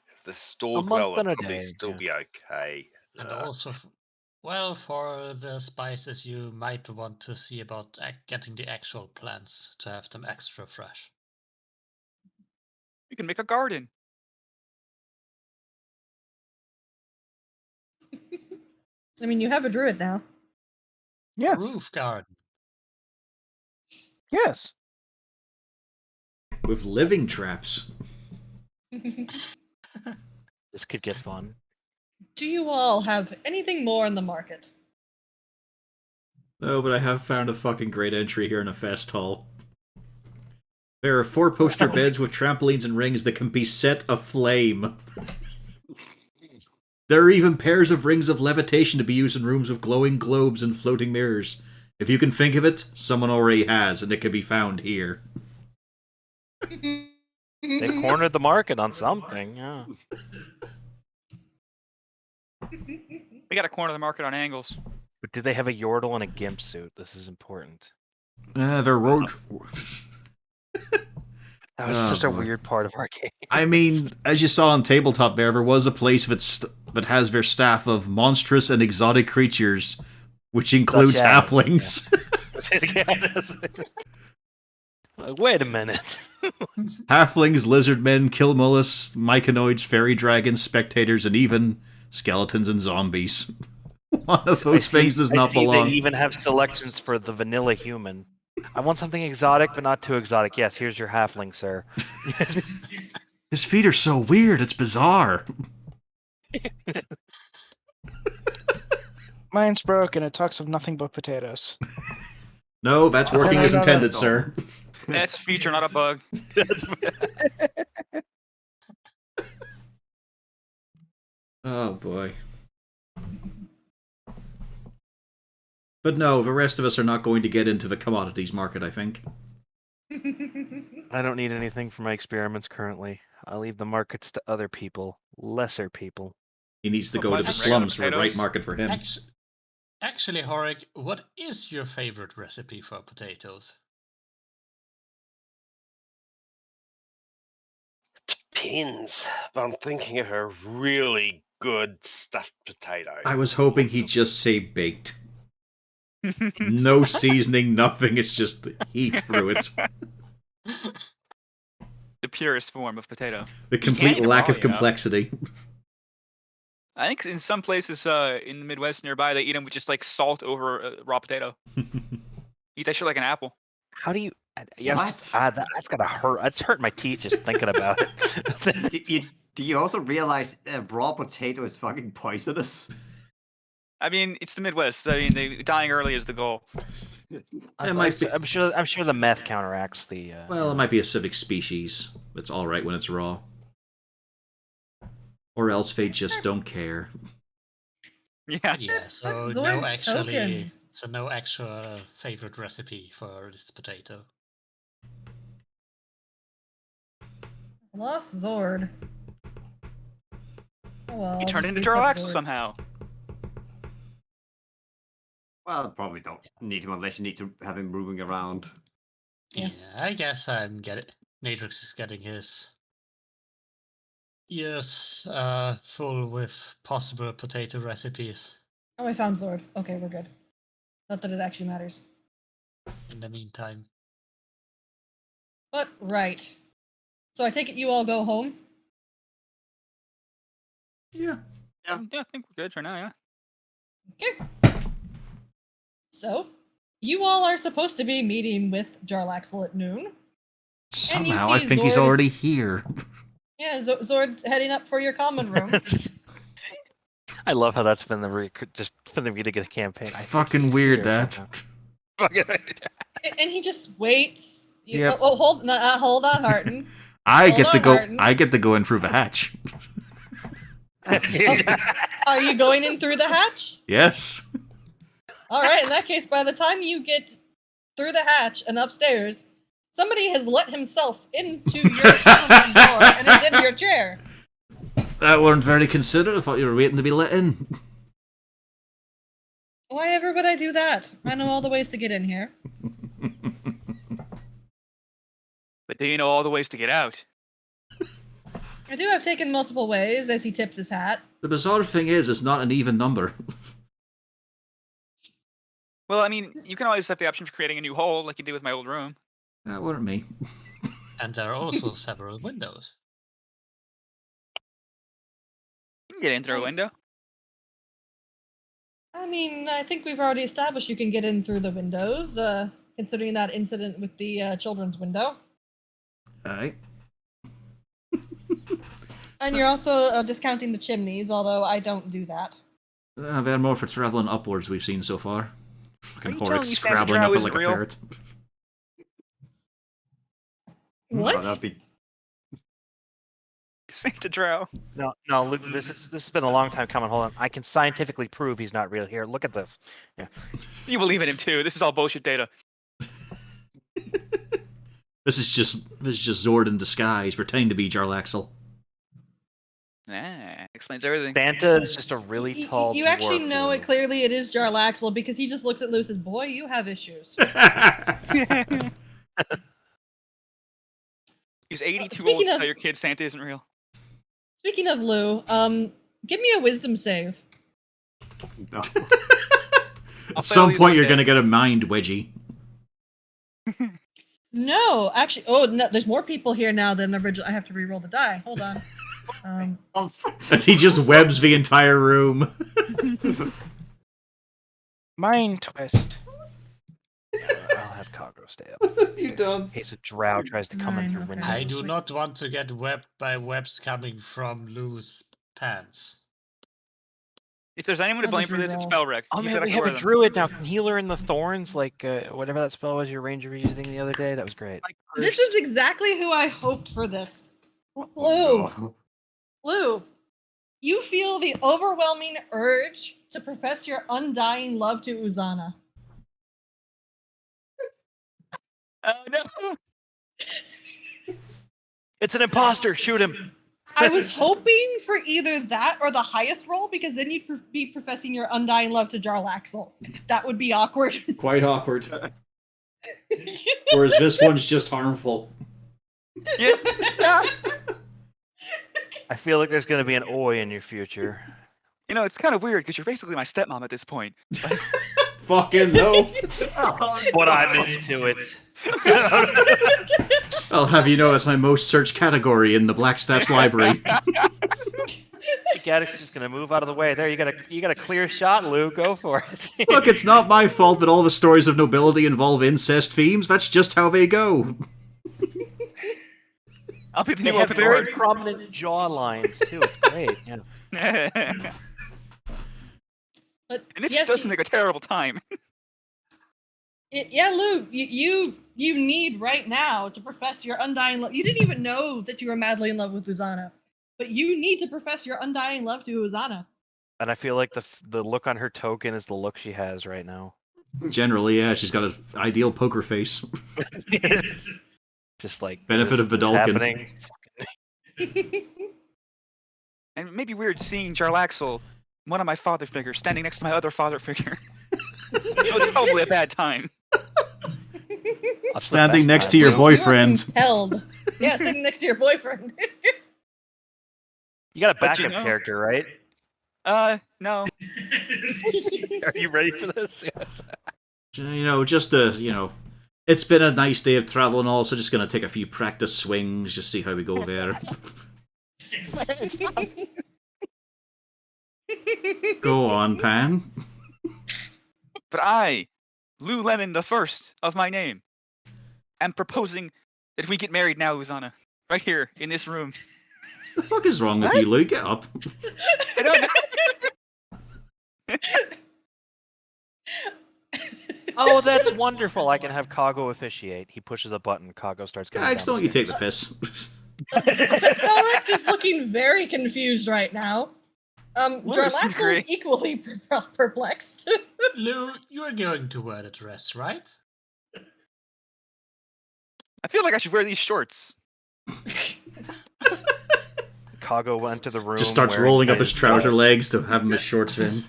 Speaker 3: If they're stored
Speaker 8: month
Speaker 3: well,
Speaker 8: and
Speaker 3: it'll
Speaker 8: a
Speaker 3: probably
Speaker 8: day,
Speaker 3: still
Speaker 8: yeah.
Speaker 3: be okay.
Speaker 6: And also, well, for the spices, you might want to see about getting the actual plants to have them extra fresh.
Speaker 7: You can make a garden.
Speaker 2: I mean, you have a druid now.
Speaker 4: Yes.
Speaker 6: Roof garden.
Speaker 4: Yes.
Speaker 1: With living traps.
Speaker 8: This could get fun.
Speaker 2: Do you all have anything more in the market?
Speaker 1: Oh, but I have found a fucking great entry here in a fest hall. There are 4 poster beds with trampolines and rings that can be set aflame. There are even pairs of rings of levitation to be used in rooms with glowing globes and floating mirrors. If you can think of it, someone already has, and it can be found here.
Speaker 8: They cornered the market on something, yeah.
Speaker 7: We got to corner the market on angles.
Speaker 8: But do they have a Yordle and a Gimp suit? This is important.
Speaker 1: They're road...
Speaker 8: That was
Speaker 1: Oh,
Speaker 8: such a
Speaker 1: boy.
Speaker 8: weird part of our game.
Speaker 1: I mean, as you saw on tabletop there was a place that has their staff of monstrous and exotic creatures, which includes
Speaker 8: Such as,
Speaker 1: halflings.
Speaker 8: Like, wait a minute.
Speaker 1: Halflings, lizardmen, kilmollusts, myconoids, fairy dragons, spectators, and even skeletons and zombies. One of those things does not belong.
Speaker 8: They even have selections for the vanilla human. I want something exotic, but not too exotic. Yes, here's your halfling, sir.
Speaker 1: His feet are so weird, it's bizarre.
Speaker 4: Mine's broken. It talks of nothing but potatoes.
Speaker 1: No, that's working as
Speaker 4: No,
Speaker 1: intended,
Speaker 5: that's all.
Speaker 1: sir.
Speaker 7: That's a feature, not a bug.
Speaker 1: Oh, boy. But no, the rest of us are not going to get into the commodities market, I think.
Speaker 8: I don't need anything for my experiments currently. I'll leave the markets to other people, lesser people.
Speaker 1: He needs to
Speaker 7: But
Speaker 1: go to
Speaker 7: mine's
Speaker 1: the
Speaker 7: just regular
Speaker 1: slums for the right
Speaker 7: potatoes.
Speaker 1: market for him.
Speaker 6: Actually, Horik, what is your favorite recipe for potatoes?
Speaker 3: Depends, but I'm thinking of a really good stuffed potato.
Speaker 1: I was hoping he'd just say baked. No seasoning, nothing, it's just heat through it.
Speaker 7: The purest form of potato.
Speaker 1: The
Speaker 7: You can't
Speaker 1: complete
Speaker 7: eat 'em
Speaker 1: lack
Speaker 7: raw,
Speaker 1: of complexity.
Speaker 7: I think in some places in the Midwest nearby, they eat them with just like salt over raw potato. Eat that shit like an apple.
Speaker 8: How do you? Yes,
Speaker 5: What?
Speaker 8: that's gonna hurt. It's hurting my teeth just thinking about it.
Speaker 5: Do you also realize raw potato is fucking poisonous?
Speaker 7: I mean, it's the Midwest. I mean, dying early is the goal.
Speaker 8: I'm sure the meth counteracts the.
Speaker 1: Well, it might be a specific species. It's all right when it's raw. Or else they just don't care.
Speaker 7: Yeah.
Speaker 6: Yeah, so no actual favorite recipe for this potato.
Speaker 2: Lost Zord. Oh well.
Speaker 7: He turned into
Speaker 2: we put
Speaker 7: Jarlaxle
Speaker 2: Zord.
Speaker 7: somehow.
Speaker 5: Well, probably don't need him unless you need to have him moving around.
Speaker 2: Yeah.
Speaker 6: I guess Natrix is getting his ears full with possible potato recipes.
Speaker 2: Oh, I found Zord. Okay, we're good. Not that it actually matters.
Speaker 6: In the meantime,
Speaker 2: But right. So I take it you all go home.
Speaker 1: Yeah.
Speaker 7: Yeah, I think we're good for now. Yeah.
Speaker 2: Okay. So you all are supposed to be meeting with Jarlaxle at noon.
Speaker 1: Somehow, I
Speaker 2: see
Speaker 1: think he's
Speaker 2: Zord is-
Speaker 1: already here.
Speaker 2: Yeah, Zord's heading up for your common room.
Speaker 8: I love how that's been just been the beginning of the campaign. I think
Speaker 1: Fucking
Speaker 8: he's
Speaker 1: weird,
Speaker 8: here
Speaker 1: that.
Speaker 8: somehow.
Speaker 2: And he just waits.
Speaker 1: Yep.
Speaker 2: Oh, hold on, Harton.
Speaker 1: I
Speaker 2: Hold
Speaker 1: get to
Speaker 2: on,
Speaker 1: go.
Speaker 2: Martin.
Speaker 1: I get to go in through the hatch.
Speaker 2: Are you going in through the hatch?
Speaker 1: Yes.
Speaker 2: All right. In that case, by the time you get through the hatch and upstairs, somebody has let himself into your common room door and is in your chair.
Speaker 1: That weren't very considerate. I thought you were waiting to be let in.
Speaker 2: Why ever would I do that? I know all the ways to get in here.
Speaker 7: But do you know all the ways to get out?
Speaker 2: I do have taken multiple ways as he tips his hat.
Speaker 1: The bizarre thing is, it's not an even number.
Speaker 7: Well, I mean, you can always have the option for creating a new hole, like you did with my old room.
Speaker 1: That weren't me.
Speaker 6: and there are also several windows.
Speaker 7: You can get in through a window.
Speaker 2: I mean, I think we've already established you can get in through the windows, considering that incident with the children's window.
Speaker 1: Alright.
Speaker 2: And you're also discounting the chimneys, although I don't do that.
Speaker 1: They're more for traveling upwards we've seen so far. Fucking
Speaker 7: you telling
Speaker 1: Horrocks
Speaker 7: me Santa
Speaker 1: scrabbling
Speaker 7: Drow
Speaker 1: up it
Speaker 7: isn't
Speaker 1: like a
Speaker 7: real?
Speaker 1: ferret.
Speaker 2: What?
Speaker 5: Oh, that'd be...
Speaker 7: Santa Drow.
Speaker 8: No, Luke. This has been a long time coming. Hold on, I can scientifically prove he's not real. Here, look at this. Yeah.
Speaker 7: You believe in him too. This is all bullshit data.
Speaker 1: This is just Zord in disguise, pretending to be Jarlaxle.
Speaker 7: Explains everything.
Speaker 8: Santa is just a really tall.
Speaker 2: You actually
Speaker 8: dwarf
Speaker 2: know
Speaker 8: who-
Speaker 2: it clearly. It is Jarlaxle because he just looks at Lou and says, "Boy, you have issues."
Speaker 7: He's 82
Speaker 2: Speaking
Speaker 7: old to
Speaker 2: of-
Speaker 7: tell your kid Santa isn't real.
Speaker 2: Speaking of Lou, give me a wisdom save.
Speaker 5: No.
Speaker 1: At some point, you're gonna get a mind wedgie.
Speaker 2: No, actually, oh no, there's more people here now than original. I have to re-roll the die. Hold on.
Speaker 1: As he just webs the entire room.
Speaker 4: Mind twist.
Speaker 8: I'll have Cogro stay up.
Speaker 1: You done?
Speaker 8: In case a drow tries to come in through
Speaker 2: Nine,
Speaker 8: window.
Speaker 2: okay.
Speaker 6: I do not want to get webbed by webs coming from Lou's pants.
Speaker 7: If there's anyone to
Speaker 2: I'll
Speaker 7: blame
Speaker 2: just
Speaker 7: for this, it's
Speaker 2: re-roll.
Speaker 7: Spellrex.
Speaker 8: Oh
Speaker 7: He
Speaker 8: man,
Speaker 7: said I
Speaker 8: we
Speaker 7: could
Speaker 8: have
Speaker 7: wear
Speaker 8: a
Speaker 7: them.
Speaker 8: druid now. Can he learn the thorns? Like whatever that spell was your ranger was using the other day. That was great.
Speaker 2: This is exactly who I hoped for this. Lou,
Speaker 5: No.
Speaker 2: Lou, you feel the overwhelming urge to profess your undying love to Uzana.
Speaker 7: Oh no!
Speaker 8: It's an imposter. Shoot him.
Speaker 2: I was hoping for either that or the highest roll because then you'd be professing your undying love to Jarlaxle. That would be awkward.
Speaker 1: Quite awkward. Whereas this one's just harmful.
Speaker 7: Yeah.
Speaker 8: I feel like there's gonna be an oi in your future.
Speaker 7: You know, it's kind of weird because you're basically my stepmom at this point.
Speaker 1: Fucking no.
Speaker 8: But I'm into it.
Speaker 1: I'll have you know that's my most searched category in the Blackstaff's library.
Speaker 8: Gaddis just gonna move out of the way. There, you got a clear shot, Lou. Go for it.
Speaker 1: Look, it's not my fault that all the stories of nobility involve incest themes. That's just how they go.
Speaker 7: I'll be the
Speaker 8: They
Speaker 7: new
Speaker 8: have
Speaker 7: open
Speaker 8: very
Speaker 7: board.
Speaker 8: prominent jaw lines too. It's great. Yeah.
Speaker 7: And
Speaker 2: But
Speaker 7: it
Speaker 2: yes,
Speaker 7: doesn't make a terrible time.
Speaker 2: yeah, Lou, you need right now to profess your undying love. You didn't even know that you were madly in love with Uzana, but you need to profess your undying love to Uzana.
Speaker 8: And I feel like the look on her token is the look she has right now.
Speaker 1: Generally, yeah, she's got an ideal poker face.
Speaker 8: Just like
Speaker 1: Benefit
Speaker 8: is
Speaker 1: of the
Speaker 8: this
Speaker 1: Dalkin.
Speaker 8: happening?
Speaker 7: And it may be weird seeing Jarlaxle, one of my father figures, standing next to my other father figure. So it's probably a bad time.
Speaker 8: That's the
Speaker 1: Standing
Speaker 8: best
Speaker 1: next
Speaker 8: time.
Speaker 1: to your
Speaker 2: You are
Speaker 1: boyfriend.
Speaker 2: compelled. Yeah, sitting next to your boyfriend.
Speaker 8: You got a
Speaker 7: But you
Speaker 8: backup
Speaker 7: know-
Speaker 8: character, right?
Speaker 7: No.
Speaker 8: Are you ready for this? Yes.
Speaker 1: It's been a nice day of travel and all, so just gonna take a few practice swings, just see how we go there. Go on, Pan.
Speaker 7: But I, Lou Lemon the first of my name, am proposing that we get married now, Uzana. Right here, in this room.
Speaker 1: The fuck is wrong with you, Lou? Get up.
Speaker 7: I don't know.
Speaker 8: Oh, that's wonderful. I can have Kago officiate. He pushes a button. Kago starts coming
Speaker 1: Gags,
Speaker 8: down
Speaker 1: don't
Speaker 8: the
Speaker 1: you take
Speaker 8: stairs.
Speaker 1: the piss.
Speaker 2: Thorek is looking very confused right now.
Speaker 7: Lewis,
Speaker 2: Jarlaxle
Speaker 7: great.
Speaker 2: is equally perplexed.
Speaker 6: Lou, you're going to wear the dress, right?
Speaker 7: I feel like I should wear these shorts.
Speaker 8: Kago went to the room.
Speaker 1: Just starts
Speaker 8: wearing
Speaker 1: rolling up his trouser
Speaker 8: shorts.
Speaker 1: legs to have him his shorts in.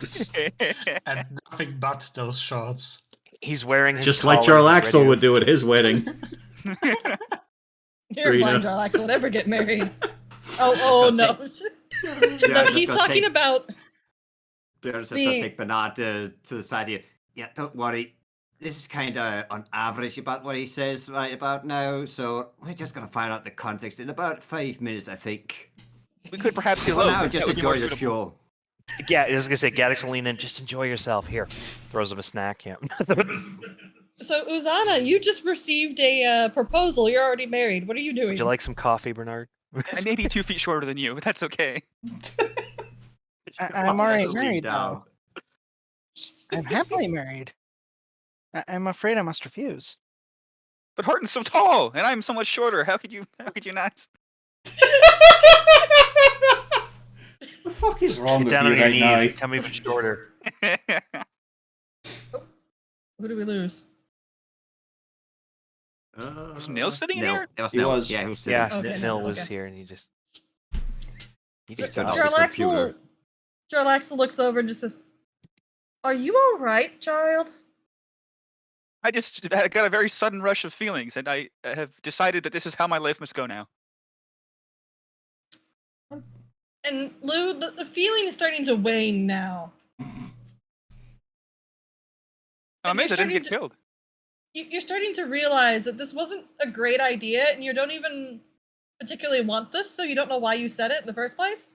Speaker 6: And nothing but those shorts.
Speaker 8: He's wearing his
Speaker 1: Just like
Speaker 8: collar,
Speaker 1: Jarl
Speaker 8: he's
Speaker 1: Axel
Speaker 8: ready
Speaker 1: would do at his wedding.
Speaker 2: You're blind,
Speaker 1: Rita.
Speaker 2: Jarlaxle would ever get married. Oh no. No, he's talking about
Speaker 5: There's just
Speaker 2: The-
Speaker 5: gonna take Bernard to the side here. Yeah, don't worry. This is kind of on average about what he says right about now, so we're just gonna find out the context in about 5 minutes, I think.
Speaker 7: We could perhaps
Speaker 5: For
Speaker 7: elope.
Speaker 5: now,
Speaker 7: That
Speaker 5: just
Speaker 7: would be more
Speaker 5: enjoy the
Speaker 7: suitable.
Speaker 5: show.
Speaker 8: Yeah, I was gonna say, Gaddix will lean in. Just enjoy yourself. Here, throws him a snack. Yeah.
Speaker 2: So Uzana, you just received a proposal. You're already married. What are you doing?
Speaker 8: Would you like some coffee, Bernard?
Speaker 7: I may be 2 feet shorter than you, but that's okay.
Speaker 4: I'm already
Speaker 5: Lean
Speaker 4: married
Speaker 5: down.
Speaker 4: now. I'm happily married. I'm afraid I must refuse.
Speaker 7: But Horton's so tall, and I'm so much shorter. How could you not?
Speaker 1: The fuck is wrong
Speaker 8: Get
Speaker 1: with
Speaker 8: down
Speaker 1: you
Speaker 8: on your
Speaker 1: right
Speaker 8: knees.
Speaker 1: now?
Speaker 8: Become even shorter.
Speaker 2: Who do we lose?
Speaker 7: Was Nil sitting in
Speaker 5: Nil.
Speaker 7: here?
Speaker 5: It was
Speaker 1: He
Speaker 5: Nil.
Speaker 1: was.
Speaker 5: Yeah, he was sitting.
Speaker 8: Yeah,
Speaker 2: Okay,
Speaker 8: Nil
Speaker 2: no,
Speaker 8: was
Speaker 2: okay.
Speaker 8: here, and he just
Speaker 5: Just
Speaker 8: got
Speaker 5: turned
Speaker 8: out.
Speaker 5: off his
Speaker 2: Jarlaxle
Speaker 5: computer.
Speaker 2: Jarlaxle looks over and just says, "Are you all right, child?"
Speaker 7: I got a very sudden rush of feelings, and I have decided that this is how my life must go now.
Speaker 2: And Lou, the feeling is starting to wane now.
Speaker 7: I'm
Speaker 2: And
Speaker 7: amazed I
Speaker 2: you're
Speaker 7: didn't get
Speaker 2: starting
Speaker 7: killed.
Speaker 2: You're starting to realize that this wasn't a great idea, and you don't even particularly want this, so you don't know why you said it in the first place.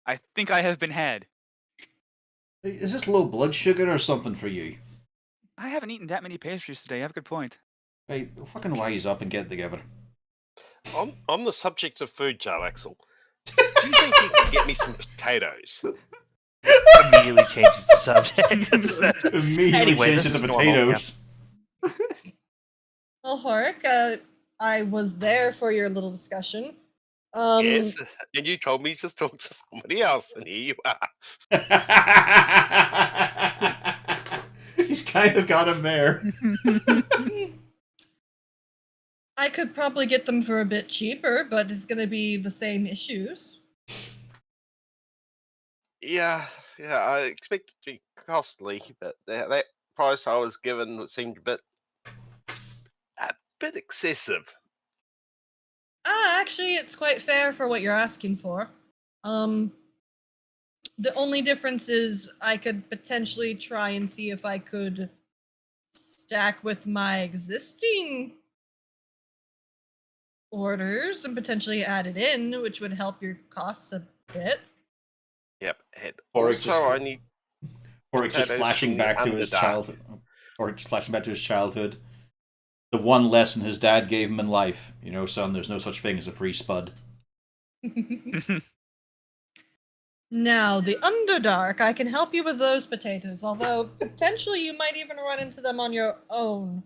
Speaker 7: I think I have been had.
Speaker 1: Is this low blood sugar or something for you?
Speaker 7: I haven't eaten that many pastries today. You have a good point.
Speaker 1: Right, fucking wise up and get together.
Speaker 3: On the subject of food, Jarl Axel, do you think you can get me some potatoes?
Speaker 8: Immediately changes the subject.
Speaker 1: Immediately
Speaker 8: Anyway,
Speaker 1: change
Speaker 8: this
Speaker 1: it to
Speaker 8: is normal, yeah.
Speaker 1: potatoes.
Speaker 2: Well, Horik, I was there for your little discussion.
Speaker 3: Yes, and you told me to talk to somebody else, and here you are.
Speaker 1: He's kind of got him there.
Speaker 2: I could probably get them for a bit cheaper, but it's going to be the same issues.
Speaker 3: Yeah, I expect it to be costly, but that price I was given seemed a bit excessive.
Speaker 2: Actually, it's quite fair for what you're asking for. The only difference is I could potentially try and see if I could stack with my existing orders and potentially add it in, which would help your costs a bit.
Speaker 3: Yep. And
Speaker 1: Or it
Speaker 3: also,
Speaker 1: just-
Speaker 3: I need
Speaker 1: Or it's just
Speaker 3: potatoes
Speaker 1: flashing
Speaker 3: from the
Speaker 1: back to his
Speaker 3: Underdark.
Speaker 1: childhood. Or it's flashing back to his childhood. The one lesson his dad gave him in life. You know, son, there's no such thing as a free spud.
Speaker 2: Now, the Underdark, I can help you with those potatoes, although potentially you might even run into them on your own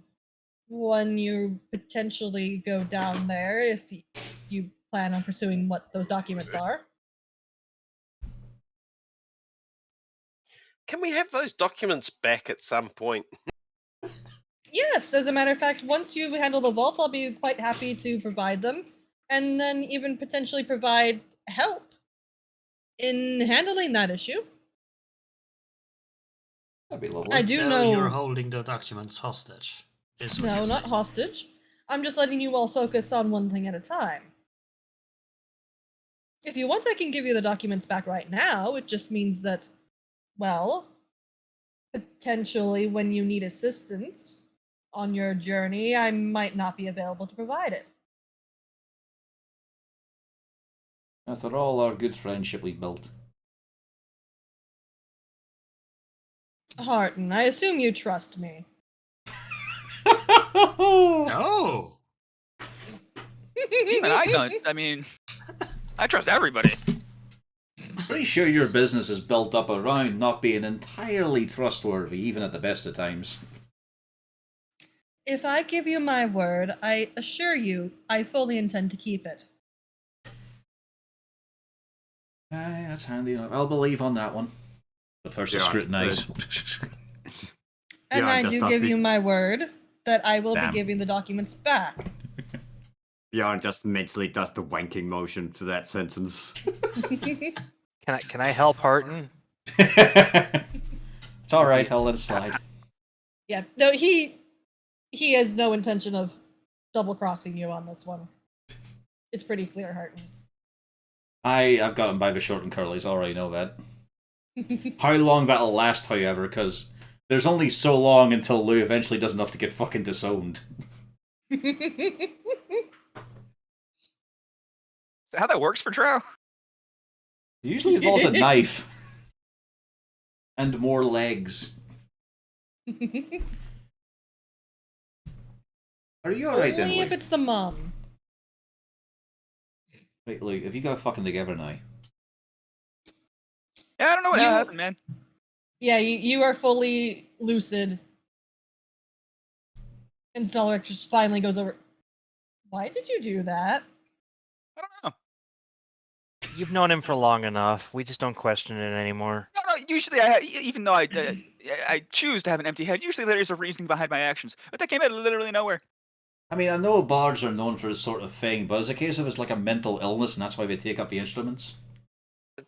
Speaker 2: when you potentially go down there if you plan on pursuing what those documents are.
Speaker 3: Can we have those documents back at some point?
Speaker 2: Yes, as a matter of fact, once you handle the vault, I'll be quite happy to provide them, and then even potentially provide help in handling that issue.
Speaker 1: That'd be lovely.
Speaker 2: I do
Speaker 6: So
Speaker 2: know.
Speaker 6: you're holding the documents hostage. Is what
Speaker 2: No,
Speaker 6: you're
Speaker 2: not
Speaker 6: saying.
Speaker 2: hostage. I'm just letting you all focus on one thing at a time. If you want, I can give you the documents back right now. It just means that, well, potentially when you need assistance on your journey, I might not be available to provide it.
Speaker 1: After all our good friendship we built.
Speaker 2: Harton, I assume you trust me.
Speaker 6: Oh!
Speaker 7: Even I don't. I mean, I trust everybody.
Speaker 1: Pretty sure your business is built up around not being entirely trustworthy, even at the best of times.
Speaker 2: If I give you my word, I assure you I fully intend to keep it.
Speaker 1: Aye, that's handy enough. I'll believe on that one. But first,
Speaker 5: Yeah,
Speaker 1: scrutinize.
Speaker 2: And
Speaker 5: Yeah,
Speaker 2: I
Speaker 5: just
Speaker 2: do
Speaker 5: ask
Speaker 2: give
Speaker 5: me-
Speaker 2: you my word that I will
Speaker 5: Damn.
Speaker 2: be giving the documents back.
Speaker 5: Bjorn just mentally does the wanking motion to that sentence.
Speaker 8: Can I help Harton?
Speaker 1: It's alright, I'll let it slide.
Speaker 2: Yeah, no, he has no intention of double crossing you on this one. It's pretty clear, Harton.
Speaker 1: I've got him by the short and curlies, I already know that. How long that'll last, however, because there's only so long until Lou eventually does enough to get fucking disowned.
Speaker 7: Is that how that works for Drow?
Speaker 1: It usually involves a knife. And more legs. Are you alright then,
Speaker 2: Only if
Speaker 1: Lou?
Speaker 2: it's the mom.
Speaker 1: Wait, Lou, have you got fucking together now?
Speaker 7: Yeah, I don't know what
Speaker 2: You-
Speaker 7: happened, man.
Speaker 2: Yeah, you are fully lucid. And Felric just finally goes over. Why did you do that?
Speaker 7: I don't know.
Speaker 8: You've known him for long enough. We just don't question it anymore.
Speaker 7: No, usually, even though I choose to have an empty head, usually there is a reasoning behind my actions. But that came out of literally nowhere.
Speaker 1: I mean, I know bards are known for this sort of thing, but is it a case of it's like a mental illness and that's why they take up the instruments?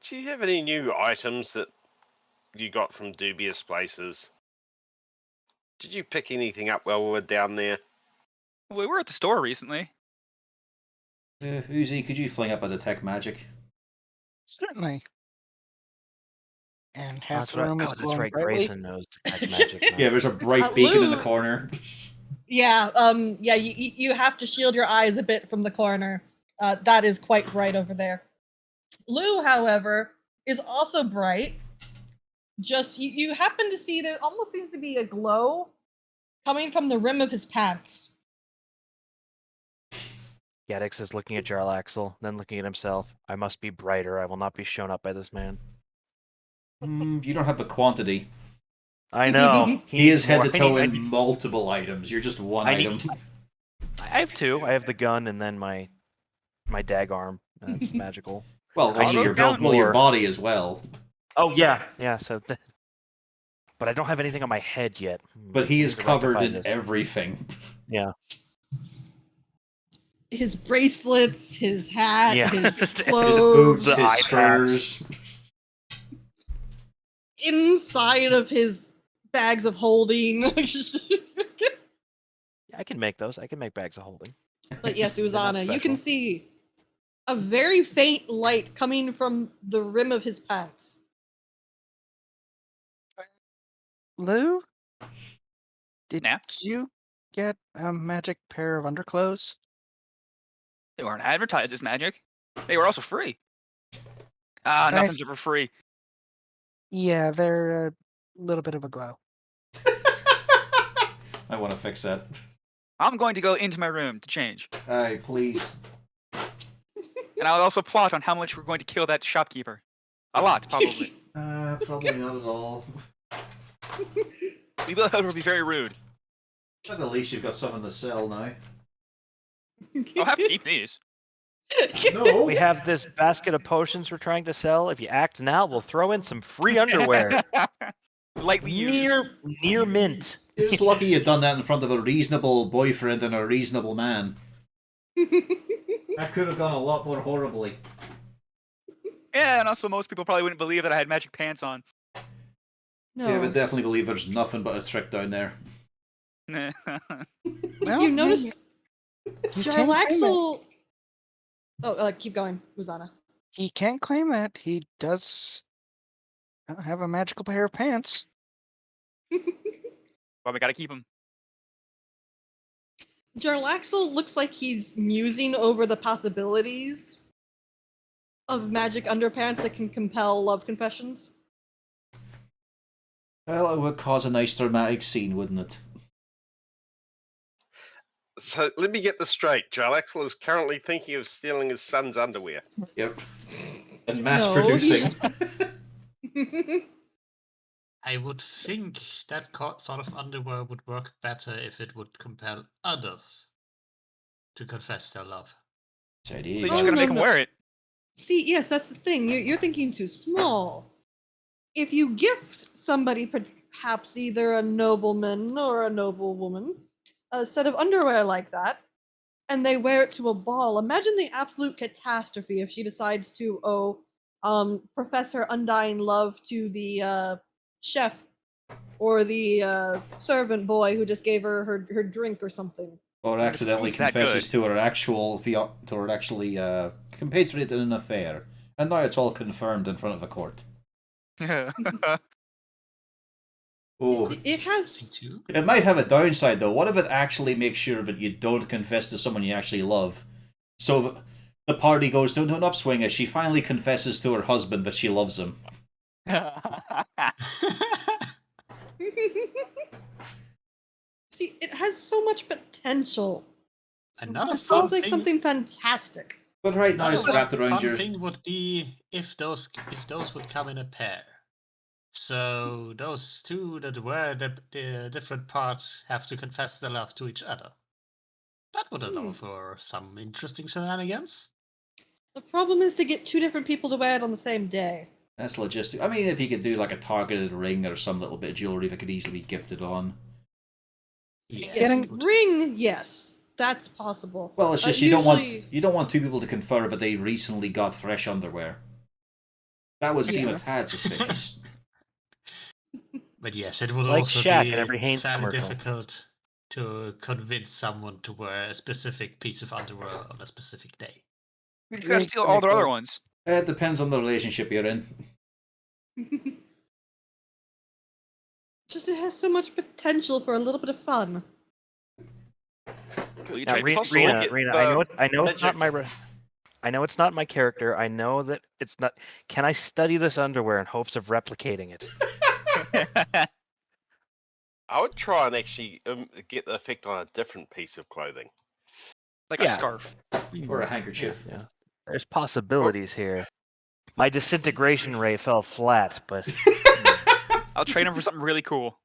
Speaker 3: Do you have any new items that you got from dubious places? Did you pick anything up while we were down there?
Speaker 7: We were at the store recently.
Speaker 1: Uzi, could you fling up a detect magic?
Speaker 4: Certainly. And half
Speaker 8: That's
Speaker 4: the
Speaker 8: right.
Speaker 4: room is
Speaker 8: Oh, that's
Speaker 4: glowing
Speaker 8: right.
Speaker 4: brightly.
Speaker 8: Grayson knows detect magic. now.
Speaker 1: Yeah, there's a bright beacon in the
Speaker 2: Lou-
Speaker 1: corner.
Speaker 2: Yeah, you have to shield your eyes a bit from the corner. That is quite bright over there. Lou, however, is also bright. Just you happen to see there almost seems to be a glow coming from the rim of his pants.
Speaker 8: Gaddix is looking at Jarlaxle, then looking at himself. I must be brighter. I will not be shown up by this man.
Speaker 1: You don't have the quantity.
Speaker 8: I know.
Speaker 1: He is
Speaker 8: needs
Speaker 1: head
Speaker 8: more.
Speaker 1: to toe in multiple items. You're just one
Speaker 8: I
Speaker 1: item.
Speaker 8: need- I have two. I have the gun and then my dag arm. That's magical.
Speaker 1: Well,
Speaker 8: I
Speaker 1: also
Speaker 8: need to
Speaker 1: your,
Speaker 8: build
Speaker 1: well, your
Speaker 8: more.
Speaker 1: body as well.
Speaker 8: Oh yeah, yeah. So, but I don't have anything on my head yet.
Speaker 1: But he
Speaker 8: I
Speaker 1: is
Speaker 8: need to
Speaker 1: covered
Speaker 8: rectify
Speaker 1: in
Speaker 8: this.
Speaker 1: everything.
Speaker 8: Yeah.
Speaker 2: His bracelets, his hat,
Speaker 8: Yeah.
Speaker 2: his
Speaker 8: His
Speaker 1: His
Speaker 2: clothes,
Speaker 1: boots,
Speaker 8: The
Speaker 1: his
Speaker 8: eye
Speaker 1: spurs.
Speaker 2: inside of his bags of holding.
Speaker 8: I can make those. I can make bags of holding.
Speaker 2: But yes,
Speaker 8: They're not
Speaker 2: Uzana, you can
Speaker 8: special.
Speaker 2: see a very faint light coming from the rim of his pants.
Speaker 4: Lou? Did
Speaker 7: Yeah?
Speaker 4: you get a magic pair of underclothes?
Speaker 7: They weren't advertised as magic. They were also free. Ah,
Speaker 4: Right.
Speaker 7: nothing's ever free.
Speaker 4: Yeah, they're a little bit of a glow.
Speaker 1: I want to fix that.
Speaker 7: I'm going to go into my room to change.
Speaker 1: Aye, please.
Speaker 7: And I'll also plot on how much we're going to kill that shopkeeper. A lot, probably.
Speaker 1: Probably not at all.
Speaker 7: We will, however, be very rude.
Speaker 1: At the least you've got some in the cell now.
Speaker 7: I'll have to keep these.
Speaker 1: No!
Speaker 8: We have this basket of potions we're trying to sell. If you act now, we'll throw in some free underwear.
Speaker 7: Lightly used.
Speaker 8: Near mint.
Speaker 1: You're just lucky you've done that in front of a reasonable boyfriend and a reasonable man. That could have gone a lot more horribly.
Speaker 7: Yeah, and also most people probably wouldn't believe that I had magic pants on.
Speaker 2: No.
Speaker 1: Yeah, I would definitely believe there's nothing but a trick down there.
Speaker 4: Well,
Speaker 2: You noticed
Speaker 4: you can claim it.
Speaker 2: Jarlaxle. Oh, keep going, Uzana.
Speaker 4: He can claim it. He does have a magical pair of pants.
Speaker 7: But we gotta keep them.
Speaker 2: Jarlaxle looks like he's musing over the possibilities of magic underpants that can compel love confessions.
Speaker 1: Well, it would cause a nice dramatic scene, wouldn't it?
Speaker 3: So let me get this straight. Jarlaxle is currently thinking of stealing his son's underwear.
Speaker 1: Yep. And mass
Speaker 2: No,
Speaker 1: producing.
Speaker 6: I would think that sort of underwear would work better if it would compel others to confess their love.
Speaker 7: But
Speaker 1: idea.
Speaker 7: you're just
Speaker 2: Oh,
Speaker 7: gonna
Speaker 2: no,
Speaker 7: make them
Speaker 2: no.
Speaker 7: wear it.
Speaker 2: See, yes, that's the thing. You're thinking too small. If you gift somebody, perhaps either a nobleman or a noblewoman, a set of underwear like that, and they wear it to a ball, imagine the absolute catastrophe if she decides to profess her undying love to the chef or the servant boy who just gave her drink or something.
Speaker 1: Or accidentally
Speaker 7: Who's that
Speaker 1: confesses to her actual compatriot in an affair. And now it's all confirmed in front of a court. Oh,
Speaker 2: It has.
Speaker 6: Too.
Speaker 1: it might have a downside though. What if it actually makes sure that you don't confess to someone you actually love? So the party goes to an upswing as she finally confesses to her husband that she loves him.
Speaker 2: See, it has so much potential.
Speaker 6: Another
Speaker 2: It
Speaker 6: fun
Speaker 2: sounds like
Speaker 6: thing,
Speaker 2: something fantastic.
Speaker 1: But right now it's
Speaker 6: another
Speaker 1: wrapped around
Speaker 6: fun
Speaker 1: your...
Speaker 6: thing would be if those would come in a pair. So those two that wear the different parts have to confess their love to each other. That would allow for some interesting shenanigans.
Speaker 2: The problem is to get two different people to wear it on the same day.
Speaker 1: That's logistic. I mean, if you could do like a targeted ring or some little bit of jewelry that could easily be gifted on.
Speaker 6: Yeah,
Speaker 2: Yes,
Speaker 6: it would.
Speaker 2: ring, yes, that's possible.
Speaker 1: Well, it's just you don't want two people to confer that they recently got fresh underwear. That would seem a
Speaker 2: Yes.
Speaker 1: tad suspicious.
Speaker 6: But yes, it would
Speaker 8: Like
Speaker 6: also
Speaker 8: Shaq
Speaker 6: be
Speaker 8: in every Hanes
Speaker 6: fairly
Speaker 8: commercial.
Speaker 6: difficult to convince someone to wear a specific piece of underwear on a specific day.
Speaker 7: You gotta steal all their other ones.
Speaker 1: It depends on the relationship you're in.
Speaker 2: Just it has so much potential for a little bit of fun.
Speaker 7: Cool, you
Speaker 8: Now,
Speaker 7: trade us
Speaker 8: Rena,
Speaker 7: also.
Speaker 8: Rena,
Speaker 3: the
Speaker 8: I know it's not
Speaker 3: magic.
Speaker 8: I know it's not my character. I know that it's not. Can I study this underwear in hopes of replicating it?
Speaker 3: I would try and actually get the effect on a different piece of clothing.
Speaker 7: Like
Speaker 8: Yeah.
Speaker 7: a scarf.
Speaker 1: Or a handkerchief.
Speaker 8: Yeah. There's possibilities here. My disintegration ray fell flat, but
Speaker 7: I'll trade him for something really cool.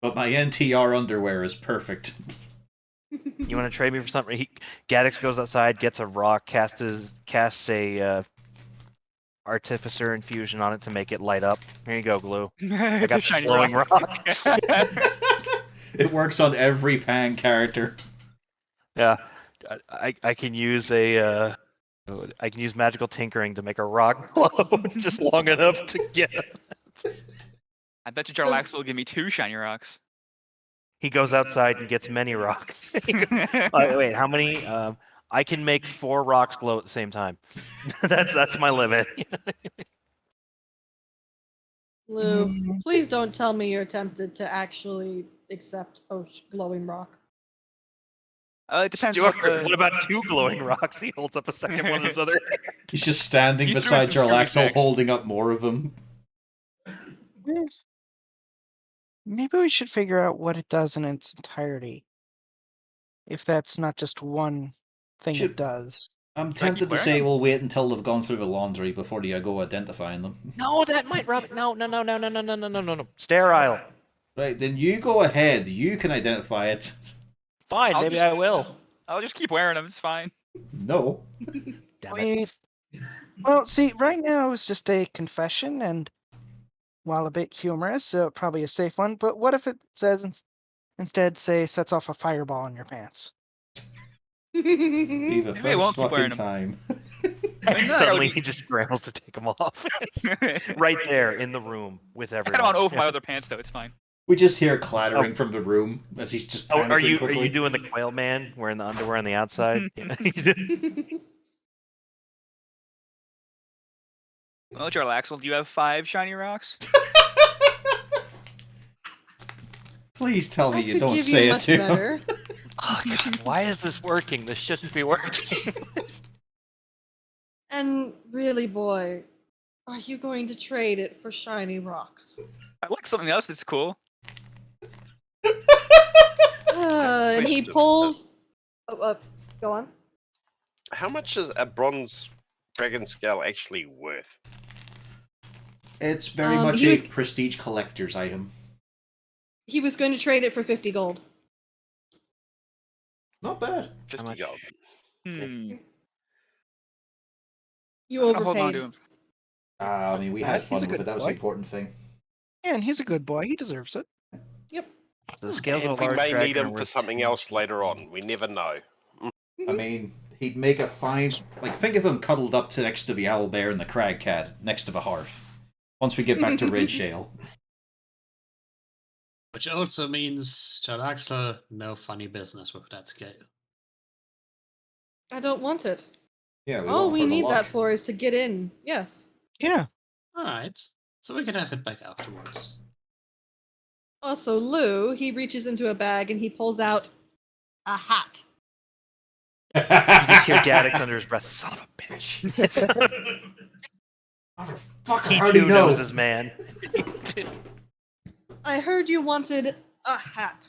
Speaker 1: But my NTR underwear is perfect.
Speaker 8: you want to trade me for something? Gaddix goes outside, gets a rock, casts a artificer infusion on it to make it light up. Here you go, glue. I
Speaker 7: It's
Speaker 8: got
Speaker 7: a
Speaker 8: this
Speaker 7: shiny
Speaker 8: glowing
Speaker 7: rock.
Speaker 8: rock.
Speaker 1: It works on every Pan character.
Speaker 8: Yeah, I can use I can use magical tinkering to make a rock glow just long enough to get it.
Speaker 7: I bet you Jarlaxle will give me 2 shiny rocks.
Speaker 8: He goes outside and gets many rocks. Wait, how many? I can make 4 rocks glow at the same time. that's my limit.
Speaker 2: Lou, please don't tell me you're tempted to actually accept a glowing rock.
Speaker 7: It depends
Speaker 8: Stuart, what about 2 glowing rocks? He holds up a second one in his other hand.
Speaker 1: He's just standing
Speaker 7: You threw
Speaker 1: beside
Speaker 7: some screwy
Speaker 1: Jarlaxle,
Speaker 7: snacks.
Speaker 1: holding up more of them.
Speaker 4: Maybe we should figure out what it does in its entirety. If that's not just one thing
Speaker 1: Should-
Speaker 4: it does.
Speaker 1: I'm
Speaker 7: keep
Speaker 1: tempted to
Speaker 7: wearing
Speaker 1: say
Speaker 7: them?
Speaker 1: we'll wait until they've gone through the laundry before you go identifying them.
Speaker 8: No, that might rub it. No. Sterile.
Speaker 1: Right, then you go ahead. You can identify it.
Speaker 8: Fine,
Speaker 7: I'll
Speaker 8: maybe
Speaker 7: just-
Speaker 8: I will.
Speaker 7: I'll just keep wearing them. It's fine.
Speaker 1: No.
Speaker 8: Damn it.
Speaker 4: Well, see, right now it's just a confession, and while a bit humorous, probably a safe one. But what if it says instead, say, sets off a fireball in your pants?
Speaker 1: Be the
Speaker 7: Maybe I won't
Speaker 1: first
Speaker 7: keep wearing
Speaker 1: fucking
Speaker 7: 'em.
Speaker 1: time.
Speaker 8: And
Speaker 7: that
Speaker 8: suddenly
Speaker 7: would-
Speaker 8: he just scrambles to take them off.
Speaker 7: I
Speaker 8: Right there in the room with
Speaker 7: had
Speaker 8: everyone.
Speaker 7: them on over my other pants though. It's fine.
Speaker 1: We just hear clattering from the room as he's just
Speaker 8: Oh,
Speaker 1: panicking
Speaker 8: are you
Speaker 1: quickly.
Speaker 8: doing the quail man wearing the underwear on the outside? Yeah, you did.
Speaker 7: Well, Jarlaxle, do you have 5 shiny rocks?
Speaker 1: Please tell me
Speaker 2: I
Speaker 1: you
Speaker 2: could
Speaker 1: don't
Speaker 2: give
Speaker 1: say
Speaker 2: you
Speaker 1: it
Speaker 2: much
Speaker 1: too.
Speaker 2: better.
Speaker 8: Oh, God, why is this working? This shouldn't be working.
Speaker 2: And really, boy, are you going to trade it for shiny rocks?
Speaker 7: I like something else that's cool.
Speaker 2: And he
Speaker 3: Question.
Speaker 2: pulls. Go on.
Speaker 3: How much is a bronze dragon scale actually worth?
Speaker 1: It's very much
Speaker 2: he
Speaker 1: a
Speaker 2: was-
Speaker 1: prestige collector's item.
Speaker 2: He was going to trade it for 50 gold.
Speaker 1: Not bad.
Speaker 3: 50
Speaker 8: much?
Speaker 3: gold.
Speaker 2: You
Speaker 7: I'm gonna hold on to
Speaker 2: overpaid.
Speaker 7: him.
Speaker 1: I mean, we had
Speaker 4: He's
Speaker 1: fun
Speaker 4: a
Speaker 1: with
Speaker 4: good
Speaker 1: it. That was the
Speaker 4: boy.
Speaker 1: important thing.
Speaker 4: Yeah, and he's a good boy. He deserves it.
Speaker 2: Yep.
Speaker 8: So the scales of
Speaker 3: And
Speaker 8: a
Speaker 3: we
Speaker 8: large
Speaker 3: may
Speaker 8: dragon
Speaker 3: need
Speaker 8: are
Speaker 3: him for
Speaker 8: worth
Speaker 3: something
Speaker 8: 10.
Speaker 3: else later on. We never know.
Speaker 1: I mean, he'd make a fine... Like, think of him cuddled up to next to the owlbear and the crag cat, next to the hearth. Once we get back to Red Shale.
Speaker 6: Which also means, Jarlaxle, no funny business with that scale.
Speaker 2: I don't want it.
Speaker 1: Yeah, we
Speaker 2: All
Speaker 1: want
Speaker 2: we
Speaker 1: for the
Speaker 2: need that
Speaker 1: luck.
Speaker 2: for is to get in. Yes.
Speaker 4: Yeah.
Speaker 6: Alright, so we can have it back afterwards.
Speaker 2: Also, Lou, he reaches into a bag and he pulls out a hat.
Speaker 8: You just hear Gaddix under his breath, son of a bitch.
Speaker 1: Motherfucker,
Speaker 8: He
Speaker 1: how do
Speaker 8: too
Speaker 1: you know?
Speaker 8: knows his man.
Speaker 2: I heard you wanted a hat.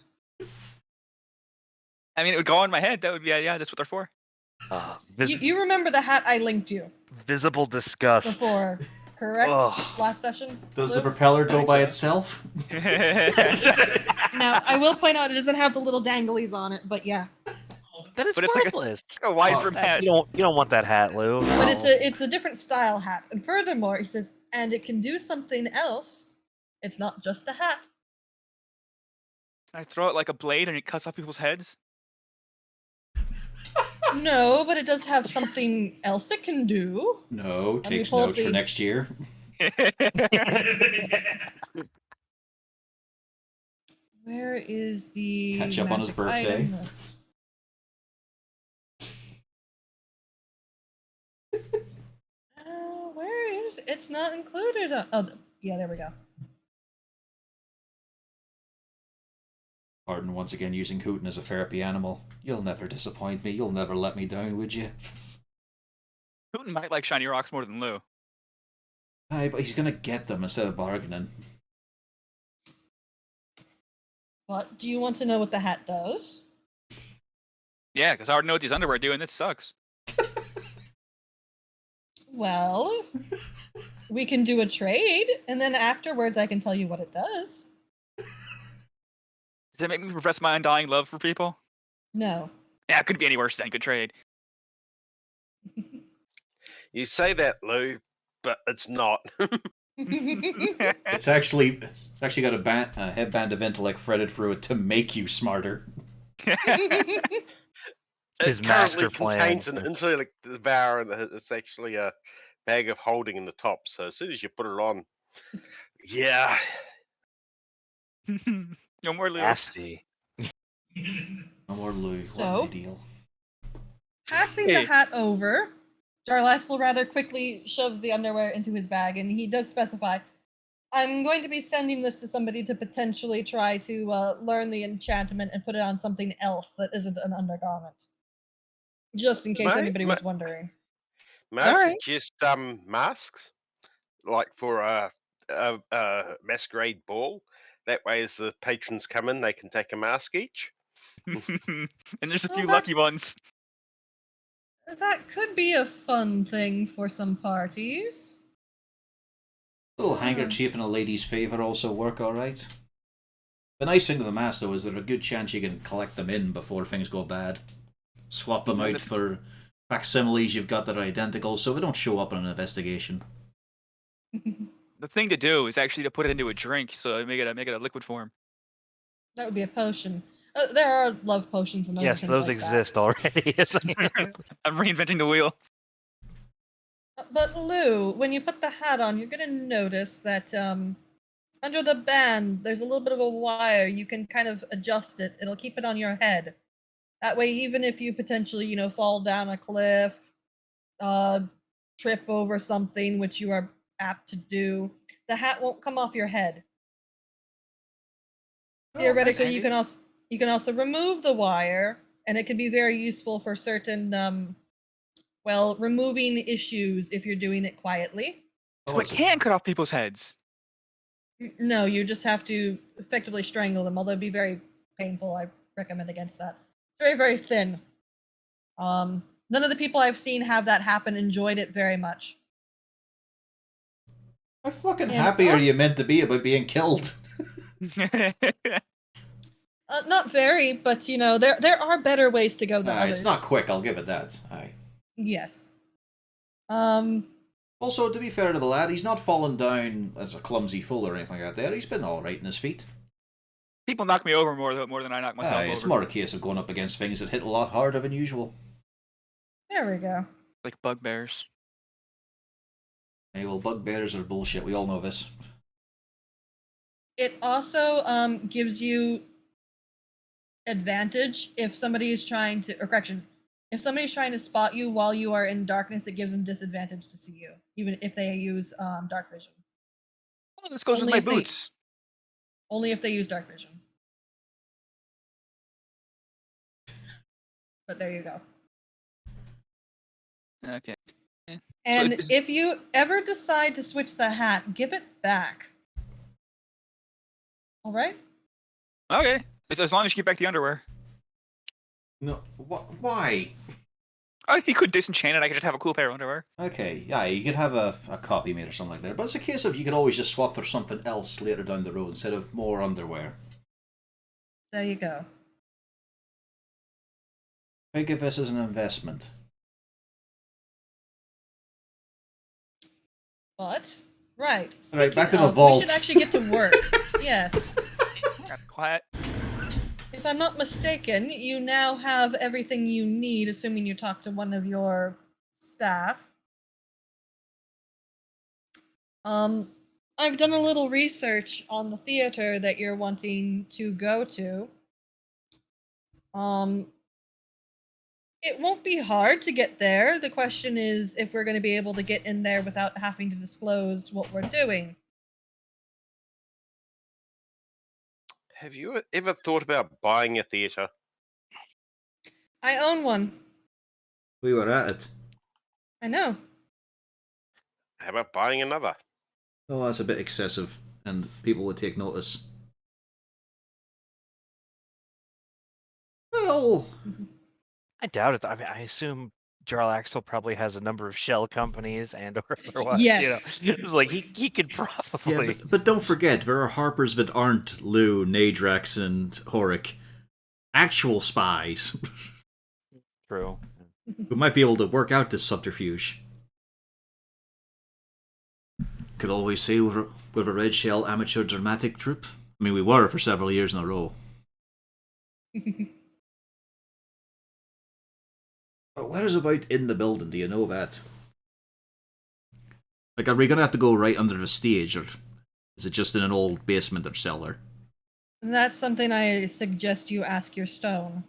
Speaker 7: I mean, it would go on my head. That would be yeah. That's what they're for.
Speaker 2: You remember the hat I linked you
Speaker 8: Visible disgust.
Speaker 2: before, correct?
Speaker 8: Ugh.
Speaker 2: Last session?
Speaker 1: Does
Speaker 2: Lou?
Speaker 1: the propeller go
Speaker 7: think
Speaker 1: by
Speaker 7: so.
Speaker 1: itself?
Speaker 2: Now, I will point out it doesn't have the little danglies on it, but yeah.
Speaker 8: Then it's
Speaker 7: But it's like a-
Speaker 8: worthless.
Speaker 7: It's a wide brim hat.
Speaker 8: You don't want that hat, Lou.
Speaker 2: But
Speaker 8: No.
Speaker 2: it's a different style hat. And furthermore, he says, and it can do something else. It's not just a hat.
Speaker 7: I throw it like a blade and it cuts off people's heads.
Speaker 2: No, but it does have something else it can do.
Speaker 1: No,
Speaker 2: me
Speaker 1: takes
Speaker 2: pull up
Speaker 1: notes for
Speaker 2: the-
Speaker 1: next year.
Speaker 2: Where is the
Speaker 1: Catch up on his
Speaker 2: magic
Speaker 1: birthday.
Speaker 2: item list? Where is it's not included? Yeah, there we go.
Speaker 1: Pardon once again using Hooten as a therapy animal. You'll never disappoint me. You'll never let me down, would you?
Speaker 7: Putin might like shiny rocks more than Lou.
Speaker 1: Aye, but he's gonna get them instead of bargaining.
Speaker 2: But do you want to know what the hat does?
Speaker 7: Yeah, because I already know what these underwear do, and this sucks.
Speaker 2: Well, we can do a trade, and then afterwards I can tell you what it does.
Speaker 7: Does that make me profess my undying love for people?
Speaker 2: No.
Speaker 7: Yeah, it couldn't be any worse than good trade.
Speaker 3: You say that, Lou, but it's not.
Speaker 1: It's actually got a headband of intellect threaded through it to make you smarter.
Speaker 3: It
Speaker 8: His
Speaker 3: currently
Speaker 8: master plan.
Speaker 3: contains an intellect devour, and it's actually a bag of holding in the top. So as soon as you put it on, yeah,
Speaker 7: No more Lou.
Speaker 8: Nasty.
Speaker 1: No more Louis.
Speaker 2: So?
Speaker 1: What a deal.
Speaker 2: Passing the hat over, Jarlaxle rather quickly shoves the underwear into his bag, and he does specify, I'm going to be sending this to somebody to potentially try to learn the enchantment and put it on something else that isn't an undergarment. Just in case
Speaker 3: May-
Speaker 2: anybody
Speaker 3: may-
Speaker 2: was wondering.
Speaker 3: May I
Speaker 4: Alright.
Speaker 3: suggest masks, like for a masquerade ball? That way, as the patrons come in, they can take a mask each.
Speaker 7: And there's a
Speaker 2: Oh,
Speaker 7: few
Speaker 2: that-
Speaker 7: lucky ones.
Speaker 2: That could be a fun thing for some parties.
Speaker 1: A little handkerchief in a lady's favour also work alright. The nice thing with the mask, though, is there's a good chance you can collect them in before things go bad. Swap them out for facsimiles you've got that are identical, so they don't show up in an investigation.
Speaker 7: The thing to do is actually to put it into a drink, so make it a liquid form.
Speaker 2: That would be a potion. There are love potions and other
Speaker 8: Yes,
Speaker 2: things
Speaker 8: those
Speaker 2: like that.
Speaker 8: exist already.
Speaker 7: I'm reinventing the wheel.
Speaker 2: But Lou, when you put the hat on, you're gonna notice that under the band there's a little bit of a wire. You can kind of adjust it. It'll keep it on your head. That way, even if you potentially, fall down a cliff, trip over something, which you are apt to do, the hat won't come off your head. Theoretically, you can also remove the wire, and it can be very useful for certain removing issues if you're doing it quietly.
Speaker 7: So it can cut off people's heads.
Speaker 2: No, you just have to effectively strangle them, although it'd be very painful. I recommend against that. It's very, very thin. None of the people I've seen have that happen enjoyed it very much.
Speaker 1: How fucking
Speaker 2: And
Speaker 1: happy are you
Speaker 2: also-
Speaker 1: meant to be about being killed?
Speaker 2: Not very, but there are better ways to go than others.
Speaker 1: It's not quick, I'll give it that. Aye.
Speaker 2: Yes.
Speaker 1: Also, to be fair to the lad, he's not fallen down as a clumsy fool or anything like that. He's been alright in his feet.
Speaker 7: People knock me over more than I knock myself
Speaker 1: It's
Speaker 7: over.
Speaker 1: more a case of going up against things that hit a lot harder than usual.
Speaker 2: There we go.
Speaker 7: Like bugbears.
Speaker 1: Hey, well, bugbears are bullshit. We all know this.
Speaker 2: It also gives you advantage if somebody is trying to, or correction, if somebody's trying to spot you while you are in darkness, it gives them disadvantage to see you, even if they use dark vision.
Speaker 7: Oh, this goes
Speaker 2: Only
Speaker 7: with my
Speaker 2: if they-
Speaker 7: boots.
Speaker 2: Only if they use dark vision. But there you go.
Speaker 7: Okay.
Speaker 2: And
Speaker 7: it is-
Speaker 2: if you ever decide to switch the hat, give it back. All right?
Speaker 7: Okay. As long as you get back the underwear.
Speaker 1: No, why?
Speaker 7: Oh, he could disenchant it. I could just have a cool pair of underwear.
Speaker 1: Okay, yeah, you could have a copy made or something like that. But it's a case of you could always just swap for something else later down the road instead of more underwear.
Speaker 2: There you go.
Speaker 1: Think of this as an investment.
Speaker 2: But, right.
Speaker 1: Right, back to
Speaker 2: speaking
Speaker 1: the
Speaker 2: of,
Speaker 1: vault.
Speaker 2: We should actually get to work. Yes.
Speaker 7: Quiet.
Speaker 2: If I'm not mistaken, you now have everything you need, assuming you talk to one of your staff. I've done a little research on the theater that you're wanting to go to. It won't be hard to get there. The question is if we're going to be able to get in there without having to disclose what we're doing.
Speaker 3: Have you ever thought about buying a theatre?
Speaker 2: I own one.
Speaker 1: We were at it.
Speaker 2: I know.
Speaker 3: How about buying another?
Speaker 1: Oh, that's a bit excessive, and people would take notice. Well,
Speaker 8: I doubt it. I mean, I assume Jarl Axel probably has a number of shell companies and or what.
Speaker 2: Yes.
Speaker 8: It's like he could
Speaker 1: yeah,
Speaker 8: probably.
Speaker 1: but don't forget, there are Harpers that aren't Lou, Nadrax, and Horik. Actual spies
Speaker 8: True.
Speaker 1: who might be able to work out this subterfuge. Could always say we're a Red Shell amateur dramatic troupe. I mean, we were for several years in a row. But where is about in the building? Do you know that? Like, are we gonna have to go right under the stage, or is it just in an old basement or cellar?
Speaker 2: That's something I suggest you ask your stone.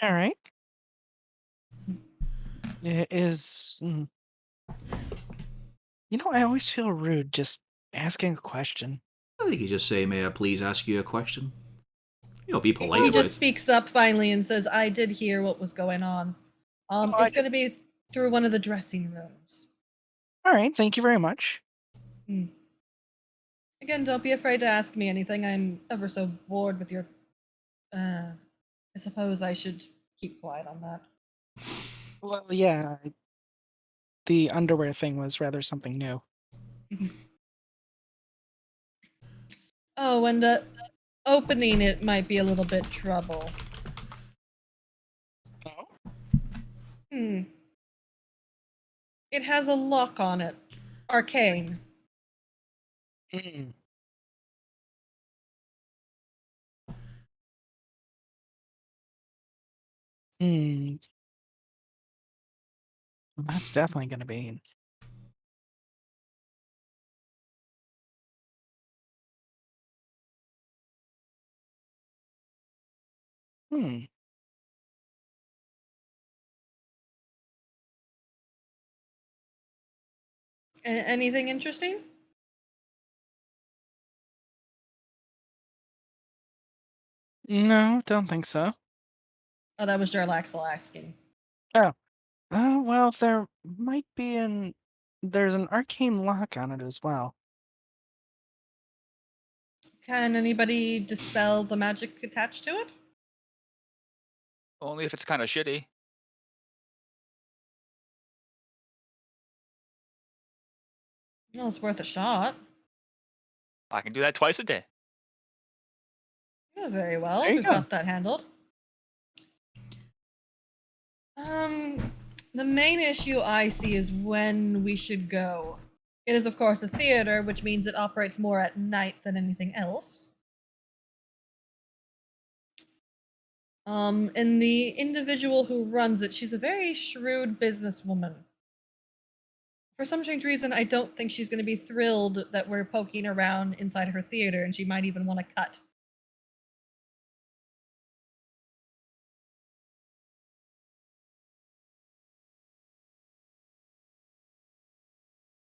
Speaker 4: All right. It is. I always feel rude just asking a question.
Speaker 1: I think you just say, "May I please ask you a question?" Be polite
Speaker 2: He
Speaker 1: about
Speaker 2: just
Speaker 1: it.
Speaker 2: speaks up finally and says, "I did hear what was going on.
Speaker 4: Oh, I
Speaker 2: It's going to be through one of the dressing rooms."
Speaker 4: All right, thank you very much.
Speaker 2: Hmm. Again, don't be afraid to ask me anything. I'm ever so bored with your. I suppose I should keep quiet on that.
Speaker 4: Well, yeah, the underwear thing was rather something new.
Speaker 2: Oh, and opening it might be a little bit trouble.
Speaker 4: Oh?
Speaker 2: Hmm. It has a lock on it. Arcane.
Speaker 4: Mm. Hmm. Well, that's definitely going to be. Hmm.
Speaker 2: Anything interesting?
Speaker 4: No, don't think so.
Speaker 2: Oh, that was Jarlaxle asking.
Speaker 4: Oh. Well, there's an arcane lock on it as well.
Speaker 2: Can anybody dispel the magic attached to it?
Speaker 7: Only if it's kind of shitty.
Speaker 2: Well, it's worth a shot.
Speaker 7: I can do that twice a day.
Speaker 2: Yeah, very well.
Speaker 4: There you
Speaker 2: We've
Speaker 4: go.
Speaker 2: got that handled. The main issue I see is when we should go. It is, of course, a theater, which means it operates more at night than anything else. And the individual who runs it, she's a very shrewd businesswoman. For some strange reason, I don't think she's going to be thrilled that we're poking around inside her theater, and she might even want to cut.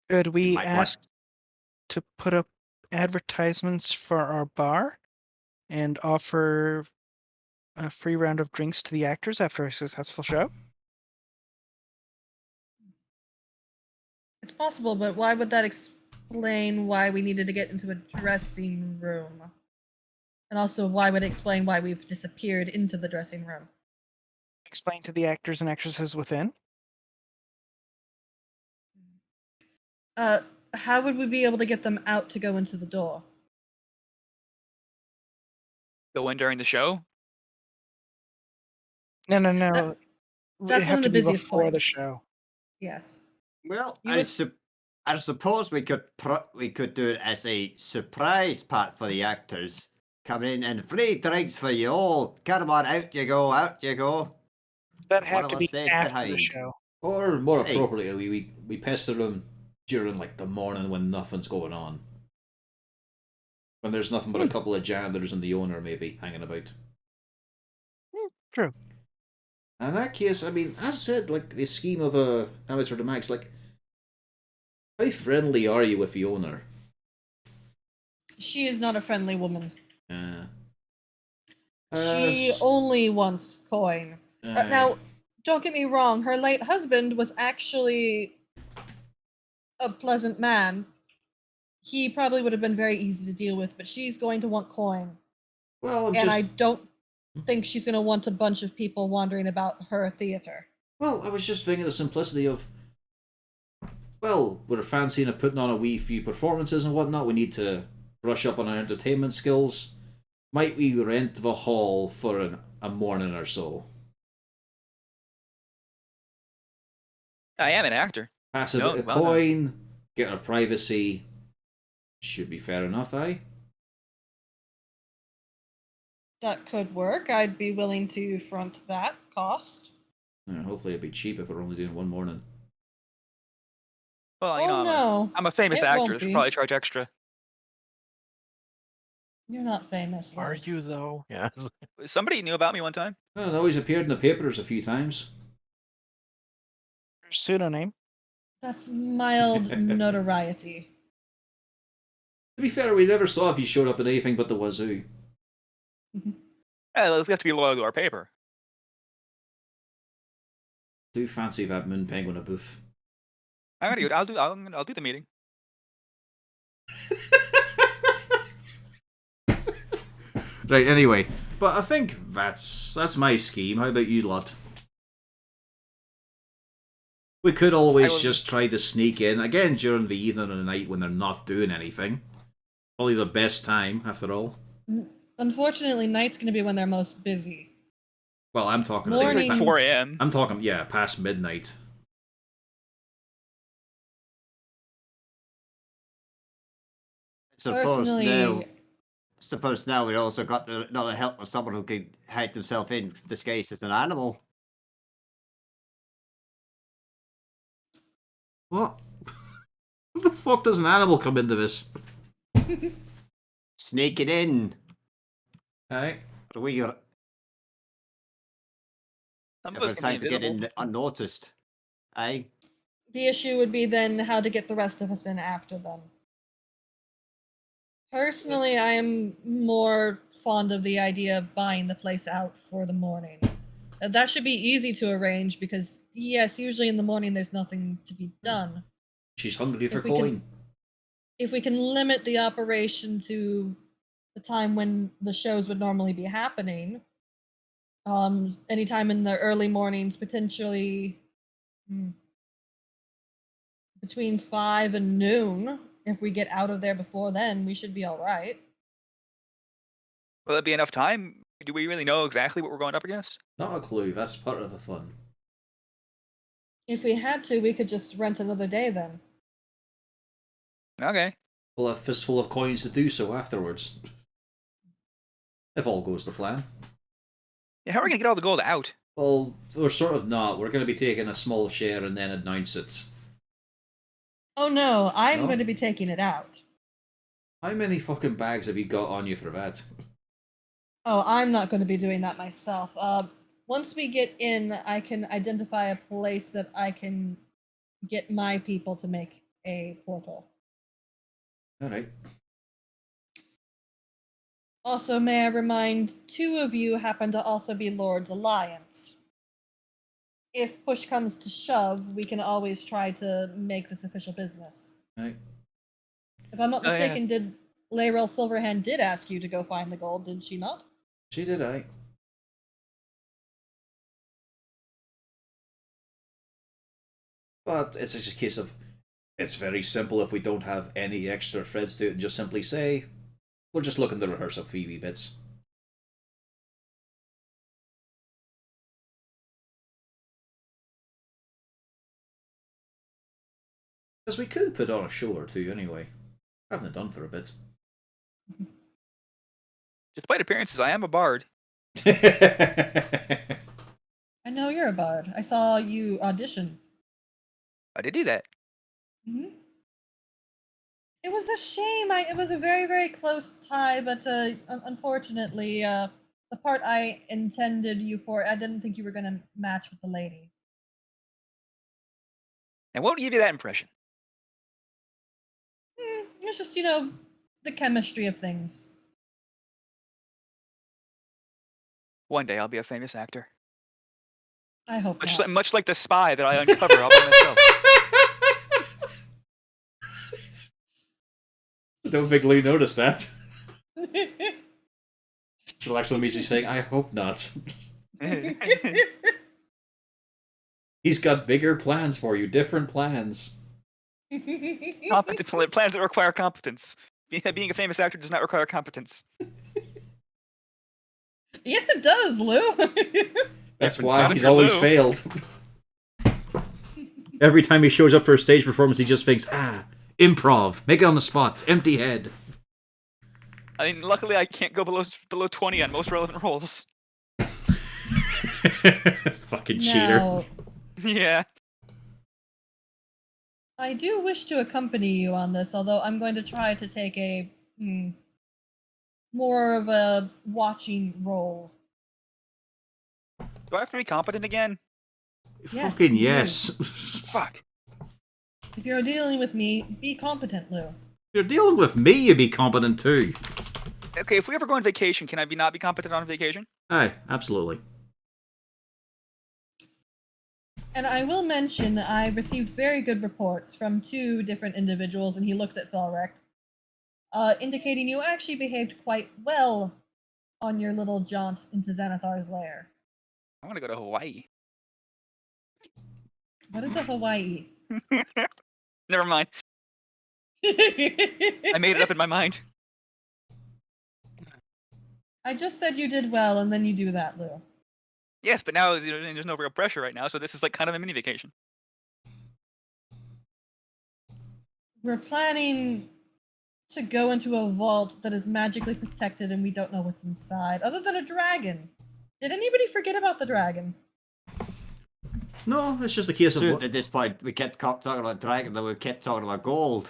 Speaker 4: Could we
Speaker 5: might want-
Speaker 4: ask to put up advertisements for our bar and offer a free round of drinks to the actors after a successful show?
Speaker 2: It's possible, but why would that explain why we needed to get into a dressing room? And also, why would it explain why we've disappeared into the dressing room?
Speaker 4: Explain to the actors and actresses within.
Speaker 2: How would we be able to get them out to go into the door?
Speaker 7: Go in during the show.
Speaker 4: No.
Speaker 2: That-
Speaker 4: It'd
Speaker 2: that's
Speaker 4: have
Speaker 2: one of
Speaker 4: to
Speaker 2: the
Speaker 4: be
Speaker 2: busiest
Speaker 4: before the
Speaker 2: points.
Speaker 4: show.
Speaker 2: Yes.
Speaker 5: Well,
Speaker 2: You
Speaker 5: I,
Speaker 2: would-
Speaker 5: I suppose we could do it as a surprise part for the actors. Coming in and free drinks for you all. Come on, out you go, out you go.
Speaker 4: That'd
Speaker 5: One
Speaker 4: have
Speaker 5: of
Speaker 4: to
Speaker 5: us
Speaker 4: be
Speaker 5: stays
Speaker 4: after the
Speaker 5: behind.
Speaker 4: show.
Speaker 1: Or more
Speaker 5: Hey.
Speaker 1: appropriately, we pester them during like the morning when nothing's going on. When there's nothing but a couple of janitors and the owner maybe hanging about.
Speaker 4: True.
Speaker 1: In that case, I mean, as I said, like the scheme of a amateur to max, like how friendly are you with the owner?
Speaker 2: She is not a friendly woman. She
Speaker 1: S-
Speaker 2: only wants coin. Now, don't get me wrong, her late husband was actually a pleasant man. He probably would have been very easy to deal with, but she's going to want coin.
Speaker 1: well,
Speaker 2: And I don't think she's going to want a bunch of people wandering about her theater.
Speaker 1: Well, I was just thinking the simplicity of, well, we're fancying of putting on a wee few performances and whatnot. We need to brush up on our entertainment skills. Might we rent the hall for a morning or so?
Speaker 7: I am an actor.
Speaker 1: Pass a
Speaker 7: No,
Speaker 1: bit of
Speaker 7: well done.
Speaker 1: coin, get our privacy. Should be fair enough, eh?
Speaker 2: That could work. I'd be willing to front that cost.
Speaker 1: Hopefully it'd be cheap if we're only doing one morning.
Speaker 7: Well,
Speaker 2: Oh no.
Speaker 7: I'm a famous
Speaker 2: It
Speaker 7: actor.
Speaker 2: won't
Speaker 7: I should
Speaker 2: be.
Speaker 7: probably charge extra.
Speaker 2: You're not famous.
Speaker 8: Are
Speaker 2: Lou.
Speaker 8: you though? Yeah.
Speaker 7: Somebody knew about me one time.
Speaker 1: I don't know, he's appeared in the papers a few times.
Speaker 4: Pseudonym.
Speaker 2: That's mild notoriety.
Speaker 1: To be fair, we never saw if he showed up in anything but the wazoo.
Speaker 7: Yeah, we have to be loyal to our paper.
Speaker 1: Do fancy that moon penguin a booth.
Speaker 7: I'm gonna go. I'll do the meeting.
Speaker 1: Right, anyway. But I think that's my scheme. How about you lot? We could always just try to sneak in, again during the evening and the night when they're not doing anything. Probably the best time, after all.
Speaker 2: Unfortunately, night's going to be when they're most busy.
Speaker 1: Well, I'm talking
Speaker 7: It's
Speaker 2: Mornings.
Speaker 7: like 4 a.m.
Speaker 1: I'm talking, yeah, past midnight.
Speaker 5: Suppose now we also got another help of someone who can hide themselves in disguised as an animal.
Speaker 1: What? What the fuck does an animal come into this?
Speaker 5: Sneaking in.
Speaker 1: Aye.
Speaker 5: We are.
Speaker 7: Some of
Speaker 5: We're
Speaker 7: us can
Speaker 5: trying
Speaker 7: be
Speaker 5: to get
Speaker 7: invisible.
Speaker 5: in unnoticed. Aye.
Speaker 2: The issue would be then how to get the rest of us in after them. Personally, I am more fond of the idea of buying the place out for the morning. That should be easy to arrange because, yes, usually in the morning there's nothing to be done.
Speaker 1: She's hungry for
Speaker 2: If we can-
Speaker 1: coin.
Speaker 2: If we can limit the operation to the time when the shows would normally be happening, anytime in the early mornings, potentially between 5 and noon. If we get out of there before then, we should be all right.
Speaker 7: Will that be enough time? Do we really know exactly what we're going up against?
Speaker 1: Not a clue. That's part of the fun.
Speaker 2: If we had to, we could just rent another day then.
Speaker 7: Okay.
Speaker 1: We'll have a fistful of coins to do so afterwards. If all goes to plan.
Speaker 7: Yeah, how are we gonna get all the gold out?
Speaker 1: Well, we're sort of not. We're going to be taking a small share and then announce it.
Speaker 2: Oh no, I'm
Speaker 1: No?
Speaker 2: going to be taking it out.
Speaker 1: How many fucking bags have you got on you for that?
Speaker 2: Oh, I'm not going to be doing that myself. Once we get in, I can identify a place that I can get my people to make a portal.
Speaker 1: Alright.
Speaker 2: Also, may I remind, 2 of you happen to also be Lord's Alliance. If push comes to shove, we can always try to make this official business.
Speaker 1: Right.
Speaker 2: If I'm not
Speaker 7: Oh, yeah.
Speaker 2: mistaken, did Layrel Silverhand did ask you to go find the gold, did she not?
Speaker 1: She did, aye. But it's just a case of, it's very simple if we don't have any extra threads to it and just simply say, we're just looking to rehearse a few wee bits. Because we could put on a show or two anyway. Haven't it done for a bit.
Speaker 7: Despite appearances, I am a bard.
Speaker 2: I know you're a bard. I saw you audition.
Speaker 7: I did do that.
Speaker 2: Mm-hmm. It was a shame. It was a very, very close tie, but unfortunately, the part I intended you for, I didn't think you were going to match with the lady.
Speaker 7: And what would give you that impression?
Speaker 2: It's just, the chemistry of things.
Speaker 7: One day I'll be a famous actor.
Speaker 2: I hope not.
Speaker 7: Much like the spy that I uncover all by myself.
Speaker 1: Don't think Lee noticed that. Relax on me, he's saying, I hope not. He's got bigger plans for you, different plans.
Speaker 7: Competent plans that require competence. Being a famous actor does not require competence.
Speaker 2: Yes, it does, Lou.
Speaker 1: That's why he's always failed. Every time he shows up for a stage performance, he just thinks, improv, make it on the spot, empty head.
Speaker 7: I mean, luckily I can't go below 20 on most relevant roles.
Speaker 1: Fucking cheater.
Speaker 7: Yeah.
Speaker 2: I do wish to accompany you on this, although I'm going to try to take a more of a watching role.
Speaker 7: Do I have to be competent again?
Speaker 2: Yes,
Speaker 1: Fucking
Speaker 2: you do.
Speaker 1: yes.
Speaker 7: Fuck.
Speaker 2: If you're dealing with me, be competent, Lou.
Speaker 1: If you're dealing with me, you be competent too.
Speaker 7: Okay, if we ever go on vacation, can I not be competent on vacation?
Speaker 1: Aye, absolutely.
Speaker 2: And I will mention I received very good reports from 2 different individuals, and he looks at Felrek, indicating you actually behaved quite well on your little jaunt into Xanathar's lair.
Speaker 7: I want to go to Hawaii.
Speaker 2: What is a Hawaii?
Speaker 7: Never mind. I made it up in my mind.
Speaker 2: I just said you did well, and then you do that, Lou.
Speaker 7: Yes, but now there's no real pressure right now, so this is like kind of a mini vacation.
Speaker 2: We're planning to go into a vault that is magically protected, and we don't know what's inside, other than a dragon. Did anybody forget about the dragon?
Speaker 1: No, it's just a case of...
Speaker 5: Soon, at this point, we kept talking about dragon, then we kept talking about gold.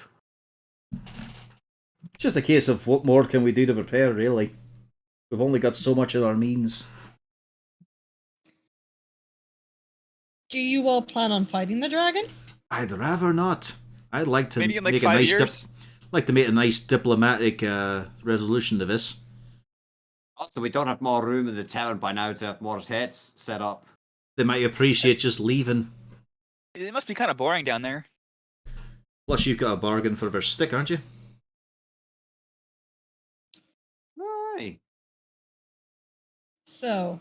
Speaker 1: It's just a case of what more can we do to prepare, really. We've only got so much at our means.
Speaker 2: Do you all plan on fighting the dragon?
Speaker 1: I'd rather not. I'd like to
Speaker 7: Maybe in like
Speaker 1: make
Speaker 7: 5
Speaker 1: a nice
Speaker 7: years.
Speaker 1: like to make a nice diplomatic resolution to this.
Speaker 5: Also, we don't have more room in the town by now to have more heads set up.
Speaker 1: They might appreciate just leaving.
Speaker 7: It must be kind of boring down there.
Speaker 1: Plus, you've got a bargain for their stick, aren't you?
Speaker 5: Aye.
Speaker 2: So,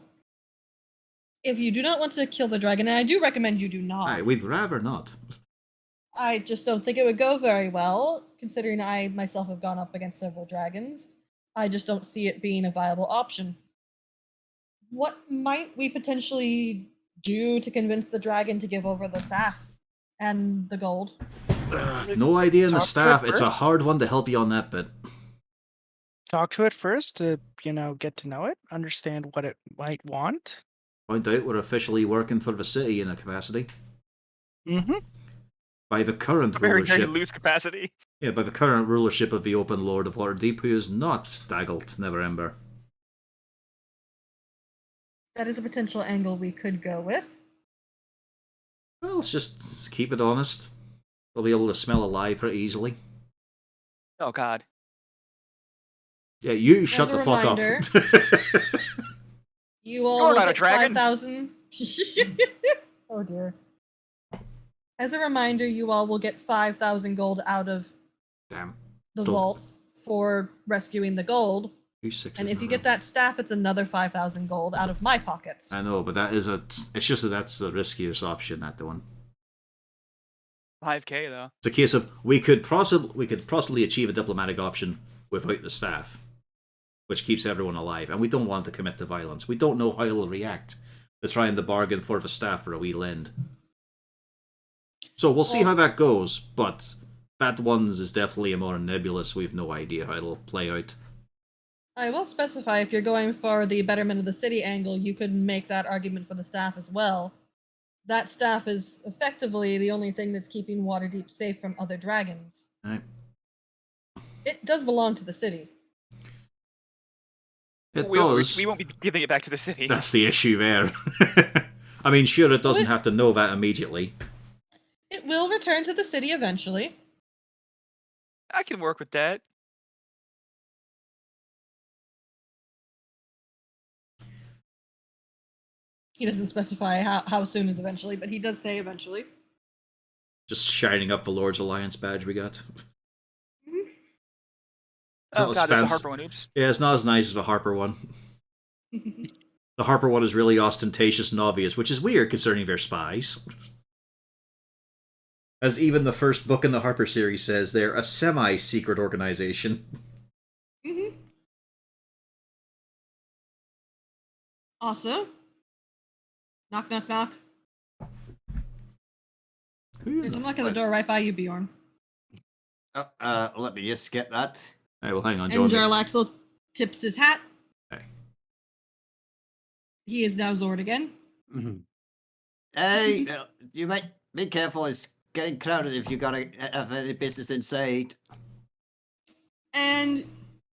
Speaker 2: if you do not want to kill the dragon, and I do recommend you do not.
Speaker 1: Aye, we'd rather not.
Speaker 2: I just don't think it would go very well, considering I myself have gone up against several dragons. I just don't see it being a viable option. What might we potentially do to convince the dragon to give over the staff and the gold?
Speaker 1: No idea in the
Speaker 4: Talk to it
Speaker 1: staff. It's a
Speaker 4: first.
Speaker 1: hard one to help you on that bit.
Speaker 4: Talk to it first to, get to know it, understand what it might want.
Speaker 1: Point out we're officially working for the city in a capacity.
Speaker 4: Mm-hmm.
Speaker 1: By the current
Speaker 7: A very, very
Speaker 1: rulership.
Speaker 7: loose capacity.
Speaker 1: Yeah, by the current rulership of the Open Lord of Waterdeep, who is not Staggled Neverember.
Speaker 2: That is a potential angle we could go with.
Speaker 1: Well, let's just keep it honest. They'll be able to smell a lie pretty easily.
Speaker 7: Oh God.
Speaker 1: Yeah, you shut
Speaker 2: a
Speaker 1: the fuck
Speaker 2: reminder-
Speaker 1: up.
Speaker 2: You all
Speaker 7: You're
Speaker 2: will
Speaker 7: not a
Speaker 2: get
Speaker 7: dragon.
Speaker 2: 5,000. Oh dear. As a reminder, you all will get 5,000 gold out of
Speaker 1: Damn.
Speaker 2: the
Speaker 1: Still-
Speaker 2: vaults for rescuing the gold.
Speaker 1: 2 sixes
Speaker 2: And if
Speaker 1: in
Speaker 2: you
Speaker 1: a
Speaker 2: get
Speaker 1: row.
Speaker 2: that staff, it's another 5,000 gold out of my pockets.
Speaker 1: I know, but that is a. It's just that that's the riskiest option, that the one.
Speaker 7: 5K though.
Speaker 1: It's a case of we could possibly achieve a diplomatic option without the staff, which keeps everyone alive, and we don't want to commit to violence. We don't know how he'll react to trying to bargain for the staff for a wee lend. So we'll see how that goes, but that one's is definitely a more nebulous. We've no idea how it'll play out.
Speaker 2: I will specify if you're going for the betterment of the city angle, you could make that argument for the staff as well. That staff is effectively the only thing that's keeping Waterdeep safe from other dragons.
Speaker 1: Right.
Speaker 2: It does belong to the city.
Speaker 1: It
Speaker 7: we
Speaker 1: does.
Speaker 7: We won't be giving it back to the city.
Speaker 1: That's the issue there. I mean, sure, it doesn't have to know that immediately.
Speaker 2: It will return to the city eventually.
Speaker 7: I can work with that.
Speaker 2: He doesn't specify how soon is eventually, but he does say eventually.
Speaker 1: Just shining up the Lord's Alliance badge we got.
Speaker 7: Oh
Speaker 1: not as
Speaker 7: God, there's a
Speaker 1: fancy.
Speaker 7: Harper one. Oops.
Speaker 1: Yeah, it's not as nice as the Harper one. The Harper one is really ostentatious and obvious, which is weird concerning they're spies. As even the first book in the Harper series says, they're a semi-secret organization.
Speaker 2: Also, knock, knock, knock. There's a knock at the door right by you, Bjorn.
Speaker 5: Let me just get that.
Speaker 1: Alright, well, hang on,
Speaker 2: And
Speaker 1: John.
Speaker 2: Jarlaxle tips his hat.
Speaker 1: Okay.
Speaker 2: He is now Zord again.
Speaker 5: Hey, you might be careful. It's getting crowded if you gotta have any business inside.
Speaker 2: And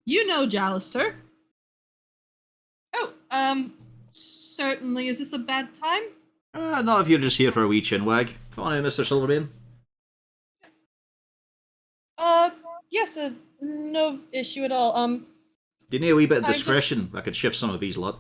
Speaker 2: you know Jalister. Oh, certainly. Is this a bad time?
Speaker 1: Not if you're just here for a wee chinwag. Come on in, Mr. Silvermane.
Speaker 2: Yes, no issue at all.
Speaker 1: Do you need a wee bit of
Speaker 2: I just-
Speaker 1: discretion? I could shift some of these lot.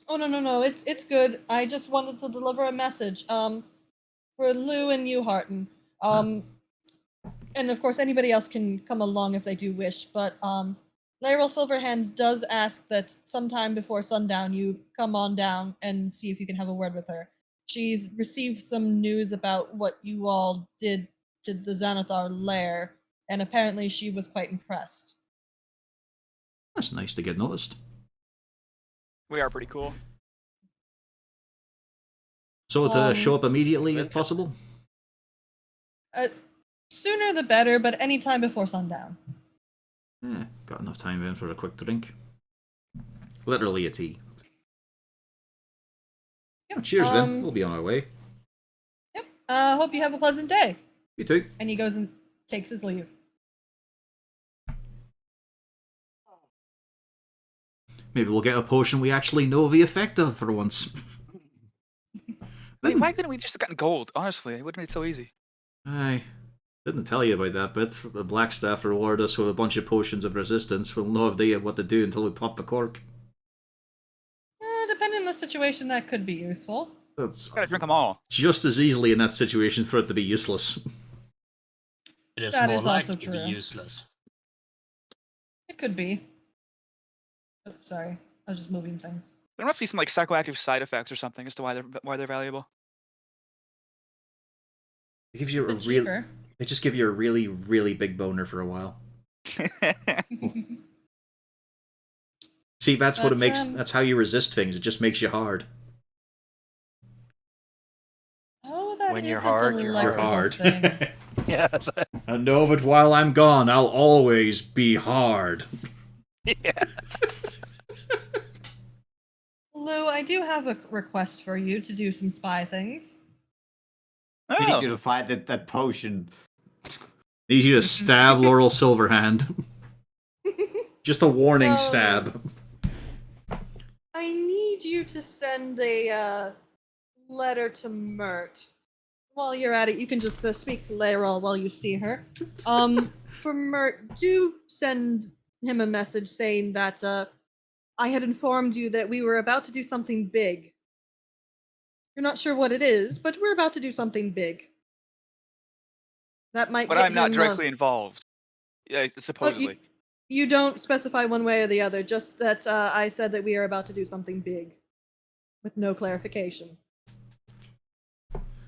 Speaker 2: Oh no, it's good. I just wanted to deliver a message. For Lou and you, Harton. And of course anybody else can come along if they do wish, but Laryl Silverhands does ask that sometime before sundown you come on down and see if you can have a word with her. She's received some news about what you all did to the Xanathar lair, and apparently she was quite impressed.
Speaker 1: That's nice to get noticed.
Speaker 7: We are pretty cool.
Speaker 1: So to show up immediately if
Speaker 3: Vintage.
Speaker 1: possible?
Speaker 2: Sooner the better, but any time before sundown.
Speaker 1: Got enough time then for a quick drink. Literally a tea.
Speaker 2: Yep.
Speaker 1: Oh, cheers then, we'll be on our way.
Speaker 2: Yep. Hope you have a pleasant day.
Speaker 1: You too.
Speaker 2: And he goes and takes his leave.
Speaker 1: Maybe we'll get a potion we actually know the effect of for once.
Speaker 7: I mean, why couldn't we just have gotten gold? Honestly, it would have made it so easy.
Speaker 1: Aye. Didn't tell you about that bit. The Blackstaff reward us with a bunch of potions of resistance. We'll no idea what to do until we pop the cork.
Speaker 2: Depending on the situation, that could be useful.
Speaker 1: That's
Speaker 7: Gotta drink them all.
Speaker 1: just as easily in that situation for it to be useless.
Speaker 6: It is
Speaker 2: That
Speaker 6: more
Speaker 2: is
Speaker 6: likely
Speaker 2: also
Speaker 6: to be
Speaker 2: true.
Speaker 6: useless.
Speaker 2: It could be. Oh, sorry. I was just moving things.
Speaker 7: There must be some like psychoactive side effects or something as to why they're valuable.
Speaker 1: It gives you a
Speaker 2: Bit
Speaker 1: real.
Speaker 2: cheaper.
Speaker 1: They just give you a really, really big boner for a while. See, that's what it
Speaker 2: But,
Speaker 1: makes. That's how you resist things. It just makes you hard.
Speaker 2: Oh, that
Speaker 8: When
Speaker 2: is
Speaker 8: you're
Speaker 2: a
Speaker 8: hard, you're
Speaker 1: You're
Speaker 2: delectable
Speaker 1: hard.
Speaker 2: thing.
Speaker 8: Yes.
Speaker 1: I know that while I'm gone, I'll always be hard.
Speaker 8: Yeah.
Speaker 2: Lou, I do have a request for you to do some spy things.
Speaker 5: We need
Speaker 7: Oh,
Speaker 5: you to find that potion.
Speaker 1: Need you to stab Laurel Silverhand. Just a warning
Speaker 2: No.
Speaker 1: stab.
Speaker 2: I need you to send a letter to Mert. While you're at it, you can just speak to Laryl while you see her. For Mert, do send him a message saying that I had informed you that we were about to do something big. You're not sure what it is, but we're about to do something big. That might
Speaker 7: but
Speaker 2: get
Speaker 7: I'm not
Speaker 2: him,
Speaker 7: directly involved. Yeah,
Speaker 2: but
Speaker 7: supposedly.
Speaker 2: you don't specify one way or the other, just that I said that we are about to do something big. With no clarification.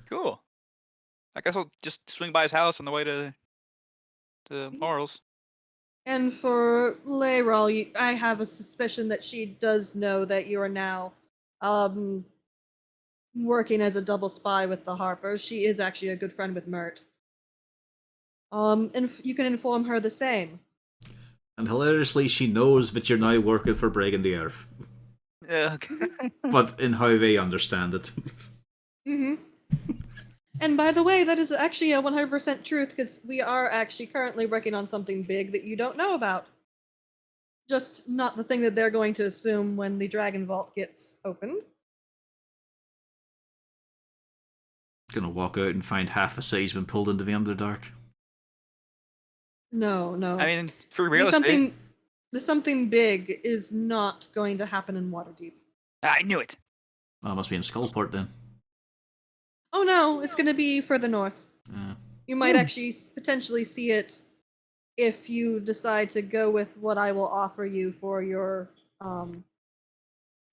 Speaker 7: Cool. I guess I'll just swing by his house on the way to Laurel's.
Speaker 2: And for Layrol, I have a suspicion that she does know that you are now working as a double spy with the Harpers. She is actually a good friend with Mert. And you can inform her the same.
Speaker 1: And hilariously, she knows that you're now working for Breaking the Earth.
Speaker 7: Yeah.
Speaker 1: But in how they understand it.
Speaker 2: Mm-hmm. And by the way, that is actually a 100% truth, because we are actually currently working on something big that you don't know about. Just not the thing that they're going to assume when the Dragon Vault gets opened.
Speaker 1: Gonna walk out and find half a city's been pulled into the Underdark.
Speaker 2: No.
Speaker 7: I mean, for
Speaker 2: The
Speaker 7: real estate.
Speaker 2: something big is not going to happen in Waterdeep.
Speaker 7: I knew it.
Speaker 1: Well, it must be in Skullport then.
Speaker 2: Oh no, it's going to be further north. You might actually potentially see it if you decide to go with what I will offer you for your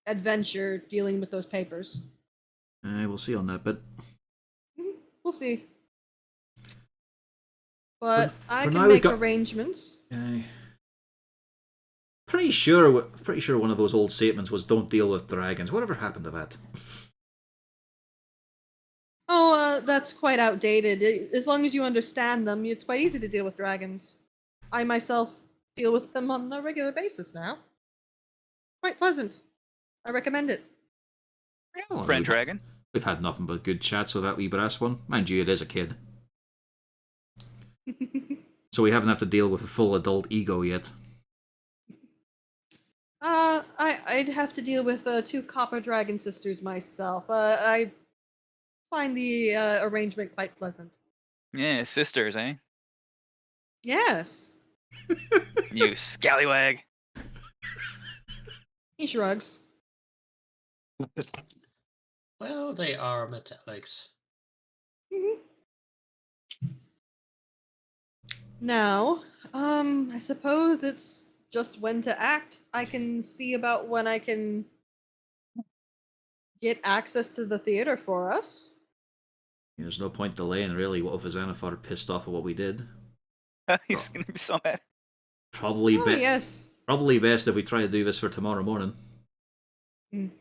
Speaker 2: adventure dealing with those papers.
Speaker 1: We'll see on that, but
Speaker 2: We'll see. But I
Speaker 1: for
Speaker 2: can
Speaker 1: now we
Speaker 2: make
Speaker 1: got-
Speaker 2: arrangements.
Speaker 1: pretty sure one of those old statements was "Don't deal with dragons." Whatever happened to that?
Speaker 2: Oh, that's quite outdated. As long as you understand them, it's quite easy to deal with dragons. I myself deal with them on a regular basis now. Quite pleasant. I recommend it.
Speaker 1: Well,
Speaker 7: Friend dragon.
Speaker 1: We've had nothing but good chats with that wee brass one. Mind you, it is a kid. So we haven't had to deal with a full adult ego yet.
Speaker 2: I'd have to deal with 2 copper dragon sisters myself. I find the arrangement quite pleasant.
Speaker 7: Yeah, sisters, eh?
Speaker 2: Yes.
Speaker 7: You scallywag.
Speaker 2: He shrugs.
Speaker 6: Well, they are metallics.
Speaker 2: Mhm. Now, I suppose it's just when to act. I can see about when I can get access to the theater for us.
Speaker 1: There's no point delaying, really. What if Xanathar pissed off at what we did?
Speaker 7: He's gonna be so mad.
Speaker 1: Probably,
Speaker 2: Oh, yes.
Speaker 1: probably best if we try to do this for tomorrow morning.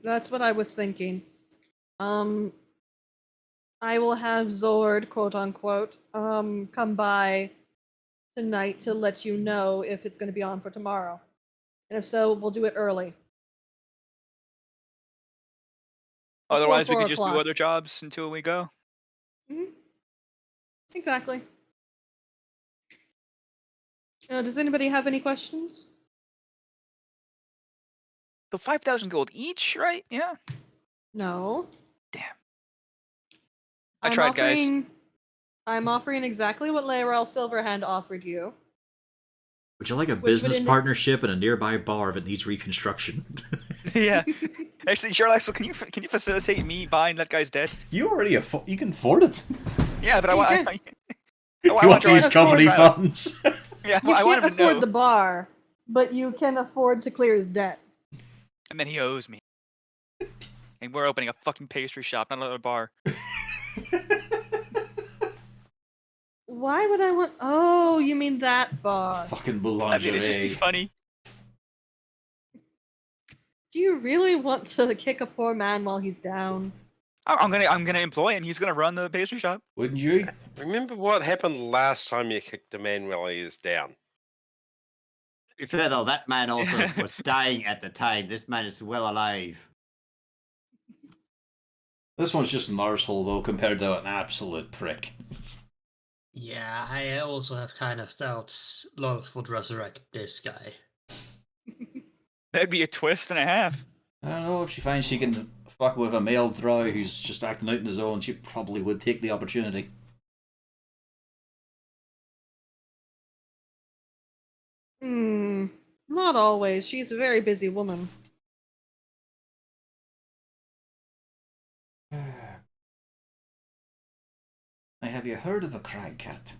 Speaker 2: That's what I was thinking. I will have Zord, quote unquote, come by tonight to let you know if it's going to be on for tomorrow. And if so, we'll do it early. Before
Speaker 7: Otherwise, we
Speaker 2: 4
Speaker 7: could just do
Speaker 2: o'clock.
Speaker 7: other jobs until we go.
Speaker 2: Exactly. Does anybody have any questions?
Speaker 7: So 5,000 gold each, right? Yeah.
Speaker 2: No.
Speaker 7: Damn. I tried, guys.
Speaker 2: I'm offering exactly what Laerel Silverhand offered you.
Speaker 1: Would you like a
Speaker 2: would
Speaker 1: business
Speaker 2: end-
Speaker 1: partnership and a nearby bar if it needs reconstruction?
Speaker 7: Yeah. Actually, sure, Axel, can you facilitate me buying that guy's debt?
Speaker 1: You already you can afford it.
Speaker 7: Yeah, but I
Speaker 2: You
Speaker 7: want.
Speaker 2: can.
Speaker 1: You want
Speaker 7: to
Speaker 1: these
Speaker 2: afford
Speaker 1: company
Speaker 7: that.
Speaker 1: funds.
Speaker 7: Yeah,
Speaker 2: You
Speaker 7: I want
Speaker 2: can't
Speaker 7: him to
Speaker 2: afford
Speaker 7: know.
Speaker 2: the bar, but you can afford to clear his debt.
Speaker 7: And then he owes me. And we're opening a fucking pastry shop, not another bar.
Speaker 2: Why would I want? Oh, you mean that bar?
Speaker 1: Fucking
Speaker 7: I mean, it'd just be
Speaker 1: boulangerie.
Speaker 7: funny.
Speaker 2: Do you really want to kick a poor man while he's down?
Speaker 7: I'm gonna employ him. He's gonna run the pastry shop.
Speaker 1: Wouldn't you?
Speaker 3: Remember what happened last time you kicked a man while he was down?
Speaker 5: To be fair though, that man also was dying at the time. This man is well alive.
Speaker 1: This one's just an arsehole, though, compared to an absolute prick.
Speaker 6: Yeah, I also have kind of doubts Lolth would resurrect this guy.
Speaker 7: That'd be a twist and a half.
Speaker 1: I don't know, if she finds she can fuck with a male drow who's just acting out in his own, she probably would take the opportunity.
Speaker 2: Not always. She's a very busy woman.
Speaker 1: Now, have you heard of a crag cat?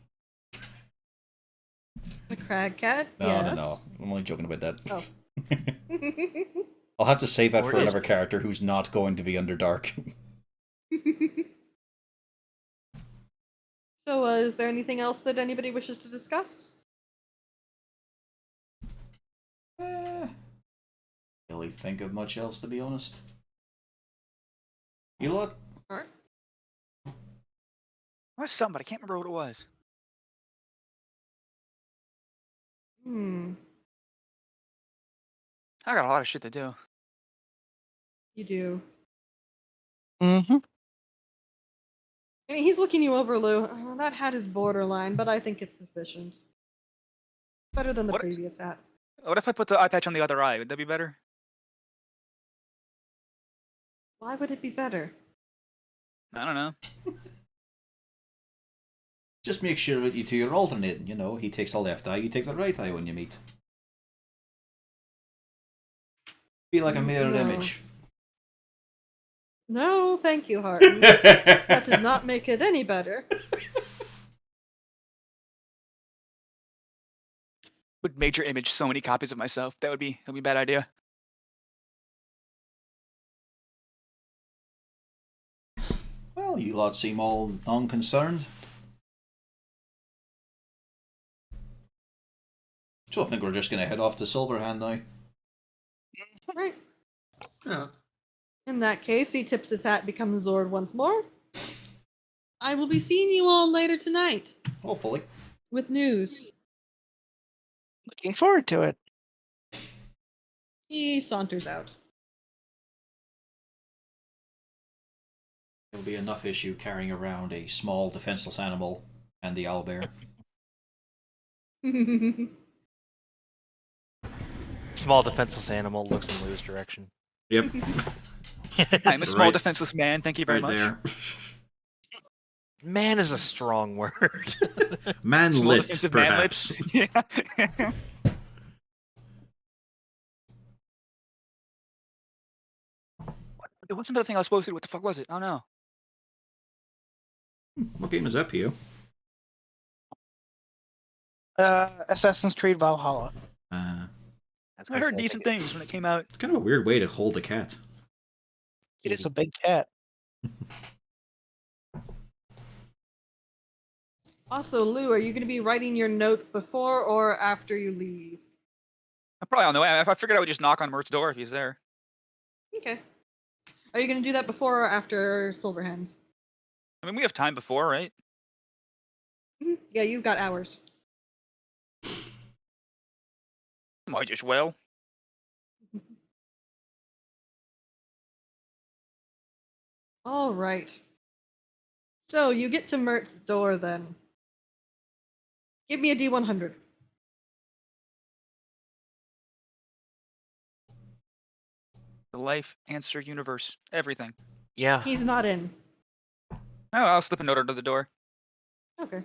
Speaker 2: The crag cat?
Speaker 1: No,
Speaker 2: yes.
Speaker 1: no. I'm only joking about that.
Speaker 2: Oh.
Speaker 1: I'll have to save that
Speaker 7: Or
Speaker 1: for
Speaker 7: it is.
Speaker 1: another character who's not going to be Underdark.
Speaker 2: So, is there anything else that anybody wishes to discuss?
Speaker 1: Really think of much else, to be honest. You lot?
Speaker 2: Alright.
Speaker 7: What's something? I can't remember what it was. I got a lot of shit to do.
Speaker 2: You do.
Speaker 4: Mm-hmm.
Speaker 2: I mean, he's looking you over, Lou. That hat is borderline, but I think it's sufficient. Better than the
Speaker 7: What-
Speaker 2: previous hat.
Speaker 7: What if I put the eye patch on the other eye? Would that be better?
Speaker 2: Why would it be better?
Speaker 7: I don't know.
Speaker 1: Just make sure that you two are alternating, you know. He takes the left eye, you take the right eye when you meet. Be like a mirror
Speaker 2: No.
Speaker 1: image.
Speaker 2: No, thank you, Harton. That did not make it any better.
Speaker 7: Would major image so many copies of myself. That'd be a bad idea.
Speaker 1: Well, you lot seem all unconcerned. So I think we're just going to head off to Silverhand now.
Speaker 2: Right.
Speaker 6: Yeah.
Speaker 2: In that case, he tips his hat, becomes Zord once more. I will be seeing you all later tonight
Speaker 1: Hopefully.
Speaker 2: with news.
Speaker 4: Looking forward to it.
Speaker 2: He saunters out.
Speaker 1: There'll be enough issue carrying around a small defenseless animal and the owlbear.
Speaker 8: Small defenseless animal looks in Lou's direction.
Speaker 1: Yep.
Speaker 7: I'm a small
Speaker 1: Right.
Speaker 7: defenseless man. Thank you very
Speaker 1: Right
Speaker 7: much.
Speaker 1: there.
Speaker 8: Man is a strong word.
Speaker 7: Small
Speaker 1: Manlit,
Speaker 7: defensive
Speaker 1: perhaps.
Speaker 7: manlets. Yeah. It wasn't the thing I was supposed to do. What the fuck was it? Oh no.
Speaker 1: What game is that, Pio?
Speaker 4: Assassin's Creed Valhalla.
Speaker 7: I heard decent things when it came out.
Speaker 1: It's kind of a weird way to hold a cat.
Speaker 4: It is a big cat.
Speaker 2: Also, Lou, are you going to be writing your note before or after you leave?
Speaker 7: I'm probably on the way. If I figured I would just knock on Mert's door if he's there.
Speaker 2: Okay. Are you going to do that before or after Silverhands?
Speaker 7: I mean, we have time before, right?
Speaker 2: Yeah, you've got hours.
Speaker 7: Might as well.
Speaker 2: All right. So you get to Mert's door then. Give me a D100.
Speaker 7: The life, answer, universe, everything.
Speaker 8: Yeah.
Speaker 2: He's not in.
Speaker 7: Oh, I'll slip a note under the door.
Speaker 2: Okay.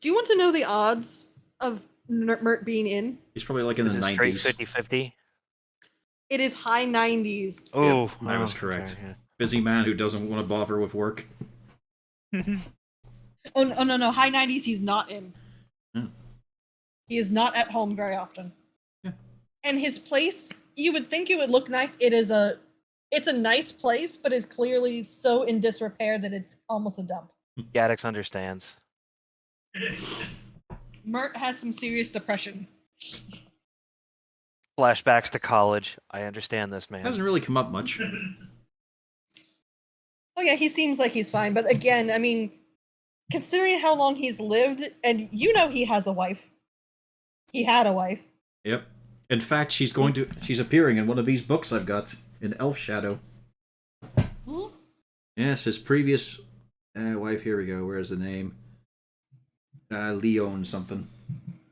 Speaker 2: Do you want to know the odds of Mert being in?
Speaker 1: He's probably like in
Speaker 8: Is
Speaker 1: the
Speaker 8: it straight
Speaker 1: 90s.
Speaker 8: 50-50?
Speaker 2: It is high 90s.
Speaker 8: Oh,
Speaker 1: I was correct.
Speaker 8: okay, yeah.
Speaker 1: Busy man who doesn't want to bother with work.
Speaker 2: Oh no, high 90s he's not in.
Speaker 1: Hmm.
Speaker 2: He is not at home very often.
Speaker 1: Yeah.
Speaker 2: And his place, you would think it would look nice. It's a nice place, but is clearly so in disrepair that it's almost a dump.
Speaker 8: Gaddix understands.
Speaker 2: Mert has some serious depression.
Speaker 8: Flashbacks to college. I understand this, man.
Speaker 1: Hasn't really come up much.
Speaker 2: Oh yeah, he seems like he's fine, but again, I mean, considering how long he's lived, and you know he has a wife. He had a wife.
Speaker 1: Yep. In fact, she's appearing in one of these books I've got in Elf Shadow.
Speaker 2: Huh?
Speaker 1: Yes, his previous wife. Here we go. Where's the name? Leon something.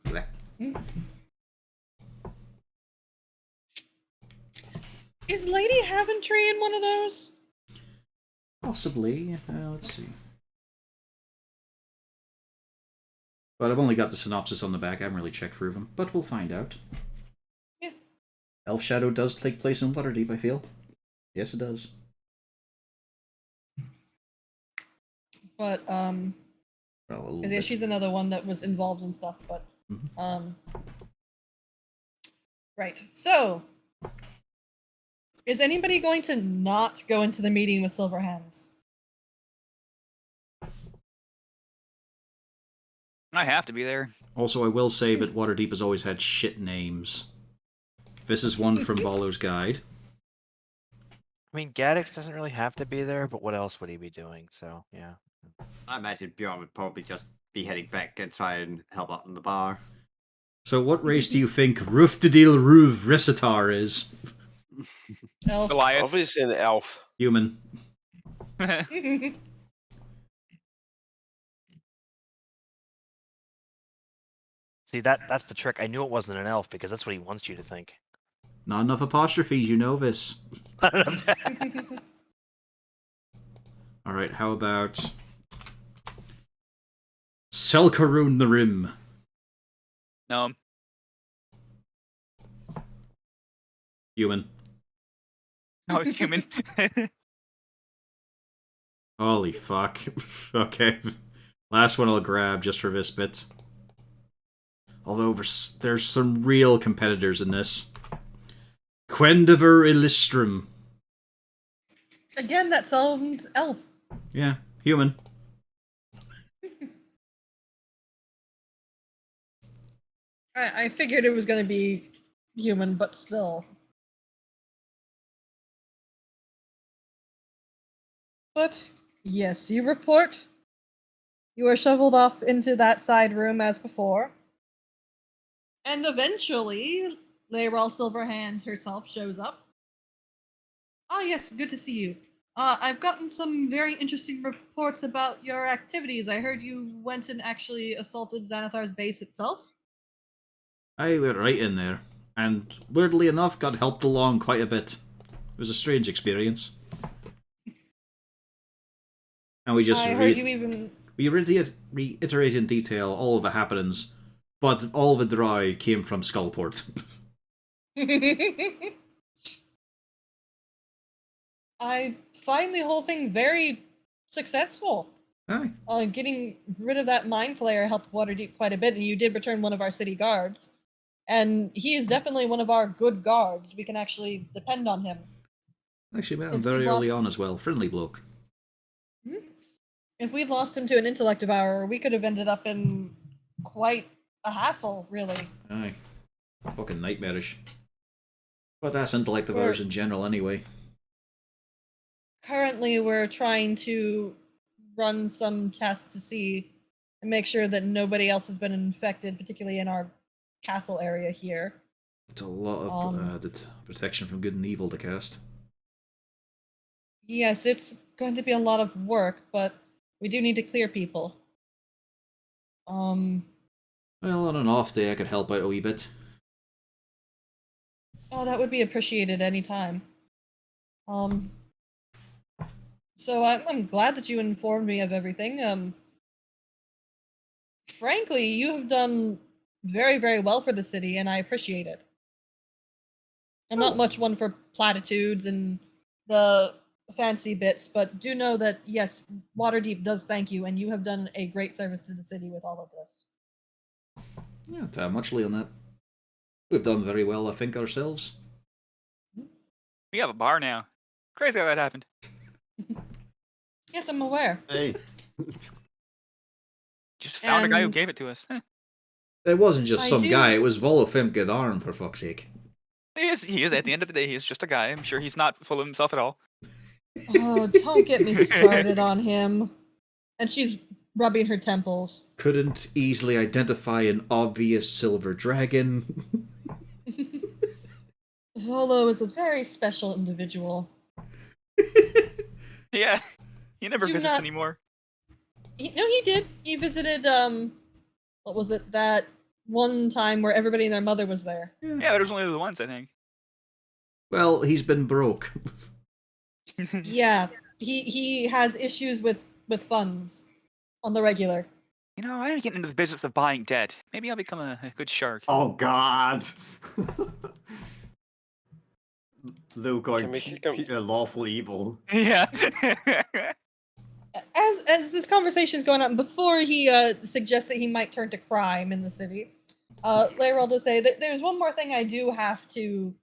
Speaker 1: Blech.
Speaker 2: Is Lady Haventry in one of those?
Speaker 1: Possibly. Let's see. But I've only got the synopsis on the back. I haven't really checked through them. But we'll find out.
Speaker 2: Yeah.
Speaker 1: Elf Shadow does take place in Waterdeep, I feel. Yes, it does.
Speaker 2: But,
Speaker 1: Well, a little
Speaker 2: 'cause, yeah,
Speaker 1: bit.
Speaker 2: she's another one that was involved in stuff, but, right. So, is anybody going to not go into the meeting with Silverhands?
Speaker 7: I have to be there.
Speaker 1: Also, I will say that Waterdeep has always had shit names. This is one from Volo's Guide.
Speaker 8: I mean, Gaddix doesn't really have to be there, but what else would he be doing? So, yeah.
Speaker 5: I imagine Bjorn would probably just be heading back and try and help out in the bar.
Speaker 1: So what race do you think Ruftadil Ruv Recitar is?
Speaker 2: Elf.
Speaker 7: Goliath.
Speaker 3: Obviously an elf.
Speaker 1: Human.
Speaker 8: See, that's the trick. I knew it wasn't an elf because that's what he wants you to think.
Speaker 1: Not enough apostrophes, you know this. Alright, how about... Selkarun the Rim.
Speaker 7: No.
Speaker 1: Human.
Speaker 7: No, it's human.
Speaker 1: Holy fuck. Okay. Last one I'll grab just for this bit. Although there's some real competitors in this. Quendiver Illistrum.
Speaker 2: Again, that sounds elf.
Speaker 1: Yeah, human.
Speaker 2: I figured it was going to be human, but still. But, yes, you report. You are shoveled off into that side room as before. And eventually, Layrell Silverhands herself shows up. Ah, yes, good to see you. I've gotten some very interesting reports about your activities. I heard you went and actually assaulted Xanathar's base itself.
Speaker 1: I went right in there, and weirdly enough, got helped along quite a bit. It was a strange experience. And we just
Speaker 2: I heard you even.
Speaker 1: we reiterate in detail all of the happenings, but all of the dry came from Skullport.
Speaker 2: I find the whole thing very successful.
Speaker 1: Aye.
Speaker 2: Getting rid of that mind flayer helped Waterdeep quite a bit, and you did return one of our city guards. And he is definitely one of our good guards. We can actually depend on him.
Speaker 1: Actually, met him
Speaker 2: If we
Speaker 1: very early
Speaker 2: lost-
Speaker 1: on as well. Friendly bloke.
Speaker 2: If we'd lost him to an intellect devourer, we could have ended up in quite a hassle, really.
Speaker 1: Aye. Fucking nightmarish. But that's intellect
Speaker 2: We're-
Speaker 1: devours in general anyway.
Speaker 2: Currently, we're trying to run some tests to see and make sure that nobody else has been infected, particularly in our castle area here.
Speaker 1: It's a lot of protection from good and evil to cast.
Speaker 2: Yes, it's going to be a lot of work, but we do need to clear people.
Speaker 1: Well, on an off day I could help out a wee bit.
Speaker 2: Oh, that would be appreciated anytime. So I'm glad that you informed me of everything. Frankly, you have done very, very well for the city, and I appreciate it. I'm not much one for platitudes and the fancy bits, but do know that, yes, Waterdeep does thank you, and you have done a great service to the city with all of this.
Speaker 1: Yeah, muchly on that. We've done very well, I think, ourselves.
Speaker 7: We have a bar now. Crazy how that happened.
Speaker 2: Yes, I'm aware.
Speaker 5: Hey.
Speaker 7: Just found a guy who
Speaker 2: And-
Speaker 7: gave it to us.
Speaker 1: It wasn't just
Speaker 2: I
Speaker 1: some
Speaker 2: do-
Speaker 1: guy, it was Volofim Gedarn, for fuck's sake.
Speaker 7: He is. At the end of the day, he is just a guy. I'm sure he's not full of himself at all.
Speaker 2: Oh, don't get me started on him. And she's rubbing her temples.
Speaker 1: Couldn't easily identify an obvious silver dragon.
Speaker 2: Volo is a very special individual.
Speaker 7: Yeah, he never
Speaker 2: Do
Speaker 7: visits
Speaker 2: not-
Speaker 7: anymore.
Speaker 2: No, he did. He visited, what was it, that one time where everybody and their mother was there.
Speaker 7: Yeah, there was only the ones, I think.
Speaker 1: Well, he's been broke.
Speaker 2: Yeah, he has issues with funds on the regular.
Speaker 7: You know, I am getting into the business of buying debt. Maybe I'll become a good shark.
Speaker 5: Oh God. Lou going
Speaker 3: Can we-
Speaker 5: lawful evil.
Speaker 7: Yeah.
Speaker 2: As this conversation's going on, before he suggests that he might turn to crime in the city, Layrel to say that there's one more thing I do have to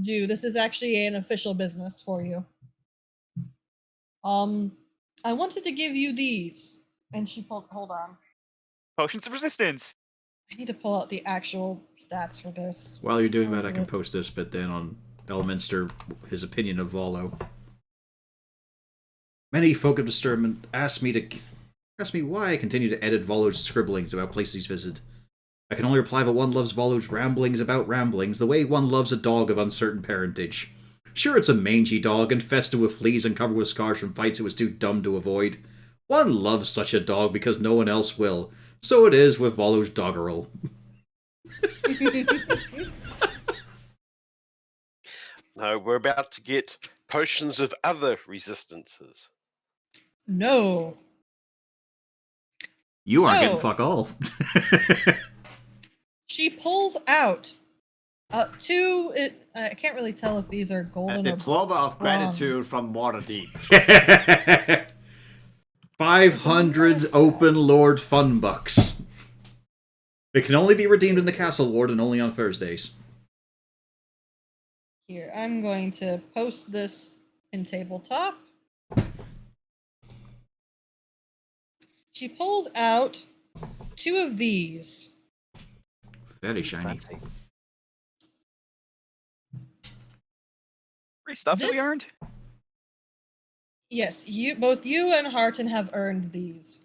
Speaker 2: do. This is actually an official business for you. I wanted to give you these, and she pulled. Hold on,
Speaker 7: Potions of resistance.
Speaker 2: I need to pull out the actual stats for this.
Speaker 1: While you're doing that, I can post this bit then on Elminster, his opinion of Volo. Many folk of discernment ask me why I continue to edit Volo's scribblings about places he's visited. I can only reply that one loves Volo's ramblings about ramblings, the way one loves a dog of uncertain parentage. Sure, it's a mangy dog, infested with fleas and covered with scars from fights it was too dumb to avoid. One loves such a dog because no one else will. So it is with Volo's doggerel.
Speaker 3: No, we're about to get potions of other resistances.
Speaker 2: No.
Speaker 1: You aren't
Speaker 2: So-
Speaker 1: getting fuck all.
Speaker 2: She pulls out two. I can't really tell if these are
Speaker 5: A
Speaker 2: golden or
Speaker 5: diploma of gratitude
Speaker 2: bronze.
Speaker 5: from Waterdeep.
Speaker 1: 500 open lord fun bucks. It can only be redeemed in the castle ward and only on Thursdays.
Speaker 2: Here, I'm going to post this in tabletop. She pulls out two of these.
Speaker 1: Very shiny.
Speaker 8: Fancy.
Speaker 7: Free stuff that we
Speaker 2: This-
Speaker 7: earned.
Speaker 2: Yes, both you and Harton have earned these.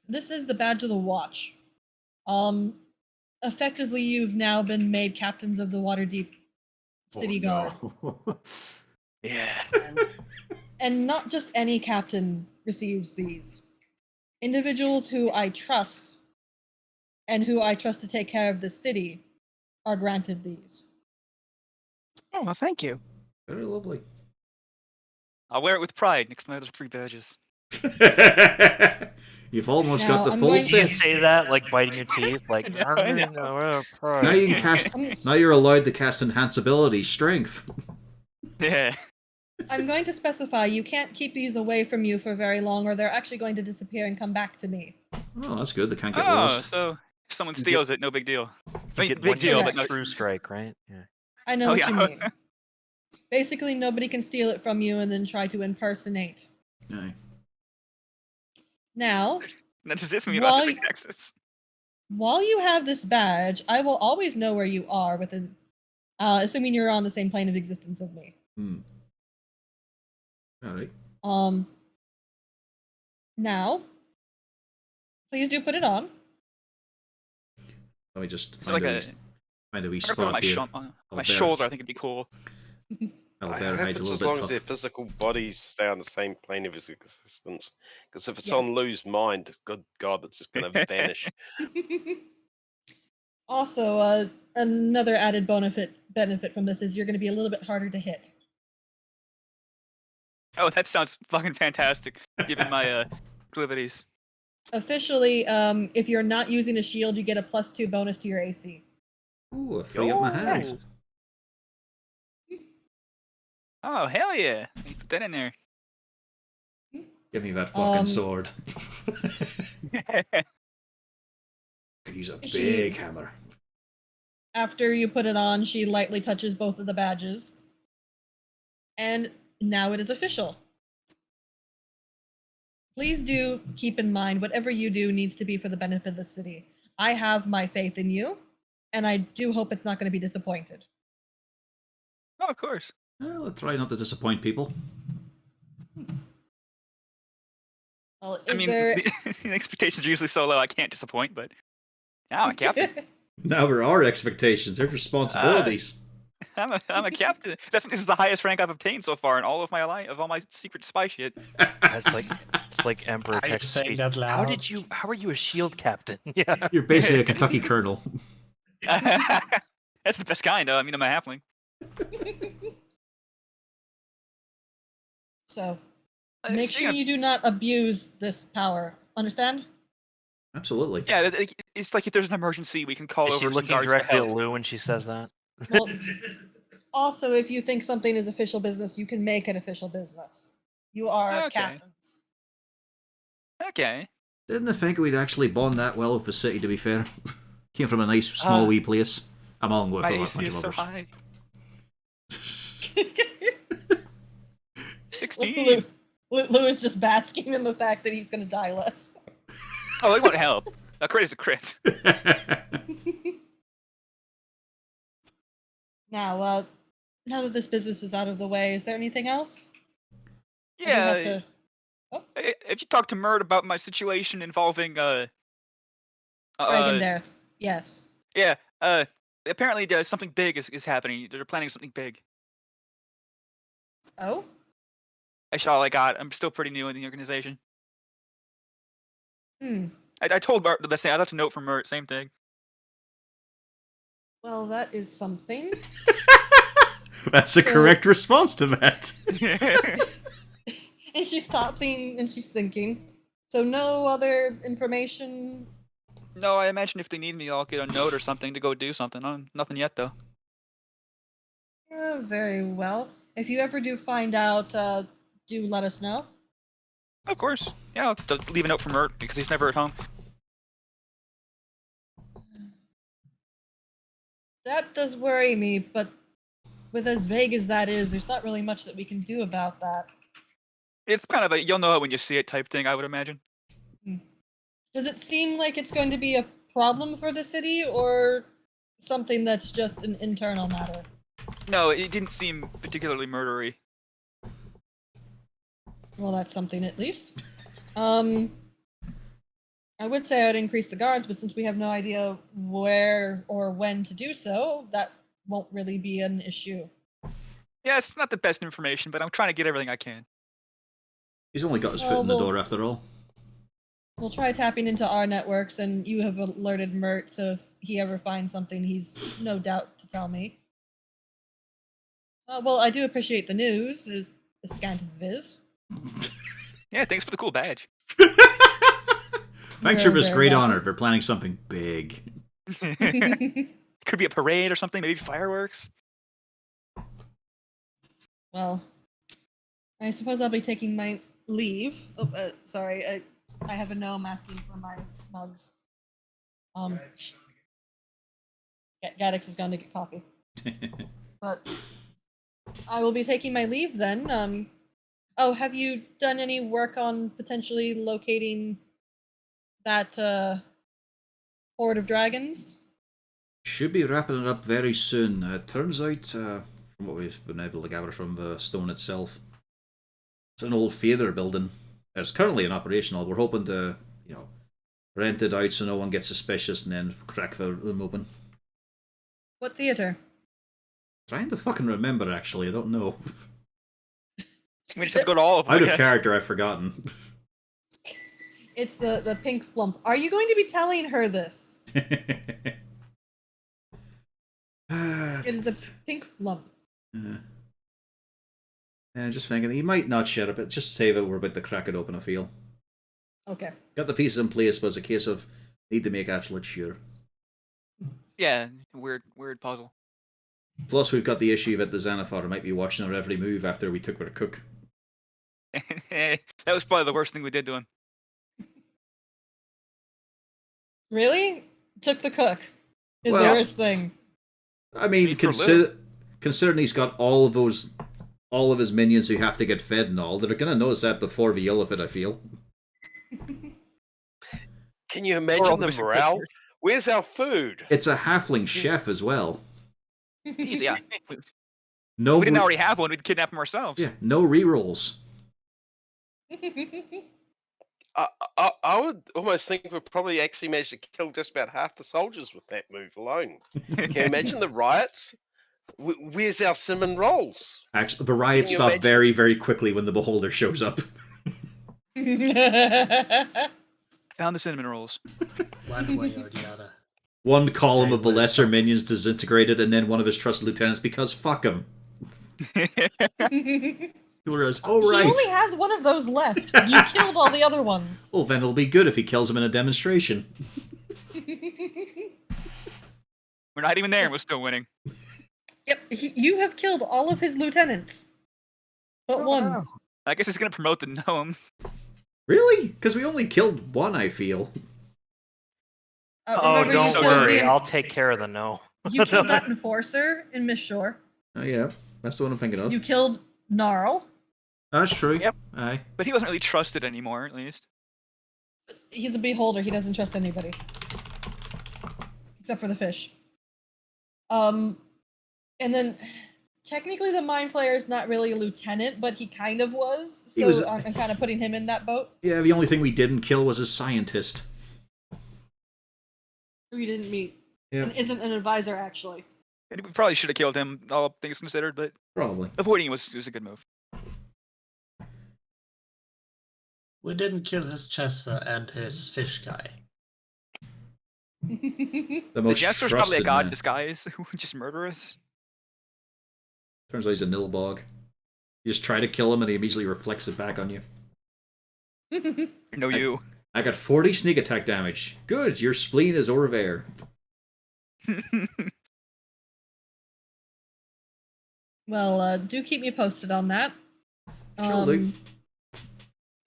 Speaker 2: This is the badge of the watch. Effectively, you've now been made captains of the Waterdeep City Guard.
Speaker 5: No.
Speaker 7: Yeah.
Speaker 2: And not just any captain receives these. Individuals who I trust and who I trust to take care of the city are granted these.
Speaker 4: Oh, well, thank you.
Speaker 1: Very lovely.
Speaker 7: I'll wear it with pride next to my other 3 badges.
Speaker 1: You've almost
Speaker 2: Now,
Speaker 1: got the
Speaker 2: I'm
Speaker 1: full
Speaker 2: going to-
Speaker 8: You
Speaker 1: set.
Speaker 8: say that like biting your teeth, like
Speaker 7: I know.
Speaker 1: Now you can cast. Now you're allowed to cast enhance ability, strength.
Speaker 7: Yeah.
Speaker 2: I'm going to specify you can't keep these away from you for very long, or they're actually going to disappear and come back to me.
Speaker 1: Oh, that's good. They can't get
Speaker 7: Oh,
Speaker 1: lost.
Speaker 7: so if someone
Speaker 8: You
Speaker 7: steals it, no big deal. I
Speaker 8: You
Speaker 7: mean,
Speaker 8: get
Speaker 7: big
Speaker 8: one
Speaker 7: deal, but
Speaker 2: Correct.
Speaker 7: no.
Speaker 8: true strike, right? Yeah.
Speaker 2: I know
Speaker 7: Oh,
Speaker 2: what
Speaker 7: yeah.
Speaker 2: you mean. Basically, nobody can steal it from you and then try to impersonate.
Speaker 1: Aye.
Speaker 2: Now,
Speaker 7: Now, does this mean you don't have
Speaker 2: Why-
Speaker 7: to pay taxes?
Speaker 2: while you have this badge, I will always know where you are within, assuming you're on the same plane of existence of me.
Speaker 1: All right.
Speaker 2: Now, please do put it on.
Speaker 1: Let me just
Speaker 7: It's
Speaker 1: find
Speaker 7: like
Speaker 1: a
Speaker 7: a.
Speaker 1: wee, find a wee
Speaker 7: I put it on
Speaker 1: spot
Speaker 7: my,
Speaker 1: here.
Speaker 7: on
Speaker 1: I'll
Speaker 7: my
Speaker 1: bear-
Speaker 7: shoulder. I think it'd be cool.
Speaker 1: I'll
Speaker 3: I
Speaker 1: bear
Speaker 3: hope
Speaker 1: hide's
Speaker 3: it's
Speaker 1: a
Speaker 3: as
Speaker 1: little
Speaker 3: long
Speaker 1: bit
Speaker 3: as their
Speaker 1: tough.
Speaker 3: physical bodies stay on the same plane of existence. Because if it's
Speaker 2: Yeah.
Speaker 3: on Lou's mind, good God, it's just going to vanish.
Speaker 2: Also, another added benefit from this is you're going to be a little bit harder to hit.
Speaker 7: Oh, that sounds fucking fantastic. Given my proclivities.
Speaker 2: Officially, if you're not using a shield, you get a +2 bonus to your AC.
Speaker 1: Ooh, I free up my hand.
Speaker 7: Nice. Oh hell yeah! Put that in there.
Speaker 1: Give me that fucking
Speaker 2: Um,
Speaker 1: sword. Could use a
Speaker 2: She-
Speaker 1: big hammer.
Speaker 2: After you put it on, she lightly touches both of the badges. And now it is official. Please do keep in mind whatever you do needs to be for the benefit of the city. I have my faith in you, and I do hope it's not going to be disappointed.
Speaker 7: Oh, of course.
Speaker 1: Well, I'll try not to disappoint people.
Speaker 2: Well,
Speaker 7: I
Speaker 2: is
Speaker 7: mean,
Speaker 2: there...
Speaker 7: the expectations are usually so low I can't disappoint, but now I'm a captain.
Speaker 1: Now there are expectations. There's responsibilities.
Speaker 7: I'm a captain. Definitely, this is the highest rank I've obtained so far in all of my life, of all my secret spy shit.
Speaker 8: It's like Emperor
Speaker 6: Are you
Speaker 8: text
Speaker 6: saying
Speaker 8: speech.
Speaker 6: that
Speaker 8: How
Speaker 6: loud?
Speaker 8: are you a shield captain? Yeah.
Speaker 1: You're basically a Kentucky colonel.
Speaker 7: That's the best kind. I mean, I'm a halfling.
Speaker 2: So, make
Speaker 7: Speaking
Speaker 2: sure
Speaker 7: of-
Speaker 2: you do not abuse this power. Understand?
Speaker 1: Absolutely.
Speaker 7: Yeah, it's like if there's an emergency, we can call
Speaker 8: Is she
Speaker 7: over some
Speaker 8: looking
Speaker 7: guards to
Speaker 8: directly at
Speaker 7: help.
Speaker 8: Lou when she says that?
Speaker 2: Well, also, if you think something is official business, you can make it official business. You are
Speaker 7: Okay.
Speaker 2: captains.
Speaker 7: Okay.
Speaker 1: Didn't I think we'd actually bond that well with the city, to be fair? Came from a nice, small, wee place. I'm on with
Speaker 7: My
Speaker 1: a
Speaker 7: AC
Speaker 1: bunch
Speaker 7: is
Speaker 1: of
Speaker 7: so
Speaker 1: others.
Speaker 7: high.
Speaker 2: Lou,
Speaker 7: 16.
Speaker 2: Lou is just basking in the fact that he's going to die less.
Speaker 7: Oh, it won't help. A crit is a crit.
Speaker 2: Now, now that this business is out of the way, is there anything else? I do
Speaker 7: Yeah.
Speaker 2: have to-
Speaker 7: If you talk to Mert about my situation involving
Speaker 2: Dragon Death. Yes.
Speaker 7: yeah, apparently something big is happening. They're planning something big.
Speaker 2: Oh?
Speaker 7: That's all I got. I'm still pretty new in the organization.
Speaker 2: Hmm.
Speaker 7: I told Mert the same. I left a note from Mert. Same thing.
Speaker 2: Well, that is something.
Speaker 1: That's the
Speaker 2: So-
Speaker 1: correct response to that.
Speaker 2: And she stops and she's thinking. So no other information.
Speaker 7: No, I imagine if they need me, I'll get a note or something to go do something. Nothing yet though.
Speaker 2: Very well. If you ever do find out, do let us know.
Speaker 7: Of course. Yeah, I'll leave a note for Mert because he's never at home.
Speaker 2: That does worry me, but with as vague as that is, there's not really much that we can do about that.
Speaker 7: It's kind of a you'll know it when you see it type thing, I would imagine.
Speaker 2: Does it seem like it's going to be a problem for the city, or something that's just an internal matter?
Speaker 7: No, it didn't seem particularly murdery.
Speaker 2: Well, that's something at least. I would say I'd increase the guards, but since we have no idea where or when to do so, that won't really be an issue.
Speaker 7: Yeah, it's not the best information, but I'm trying to get everything I can.
Speaker 1: He's only got his foot
Speaker 2: Well,
Speaker 1: in the
Speaker 2: well-
Speaker 1: door after all.
Speaker 2: We'll try tapping into our networks, and you have alerted Mert, so if he ever finds something, he's no doubt to tell me. Well, I do appreciate the news, as scant as it is.
Speaker 7: Yeah, thanks for the cool badge.
Speaker 1: Thanks
Speaker 2: You're
Speaker 1: for this
Speaker 2: very
Speaker 1: great
Speaker 2: welcome.
Speaker 1: honor. We're planning something big.
Speaker 7: Could be a parade or something, maybe fireworks.
Speaker 2: Well, I suppose I'll be taking my leave. Oh, sorry, I have a gnome asking for my mugs. Gaddix is going to get coffee. But I will be taking my leave then. Oh, have you done any work on potentially locating that horde of dragons?
Speaker 1: Should be wrapping it up very soon. Turns out, from what we've been able to gather from the stone itself, it's an old theatre building. It's currently in operational. We're hoping to, rent it out so no one gets suspicious and then crack the room open.
Speaker 2: What theater?
Speaker 1: Trying to fucking remember, actually. I don't know.
Speaker 7: We just have to go to all of them.
Speaker 1: Out
Speaker 7: I
Speaker 1: of
Speaker 7: guess.
Speaker 1: character, I've forgotten.
Speaker 2: It's the pink flump. Are you going to be telling her this? It is the pink flump.
Speaker 1: Yeah, just thinking, he might not shut up, but just say that we're about to crack it open, I feel.
Speaker 2: Okay.
Speaker 1: Got the pieces in place, but it's a case of need to make absolute sure.
Speaker 7: Yeah, weird puzzle.
Speaker 1: Plus, we've got the issue that the Xanathar might be watching our every move after we took our cook.
Speaker 7: That was probably the worst thing we did to him.
Speaker 2: Really? Took the cook. Is the
Speaker 1: Well-
Speaker 2: worst thing.
Speaker 1: I mean,
Speaker 7: Need for a
Speaker 1: considering he's got all of his minions who have to get fed and all, they're gonna notice that before the yell of it, I feel.
Speaker 3: Can you
Speaker 7: all
Speaker 3: imagine the
Speaker 7: missing
Speaker 3: morale?
Speaker 7: prisoners.
Speaker 3: Where's our food?
Speaker 1: It's a halfling chef as well.
Speaker 7: Easy, yeah.
Speaker 1: No,
Speaker 7: We didn't already have one. We'd kidnap him ourselves.
Speaker 1: yeah, no rerolls.
Speaker 3: I would almost think we'd probably actually manage to kill just about half the soldiers with that move alone. Can you imagine the riots? Where's our cinnamon rolls?
Speaker 1: Actually, the riots
Speaker 3: Can you
Speaker 1: stop
Speaker 3: imagine-
Speaker 1: very, very quickly when the beholder shows up.
Speaker 7: Found the cinnamon rolls.
Speaker 6: One way or the other.
Speaker 1: One column
Speaker 6: Okay,
Speaker 1: of the
Speaker 6: well,
Speaker 1: lesser
Speaker 6: stop.
Speaker 1: minions disintegrated, and then one of his trusted lieutenants because fuck him. Whereas, oh
Speaker 2: He
Speaker 1: right.
Speaker 2: only has one of those left. You killed all the other ones.
Speaker 1: Well, then it'll be good if he kills him in a demonstration.
Speaker 7: We're not even there and we're still winning.
Speaker 2: Yep, you have killed all of his lieutenants. But
Speaker 4: Oh,
Speaker 2: one.
Speaker 4: wow.
Speaker 7: I guess he's gonna promote the gnome.
Speaker 1: Really? Because we only killed one, I feel.
Speaker 8: Oh,
Speaker 2: Remember, you
Speaker 8: don't
Speaker 2: killed
Speaker 8: worry.
Speaker 2: the-
Speaker 8: I'll take care of the no.
Speaker 2: You killed that enforcer in Miss Shore.
Speaker 1: Oh yeah, that's the one I'm thinking of.
Speaker 2: You killed Gnarl.
Speaker 1: That's true.
Speaker 7: Yep.
Speaker 1: Aye.
Speaker 7: But he wasn't really trusted anymore, at least.
Speaker 2: He's a beholder. He doesn't trust anybody. Except for the fish. And then technically the Mind Flayer is not really a lieutenant, but he kind of was.
Speaker 1: He
Speaker 2: So
Speaker 1: was-
Speaker 2: I'm kind of putting him in that boat.
Speaker 1: Yeah, the only thing we didn't kill was his scientist.
Speaker 2: Who you didn't meet.
Speaker 1: Yeah,
Speaker 2: And isn't an advisor, actually.
Speaker 7: And we probably should have killed him, all things considered, but
Speaker 1: probably.
Speaker 7: avoiding was a good move.
Speaker 6: We didn't kill his Chester and his fish guy.
Speaker 1: The
Speaker 7: The
Speaker 1: most
Speaker 7: Jester's probably a
Speaker 1: trusted
Speaker 7: god in
Speaker 1: man.
Speaker 7: disguise who would just murder us.
Speaker 1: Turns out he's a nilbog. You just try to kill him and he immediately reflects it back on you.
Speaker 7: No, you.
Speaker 1: I got 40 sneak attack damage. Good, your spleen is over there.
Speaker 2: Well, do keep me posted on that.
Speaker 1: Sure do.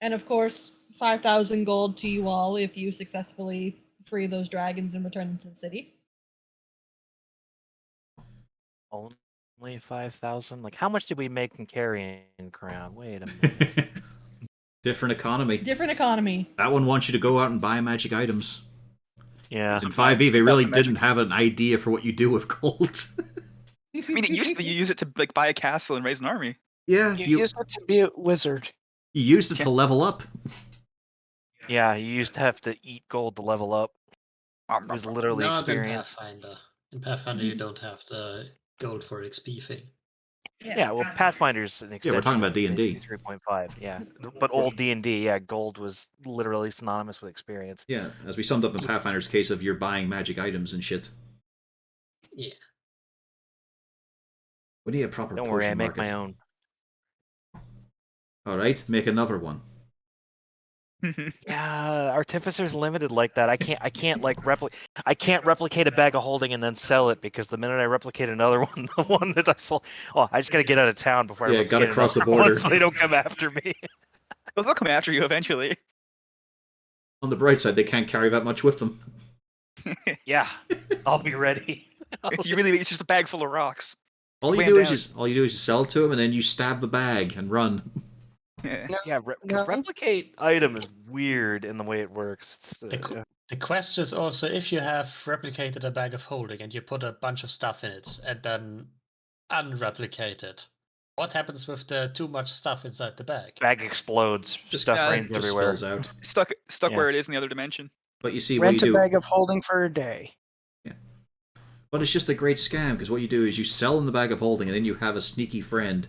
Speaker 2: And of course, 5,000 gold to you all if you successfully free those dragons and return them to the city.
Speaker 8: Only 5,000? Like, how much did we make from carrying crown? Wait a minute.
Speaker 1: Different economy.
Speaker 2: Different economy.
Speaker 1: That one wants you to go out and buy magic items.
Speaker 8: Yeah.
Speaker 1: In
Speaker 7: Sometimes
Speaker 1: 5e, they really
Speaker 7: that's magic.
Speaker 1: didn't have an idea for what you do with gold.
Speaker 7: I mean, it used to you use it to like buy a castle and raise an army.
Speaker 1: Yeah,
Speaker 4: You use it to be a wizard.
Speaker 1: you used it to level up.
Speaker 8: Yeah, you used to have to eat gold to level up. It was literally
Speaker 6: Not
Speaker 8: experience.
Speaker 6: in Pathfinder. In Pathfinder, you don't have the gold for XP thing.
Speaker 8: Yeah, well, Pathfinder's an extension.
Speaker 1: we're talking about
Speaker 8: of
Speaker 1: D&D.
Speaker 8: basically 3.5. Yeah, but old D&D, yeah, gold was literally synonymous with experience.
Speaker 1: Yeah, as we summed up in Pathfinder's case of you're buying magic items and shit.
Speaker 6: Yeah.
Speaker 1: We need a proper
Speaker 8: Don't
Speaker 1: potion
Speaker 8: worry, I make
Speaker 1: market.
Speaker 8: my own.
Speaker 1: Alright, make another one.
Speaker 8: Yeah, Artificer's limited like that. I can't like replicate a bag of holding and then sell it because the minute I replicate another one, the one that I sold, I just gotta get out of town before I
Speaker 1: Yeah,
Speaker 8: replicate
Speaker 1: gotta cross the
Speaker 8: another one
Speaker 1: border.
Speaker 8: so they don't come after me.
Speaker 7: They'll come after you eventually.
Speaker 1: On the bright side, they can't carry that much with them.
Speaker 8: Yeah, I'll be ready.
Speaker 7: It's just a bag full of rocks.
Speaker 1: All you
Speaker 7: Weigh
Speaker 1: do
Speaker 7: 'em
Speaker 1: is
Speaker 7: down.
Speaker 1: just sell it to him, and then you stab the bag and run.
Speaker 7: Yeah.
Speaker 8: Yeah, because
Speaker 4: No.
Speaker 8: replicate item is weird in the way it works. It's,
Speaker 6: The quest is also if you have replicated a bag of holding and you put a bunch of stuff in it and then unreplicate it, what happens with the too much stuff inside the bag?
Speaker 8: bag explodes.
Speaker 1: Just
Speaker 8: Stuff rains
Speaker 1: just
Speaker 8: everywhere.
Speaker 1: spills out.
Speaker 7: Stuck
Speaker 8: Yeah.
Speaker 7: where it is in the other dimension.
Speaker 1: But you see what
Speaker 4: Rent
Speaker 1: you
Speaker 4: a
Speaker 1: do.
Speaker 4: bag of holding for a day.
Speaker 1: But it's just a great scam because what you do is you sell them the bag of holding, and then you have a sneaky friend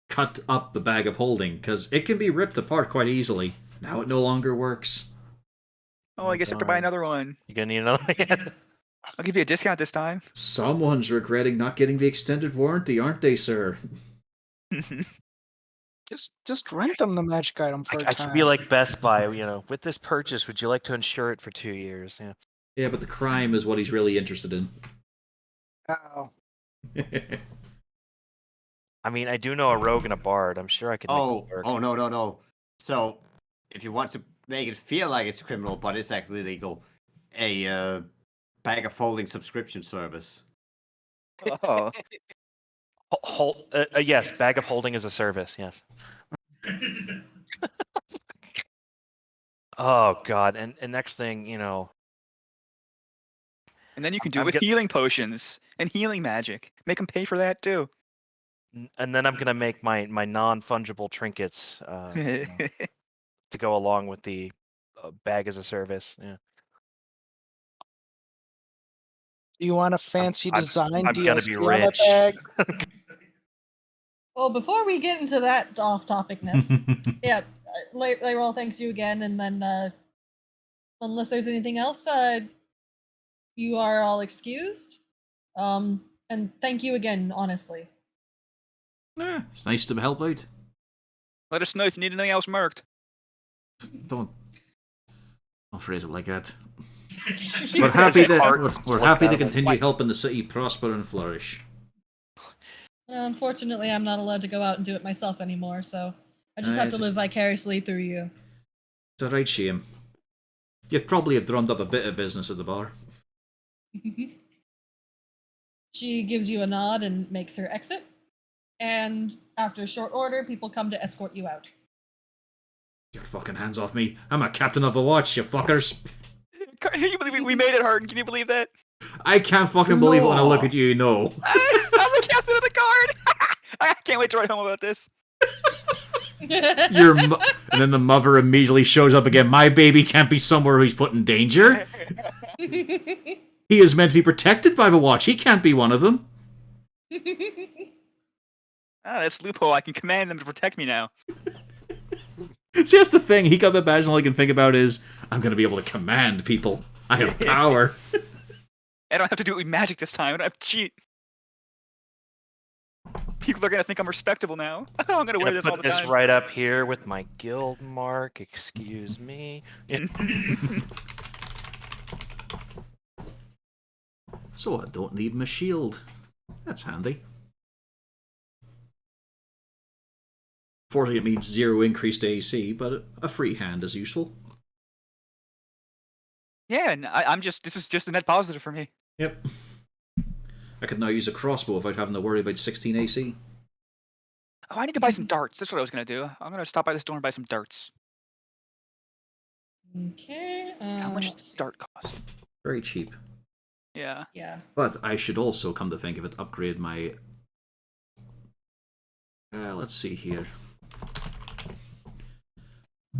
Speaker 1: cut up the bag of holding because it can be ripped apart quite easily. Now it no longer works.
Speaker 7: Oh, I guess I have to buy another one.
Speaker 8: You gonna need another one?
Speaker 7: I'll give you a discount this time.
Speaker 1: Someone's regretting not getting the extended warranty, aren't they, sir?
Speaker 4: Just rent them the magic item for a
Speaker 8: I
Speaker 4: time.
Speaker 8: could be like Best Buy, with this purchase, would you like to insure it for 2 years? Yeah.
Speaker 1: Yeah, but the crime is what he's really interested in.
Speaker 4: Oh.
Speaker 8: I mean, I do know a rogue and a bard. I'm sure I could make
Speaker 5: Oh,
Speaker 8: it work.
Speaker 5: no. So, if you want to make it feel like it's criminal, but it's actually legal, a bag of holding subscription service.
Speaker 7: Oh.
Speaker 8: Yes, bag of holding is a service. Yes. Oh God, and next thing,
Speaker 7: And then you can do
Speaker 8: I'm
Speaker 7: it with
Speaker 8: get-
Speaker 7: healing potions and healing magic. Make them pay for that too.
Speaker 8: and then I'm gonna make my non-fungible trinkets to go along with the bag as a service. Yeah.
Speaker 4: Do you want a fancy design
Speaker 8: I'm gonna be
Speaker 4: DLC on that
Speaker 8: rich.
Speaker 4: bag?
Speaker 2: Well, before we get into that off-topicness, yeah, Layrol, thanks you again, and then unless there's anything else, you are all excused. And thank you again, honestly.
Speaker 1: Yeah, it's nice to help out.
Speaker 7: Let us know if you need anything else marked.
Speaker 1: Don't phrase it like that. We're happy to continue helping the city prosper and flourish.
Speaker 2: Unfortunately, I'm not allowed to go out and do it myself anymore, so I just have to live vicariously through you.
Speaker 1: It's a right shame. You'd probably have drummed up a bit of business at the bar.
Speaker 2: She gives you a nod and makes her exit. And after a short order, people come to escort you out.
Speaker 1: Get your fucking hands off me. I'm a captain of the watch, you fuckers.
Speaker 7: Can you believe we made it, Harden? Can you believe that?
Speaker 1: I can't fucking believe it when I look at you, no.
Speaker 7: I'm the captain of the guard! I can't wait to write home about this.
Speaker 1: And then the mother immediately shows up again. My baby can't be somewhere he's put in danger. He is meant to be protected by the watch. He can't be one of them.
Speaker 7: That's loophole. I can command them to protect me now.
Speaker 1: See, that's the thing. He got the badge, and all he can think about is, I'm going to be able to command people. I have power.
Speaker 7: I don't have to do it with magic this time. I don't have to cheat. People are going to think I'm respectable now. I'm going to wear this all
Speaker 8: put
Speaker 7: the
Speaker 8: this
Speaker 7: time.
Speaker 8: right up here with my guild mark. Excuse me.
Speaker 1: So I don't need my shield. That's handy. Fortunately, it means 0 increased AC, but a free hand is useful.
Speaker 7: Yeah, and this is just a net positive for me.
Speaker 1: Yep. I could now use a crossbow without having to worry about 16 AC.
Speaker 7: Oh, I need to buy some darts. That's what I was going to do. I'm going to stop by the store and buy some darts.
Speaker 2: Okay.
Speaker 7: How much does a dart cost?
Speaker 1: Very cheap.
Speaker 7: Yeah.
Speaker 2: Yeah.
Speaker 1: But I should also, come to think of it, upgrade my... let's see here.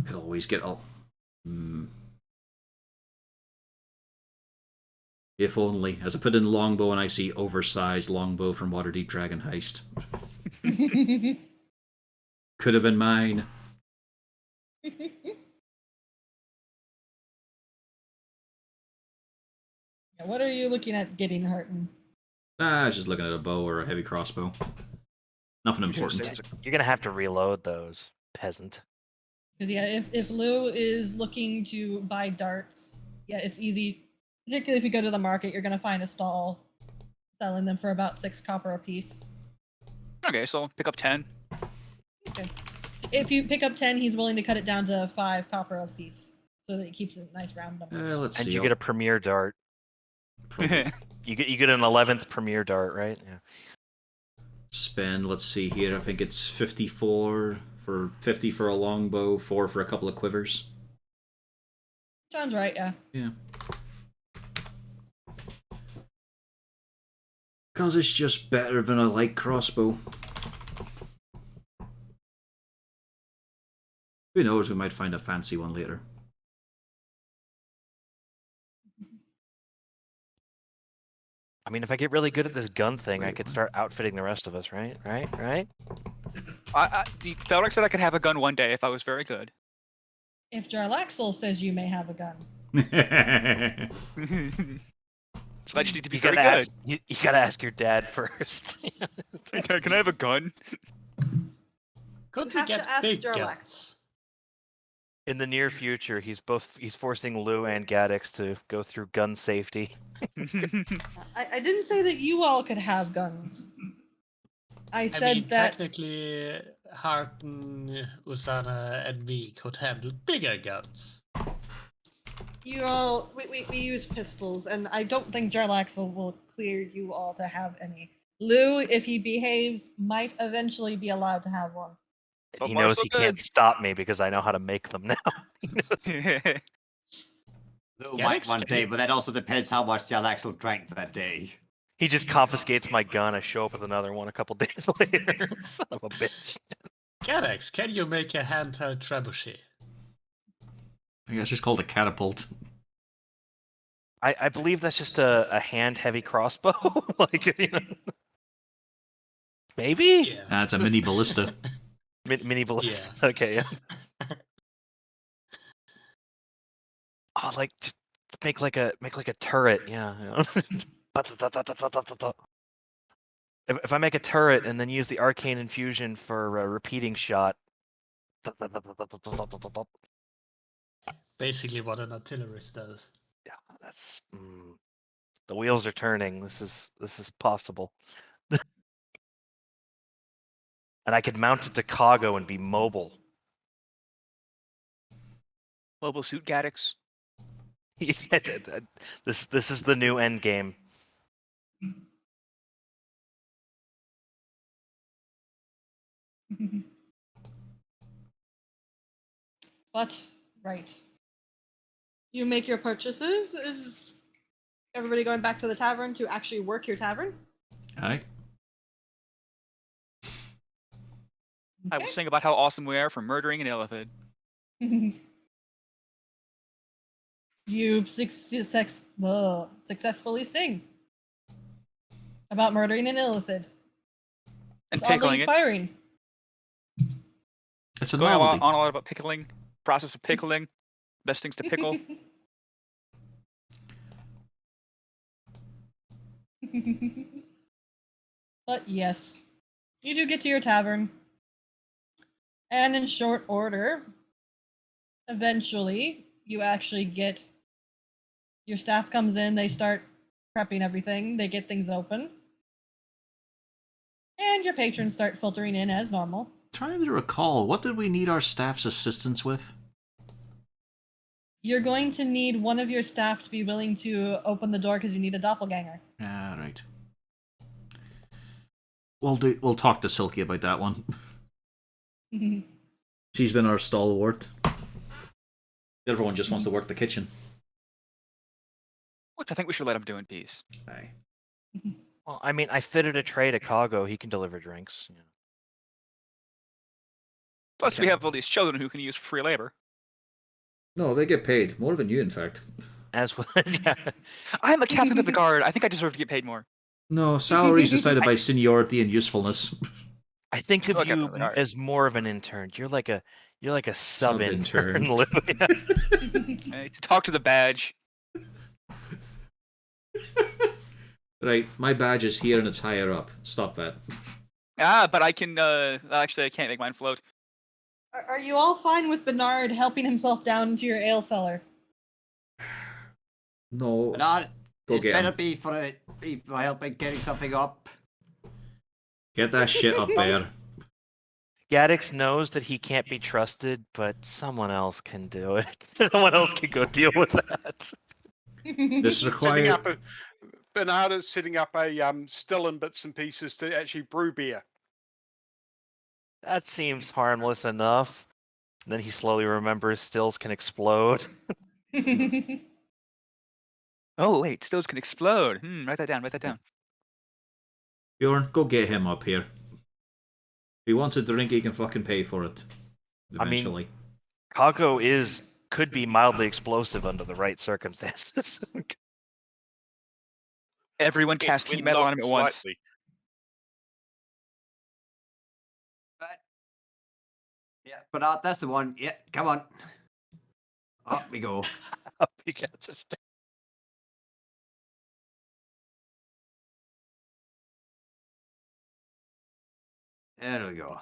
Speaker 1: Could always get all... If only. As I put in longbow and I see oversized longbow from Waterdeep Dragonheist. Could have been mine.
Speaker 2: What are you looking at getting, Harton?
Speaker 1: I was just looking at a bow or a heavy crossbow. Nothing important.
Speaker 8: You're gonna have to reload those, peasant.
Speaker 2: Because yeah, if Lou is looking to buy darts, yeah, it's easy. Particularly if you go to the market, you're gonna find a stall selling them for about 6 copper a piece.
Speaker 7: Okay, so pick up 10.
Speaker 2: Okay. If you pick up 10, he's willing to cut it down to 5 copper a piece, so that it keeps a nice round number.
Speaker 1: Let's
Speaker 8: And
Speaker 1: see.
Speaker 8: you get a premier dart.
Speaker 1: Probably
Speaker 8: You get an 11th premier dart, right? Yeah.
Speaker 1: spend. Let's see here. I think it's 54 for 50 for a longbow, 4 for a couple of quivers.
Speaker 2: Sounds right, yeah.
Speaker 1: Yeah. Because it's just better than a light crossbow. Who knows, we might find a fancy one later.
Speaker 8: I mean, if I get really good at this gun thing, I could start outfitting the rest of us, right? Right?
Speaker 7: The Felric said I could have a gun one day if I was very good.
Speaker 2: If Jarlaxle says you may have a gun.
Speaker 7: So I just need to be
Speaker 8: You
Speaker 7: very
Speaker 8: gotta
Speaker 7: good.
Speaker 8: ask. You gotta ask your dad first.
Speaker 7: Can I have a gun?
Speaker 6: Could
Speaker 2: You
Speaker 6: we
Speaker 2: have to
Speaker 6: get
Speaker 2: ask
Speaker 6: big
Speaker 2: Jarlax.
Speaker 6: guns?
Speaker 8: In the near future, he's forcing Lou and Gaddix to go through gun safety.
Speaker 2: I didn't say that you all could have guns. I
Speaker 6: I
Speaker 2: said
Speaker 6: mean,
Speaker 2: that
Speaker 6: technically, Harton, Usana, and me could handle bigger guns.
Speaker 2: you all we use pistols, and I don't think Jarlaxle will clear you all to have any. Lou, if he behaves, might eventually be allowed to have one.
Speaker 7: So
Speaker 8: He
Speaker 7: far,
Speaker 8: knows
Speaker 7: so
Speaker 8: he can't
Speaker 7: good.
Speaker 8: stop me because I know how to make them now.
Speaker 5: Lou
Speaker 6: Yeah,
Speaker 5: might
Speaker 6: next
Speaker 5: one
Speaker 6: time.
Speaker 5: day, but that also depends how much Jalaxel drank that day.
Speaker 8: He just confiscates my gun. I show up with another one a couple days later. Son of a bitch.
Speaker 6: Garex, can you make a handheld trebuchet?
Speaker 1: I guess it's called a catapult.
Speaker 8: I believe that's just a hand-heavy crossbow. Like, you know. Maybe?
Speaker 6: Yeah.
Speaker 1: It's a mini ballista.
Speaker 8: Mini ballista. Okay, yeah. Oh, like to make like a turret, yeah. You know? If I make a turret and then use the arcane infusion for a repeating shot.
Speaker 6: Basically what an artillerist does.
Speaker 8: Yeah, that's the wheels are turning. This is possible. And I could mount it to Kago and be mobile.
Speaker 7: Mobile suit Gaddix.
Speaker 8: This is the new end game.
Speaker 2: But right. You make your purchases. Is everybody going back to the tavern to actually work your tavern?
Speaker 1: Aye.
Speaker 7: I will sing about how awesome we are for murdering an elephant.
Speaker 2: You successfully sing about murdering an illithid.
Speaker 7: And
Speaker 2: It's oddly
Speaker 7: pickling it.
Speaker 2: inspiring.
Speaker 1: It's a
Speaker 7: Going on
Speaker 1: novelty.
Speaker 7: a lot about pickling. Process of pickling. Best things to pickle.
Speaker 2: But yes, you do get to your tavern. And in short order, eventually, you actually get your staff comes in, they start prepping everything, they get things open. And your patrons start filtering in as normal.
Speaker 1: Trying to recall, what did we need our staff's assistance with?
Speaker 2: You're going to need one of your staff to be willing to open the door because you need a doppelganger.
Speaker 1: Ah, right. We'll talk to Silky about that one. She's been our stalwart. Everyone just wants to work the kitchen.
Speaker 7: Which I think we should let him do in peace.
Speaker 1: Aye.
Speaker 8: Well, I mean, I fitted a tray to Kago. He can deliver drinks. You know.
Speaker 7: Plus, we
Speaker 1: Okay.
Speaker 7: have all these children who can use free labor.
Speaker 1: No, they get paid. More than you, in fact.
Speaker 8: As with yeah.
Speaker 7: I'm a captain of the guard. I think I deserve to get paid more.
Speaker 1: No, salary is decided by seniority and usefulness.
Speaker 8: I think of
Speaker 7: Still a captain
Speaker 8: you
Speaker 7: of the guard.
Speaker 8: as more of an intern. You're like a sub intern.
Speaker 1: Sub-intern.
Speaker 7: To talk to the badge.
Speaker 1: Right, my badge is here and it's higher up. Stop that.
Speaker 7: Ah, but I can, actually I can't make mine float.
Speaker 2: Are you all fine with Bernard helping himself down into your ale cellar?
Speaker 1: No,
Speaker 5: Bernard,
Speaker 1: go
Speaker 5: this
Speaker 1: get
Speaker 5: better
Speaker 1: him.
Speaker 5: be for helping getting something up.
Speaker 1: Get that shit up there.
Speaker 8: Gaddix knows that he can't be trusted, but someone else can do it. Someone else can go deal with that.
Speaker 1: This requires.
Speaker 9: Bernard is setting up a still in bits and pieces to actually brew beer.
Speaker 8: That seems harmless enough. And then he slowly remembers stills can explode.
Speaker 7: Oh wait, stills could explode. Write that down. Write that down.
Speaker 1: Bjorn, go get him up here. If he wants a drink, he can fucking pay for it. Eventually.
Speaker 8: Kago could be mildly explosive under the right circumstances.
Speaker 7: Everyone cast heat metal on him at once.
Speaker 3: Slightly.
Speaker 5: Yeah, Bernard, that's the one. Yeah, come on. Up we go.
Speaker 8: Up he gets a stick.
Speaker 5: There we go.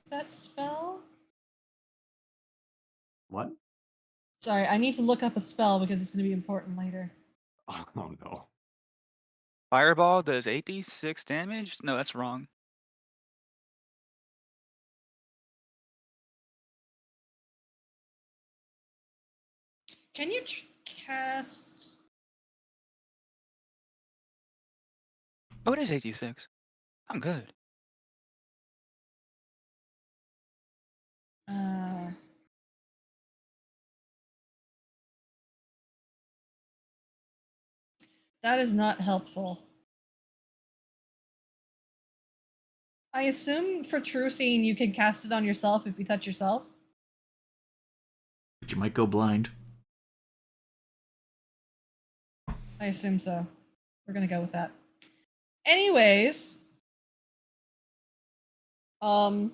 Speaker 2: That spell?
Speaker 5: What?
Speaker 2: Sorry, I need to look up a spell because it's going to be important later.
Speaker 5: Oh no.
Speaker 7: Fireball does 86 damage? No, that's wrong.
Speaker 2: Can you cast?
Speaker 7: Oh, it is 86. I'm good.
Speaker 2: That is not helpful. I assume for True Seeing you can cast it on yourself if you touch yourself.
Speaker 1: But you might go blind.
Speaker 2: I assume so. We're gonna go with that. Anyways, so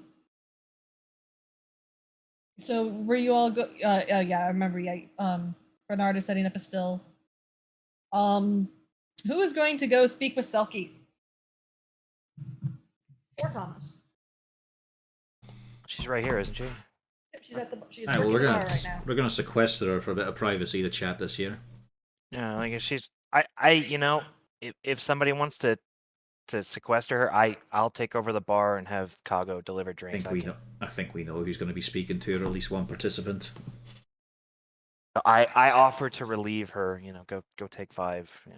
Speaker 2: were you all go? Yeah, I remember. Yeah, Bernard is setting up a still. Who is going to go speak with Selkie? Or Thomas?
Speaker 8: She's right here, isn't she?
Speaker 2: Yep, she's at the. She's
Speaker 1: Alright, well,
Speaker 2: working
Speaker 1: we're
Speaker 2: the
Speaker 1: gonna
Speaker 2: bar right now.
Speaker 1: we're gonna sequester her for a bit of privacy to chat this year.
Speaker 8: Yeah, like if she's you know, if somebody wants to sequester her, I'll take over the bar and have Kago deliver
Speaker 1: I
Speaker 8: drinks.
Speaker 1: think we know who's going to be speaking to her, or at least one participant.
Speaker 8: I offer to relieve her. You know, go take 5. Yeah.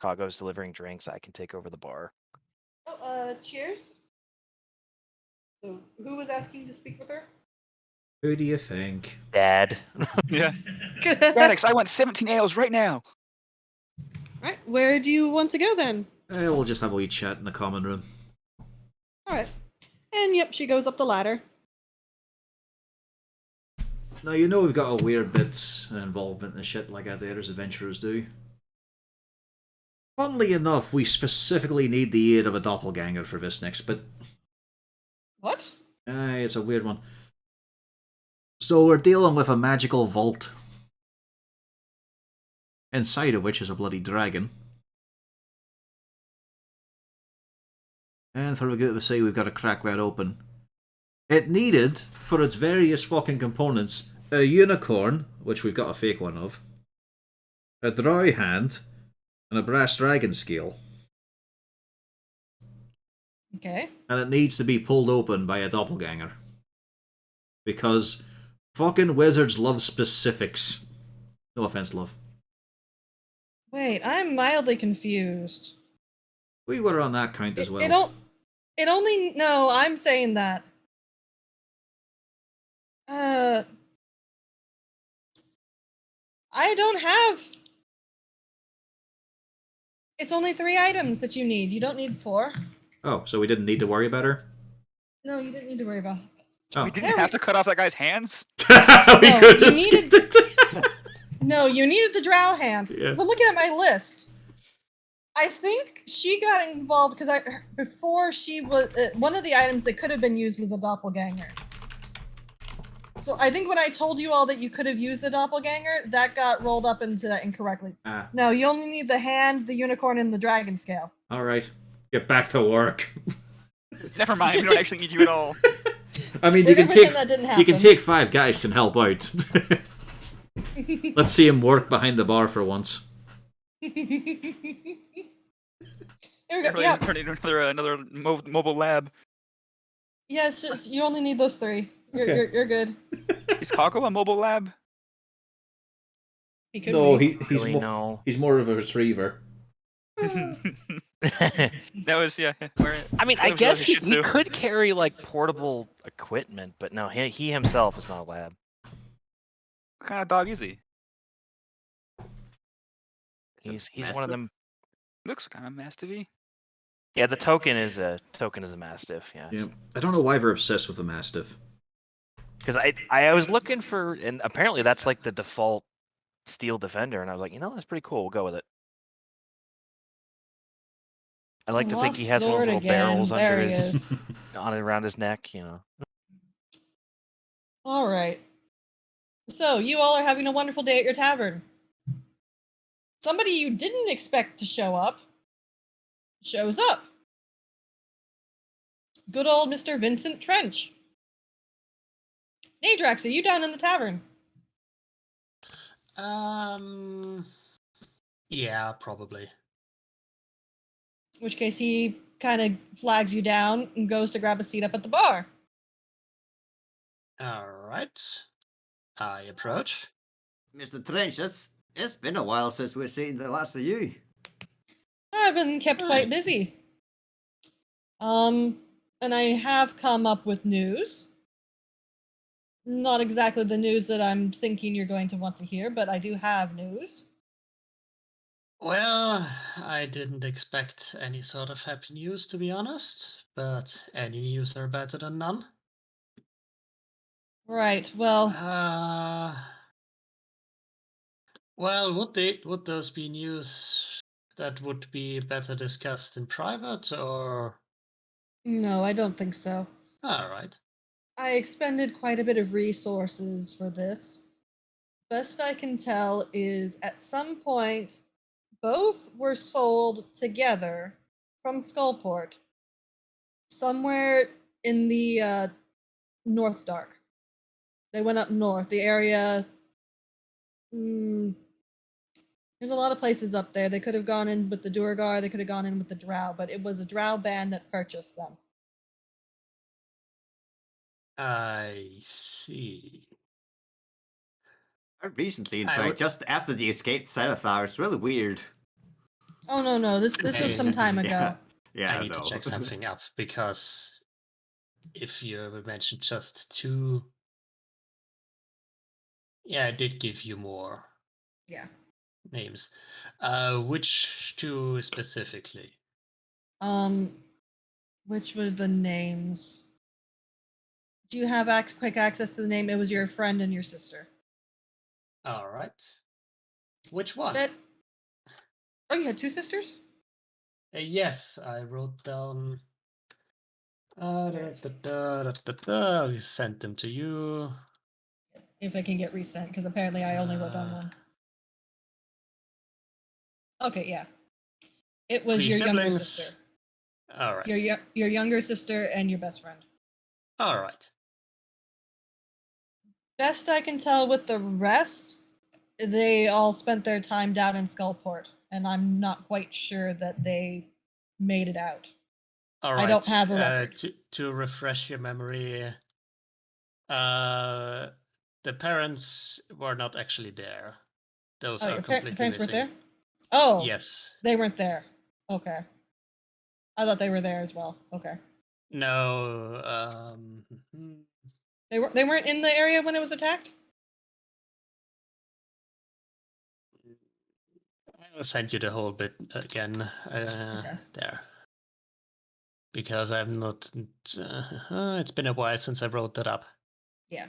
Speaker 8: Kago's delivering drinks. I can take over the bar.
Speaker 2: Oh, cheers. So, who was asking to speak with her?
Speaker 1: Who do you think?
Speaker 8: Dad.
Speaker 7: Yeah. Gaddix, I want 17 ales right now.
Speaker 2: Right, where do you want to go then?
Speaker 1: We'll just have a wee chat in the common room.
Speaker 2: Alright. And yep, she goes up the ladder.
Speaker 1: Now, you know we've got all weird bits and involvement and shit like others adventurers do. Funnily enough, we specifically need the aid of a doppelganger for this next bit.
Speaker 2: What?
Speaker 1: It's a weird one. So we're dealing with a magical vault, inside of which is a bloody dragon. And for a good to say, we've got to crack that open. It needed, for its various fucking components, a unicorn, which we've got a fake one of, a dry hand, and a brass dragon scale.
Speaker 2: Okay.
Speaker 1: And it needs to be pulled open by a doppelganger. Because fucking wizards love specifics. No offense, love.
Speaker 2: Wait, I'm mildly confused.
Speaker 1: We were on that count as well.
Speaker 2: It only. No, I'm saying that. I don't have. It's only 3 items that you need. You don't need 4.
Speaker 1: Oh, so we didn't need to worry about her?
Speaker 2: No, you didn't need to worry about.
Speaker 1: Oh.
Speaker 7: We didn't have to cut off that guy's hands?
Speaker 1: We
Speaker 2: No,
Speaker 1: could
Speaker 2: you
Speaker 1: have
Speaker 2: needed-
Speaker 1: skipped it.
Speaker 2: No, you needed the drow hand.
Speaker 1: Yeah.
Speaker 2: So I'm looking at my list. I think she got involved because before she was one of the items that could have been used was a doppelganger. So I think when I told you all that you could have used the doppelganger, that got rolled up into that incorrectly.
Speaker 1: Ah,
Speaker 2: No, you only need the hand, the unicorn, and the dragon scale.
Speaker 1: alright. Get back to work.
Speaker 7: Never mind. We don't actually need you at all.
Speaker 1: I mean,
Speaker 2: We're
Speaker 1: you can
Speaker 2: gonna
Speaker 1: take
Speaker 2: pretend that didn't
Speaker 1: you can
Speaker 2: happen.
Speaker 1: take 5 guys can help out. Let's see him work behind the bar for once.
Speaker 2: Here we go.
Speaker 7: Really
Speaker 2: Yeah,
Speaker 7: turn it into another mobile lab.
Speaker 2: yeah. It's just you only need those 3.
Speaker 1: Okay.
Speaker 2: You're good.
Speaker 7: Is Kako a mobile lab?
Speaker 2: He could
Speaker 1: No,
Speaker 2: be.
Speaker 8: Really, no.
Speaker 1: he's more of a retriever.
Speaker 7: That was Where
Speaker 8: I mean,
Speaker 7: that
Speaker 8: I
Speaker 7: was
Speaker 8: guess
Speaker 7: a
Speaker 8: he,
Speaker 7: Shih
Speaker 8: he
Speaker 7: Tzu.
Speaker 8: could carry like portable equipment, but no, he himself is not a lab.
Speaker 7: What kind of dog is he?
Speaker 8: He's one of them.
Speaker 7: Looks kind of mastiffy.
Speaker 8: Yeah, the token is a mastiff. Yeah,
Speaker 1: Yeah, I don't know why we're obsessed with a mastiff.
Speaker 8: because I was looking for, and apparently that's like the default steel defender, and I was like, that's pretty cool. We'll go with it. I like to think he has one of those little barrels
Speaker 2: there
Speaker 8: under
Speaker 2: he
Speaker 8: his
Speaker 2: is.
Speaker 8: around his neck.
Speaker 2: All right. So you all are having a wonderful day at your tavern. Somebody you didn't expect to show up shows up. Good old Mr. Vincent Trench. Nadrax, are you down in the tavern?
Speaker 6: Yeah, probably.
Speaker 2: In which case he kind of flags you down and goes to grab a seat up at the bar.
Speaker 6: All right. I approach.
Speaker 5: Mr. Trench, it's been a while since we've seen the last of you.
Speaker 2: I've been kept quite busy. And I have come up with news. Not exactly the news that I'm thinking you're going to want to hear, but I do have news.
Speaker 6: Well, I didn't expect any sort of happy news, to be honest, but any news are better than none.
Speaker 2: Right, well,
Speaker 6: would those be news that would be better discussed in private, or?
Speaker 2: no, I don't think so.
Speaker 6: All right.
Speaker 2: I expended quite a bit of resources for this. Best I can tell is at some point, both were sold together from Skullport, somewhere in the North Dark. They went up north, the area. There's a lot of places up there. They could have gone in with the Duergar, they could have gone in with the Drow, but it was a Drow band that purchased them.
Speaker 6: I see.
Speaker 5: Recently, in
Speaker 6: I
Speaker 5: fact,
Speaker 6: would-
Speaker 5: just after the escaped Sanathar, it's really weird.
Speaker 2: Oh no, this was some time ago.
Speaker 5: Yeah,
Speaker 6: I need to check something up, because if you mentioned just 2, yeah, I did give you more
Speaker 2: Yeah.
Speaker 6: names. Which 2 specifically?
Speaker 2: Which was the names? Do you have quick access to the name? It was your friend and your sister.
Speaker 6: All right. Which one?
Speaker 2: Oh, you had 2 sisters?
Speaker 6: Yes, I wrote down. We sent them to you.
Speaker 2: If I can get resent, because apparently I only wrote down one. Okay, yeah. It was
Speaker 6: 3
Speaker 2: your younger
Speaker 6: siblings.
Speaker 2: sister.
Speaker 6: All right.
Speaker 2: Your younger sister and your best friend.
Speaker 6: All right.
Speaker 2: Best I can tell with the rest, they all spent their time down in Skullport, and I'm not quite sure that they made it out.
Speaker 6: All right.
Speaker 2: I don't have a record.
Speaker 6: To refresh your memory, the parents were not actually there. Those
Speaker 2: Oh,
Speaker 6: are
Speaker 2: your
Speaker 6: completely
Speaker 2: parents weren't
Speaker 6: missing.
Speaker 2: there? Oh,
Speaker 6: Yes.
Speaker 2: they weren't there. Okay. I thought they were there as well. Okay.
Speaker 6: No.
Speaker 2: They weren't in the area when it was attacked?
Speaker 6: I'll send you the whole bit again. There. Because I'm not. It's been a while since I wrote that up.
Speaker 2: Yeah.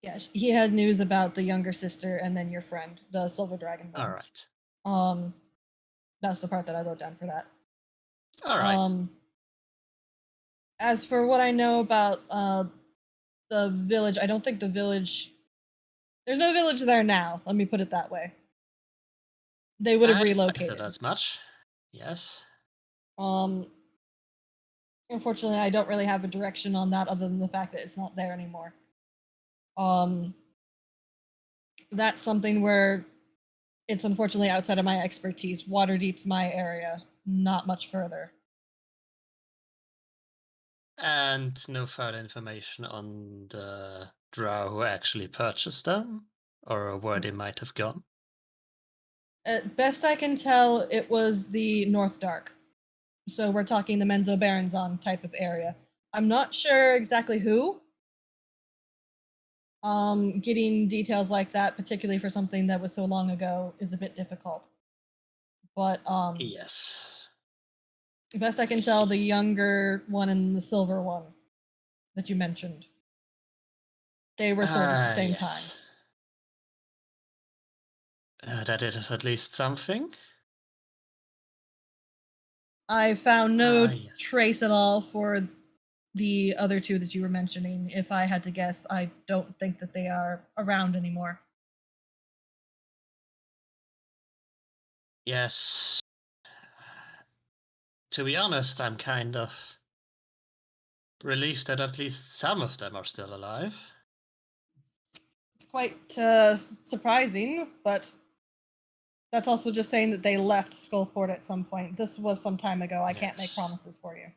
Speaker 2: Yeah, he had news about the younger sister and then your friend, the Silver Dragon.
Speaker 6: All right.
Speaker 2: That's the part that I wrote down for that.
Speaker 6: All right.
Speaker 2: As for what I know about the village, I don't think the village. There's no village there now. Let me put it that way. They would have
Speaker 6: I expected
Speaker 2: relocated.
Speaker 6: as much. Yes.
Speaker 2: Unfortunately, I don't really have a direction on that other than the fact that it's not there anymore. That's something where it's unfortunately outside of my expertise. Waterdeep's my area, not much further.
Speaker 6: And no further information on the drow who actually purchased them, or where they might have gone.
Speaker 2: At best I can tell, it was the North Dark. So we're talking the Menzo Baronzon type of area. I'm not sure exactly who. Getting details like that, particularly for something that was so long ago, is a bit difficult. But
Speaker 6: Yes.
Speaker 2: best I can
Speaker 6: I
Speaker 2: tell,
Speaker 6: see.
Speaker 2: the younger one and the silver one that you mentioned, they were sold at the same time.
Speaker 6: That is at least something.
Speaker 2: I found no
Speaker 6: Yes.
Speaker 2: trace at all for the other two that you were mentioning. If I had to guess, I don't think that they are around anymore.
Speaker 6: Yes. To be honest, I'm kind of relieved that at least some of them are still alive.
Speaker 2: It's quite surprising, but that's also just saying that they left Skullport at some point. This was some time ago. I can't make
Speaker 6: Yes.
Speaker 2: promises for you.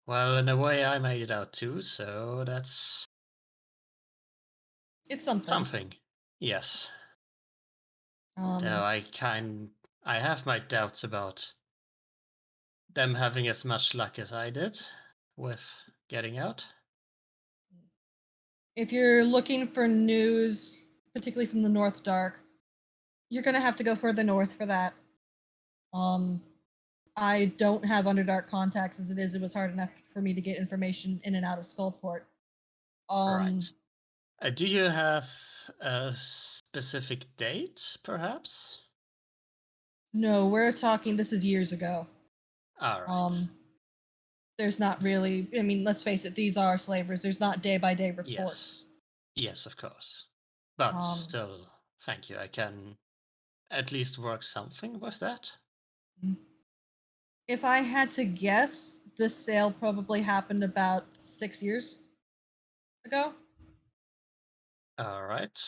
Speaker 6: Well, in a way, I made it out too, so that's
Speaker 2: It's something.
Speaker 6: something. Yes. Though I have my doubts about them having as much luck as I did with getting out.
Speaker 2: If you're looking for news, particularly from the North Dark, you're gonna have to go further north for that. I don't have Underdark contacts as it is. It was hard enough for me to get information in and out of Skullport.
Speaker 6: Right. Do you have a specific date, perhaps?
Speaker 2: No, we're talking. This is years ago.
Speaker 6: All right.
Speaker 2: There's not really. I mean, let's face it. These are slavers. There's not day-by-day reports.
Speaker 6: Yes, of course. But still, thank you. I can at least work something with that.
Speaker 2: If I had to guess, this sale probably happened about 6 years ago.
Speaker 6: All right.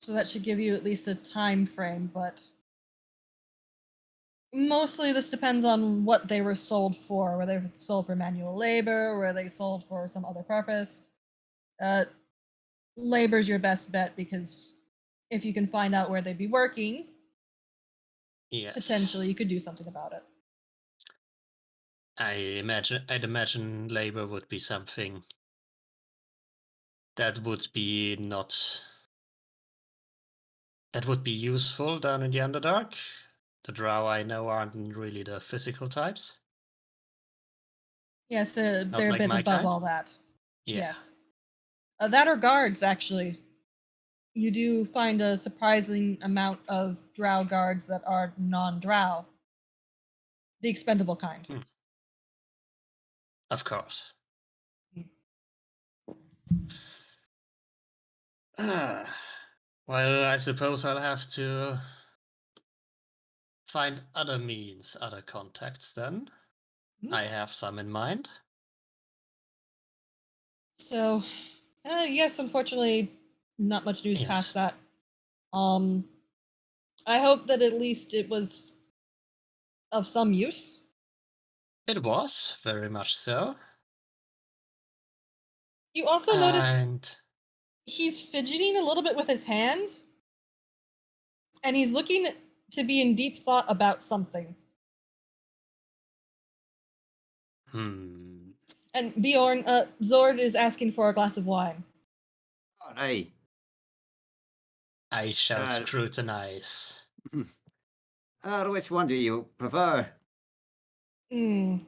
Speaker 2: So that should give you at least a time frame, but mostly this depends on what they were sold for. Were they sold for manual labor? Were they sold for some other purpose? Labor's your best bet because if you can find out where they'd be working,
Speaker 6: Yes.
Speaker 2: potentially you could do something about it.
Speaker 6: I'd imagine labor would be something that would be useful down in the Underdark. The drow I know aren't really the physical types.
Speaker 2: Yes, they're a
Speaker 6: like
Speaker 2: bit
Speaker 6: my
Speaker 2: above
Speaker 6: kind?
Speaker 2: all that.
Speaker 6: Yeah.
Speaker 2: Yes. That or guards, actually. You do find a surprising amount of drow guards that are non-drow. The expendable kind.
Speaker 6: Of course. Well, I suppose I'll have to find other means, other contacts then. I have some in mind.
Speaker 2: So, yes, unfortunately, not much news past that. I hope that at least it was of some use.
Speaker 6: It was, very much so.
Speaker 2: You also notice he's fidgeting a little bit with his hand, and he's looking to be in deep thought about something. And Bjorn, Zord is asking for a glass of wine.
Speaker 5: All right.
Speaker 6: I shall scrutinize.
Speaker 5: Which one do you prefer?
Speaker 2: You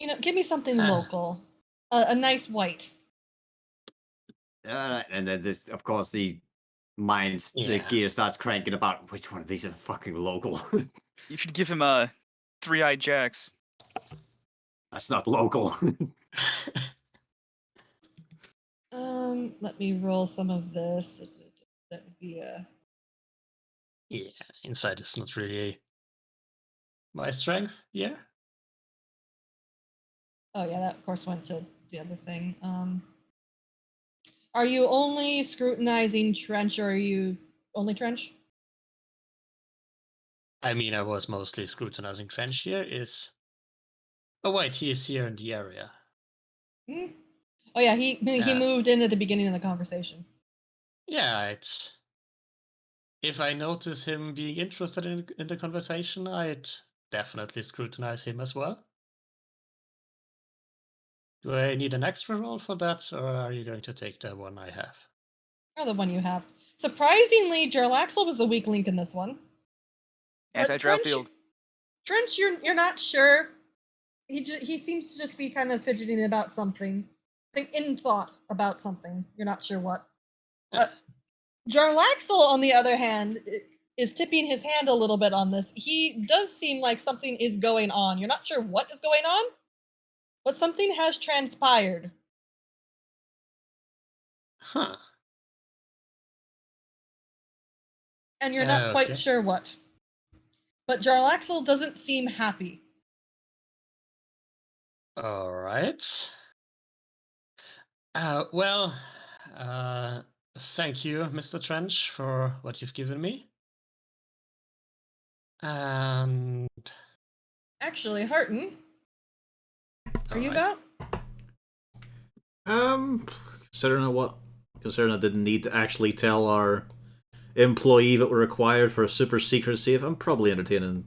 Speaker 2: know, give me something local. A nice white.
Speaker 5: All right, and then this, of course, the gear starts cranking about. Which one of these is fucking local?
Speaker 7: You should give him Three-Eyed Jacks.
Speaker 5: That's not local.
Speaker 2: Let me roll some of this. be
Speaker 6: Yeah, insight is not really my strength. Yeah.
Speaker 2: Oh yeah, that of course went to the other thing. Are you only scrutinizing Trench, or are you only Trench?
Speaker 6: I mean, I was mostly scrutinizing Trench here. Oh wait, he is here in the area.
Speaker 2: Hmm? Oh yeah, he
Speaker 6: Yeah.
Speaker 2: moved in at the beginning of the conversation.
Speaker 6: Yeah, it's. If I notice him being interested in the conversation, I'd definitely scrutinize him as well. Do I need an extra roll for that, or are you going to take the one I have?
Speaker 2: Or the one you have. Surprisingly, Jarlaxle was the weak link in this one. But
Speaker 7: Anti-drow field.
Speaker 2: Trench, you're not sure. He seems to just be kind of fidgeting about something, think in thought about something. You're not sure what. Jarlaxle, on the other hand, is tipping his hand a little bit on this. He does seem like something is going on. You're not sure what is going on, but something has transpired.
Speaker 6: Huh.
Speaker 2: And you're not quite
Speaker 6: Okay.
Speaker 2: sure what. But Jarlaxle doesn't seem happy.
Speaker 6: All right. Well, thank you, Mr. Trench, for what you've given me. And
Speaker 2: Actually, Harton, are you
Speaker 6: alright.
Speaker 2: about?
Speaker 1: Considering I didn't need to actually tell our employee that we're required for a super secret safe, I'm probably entertaining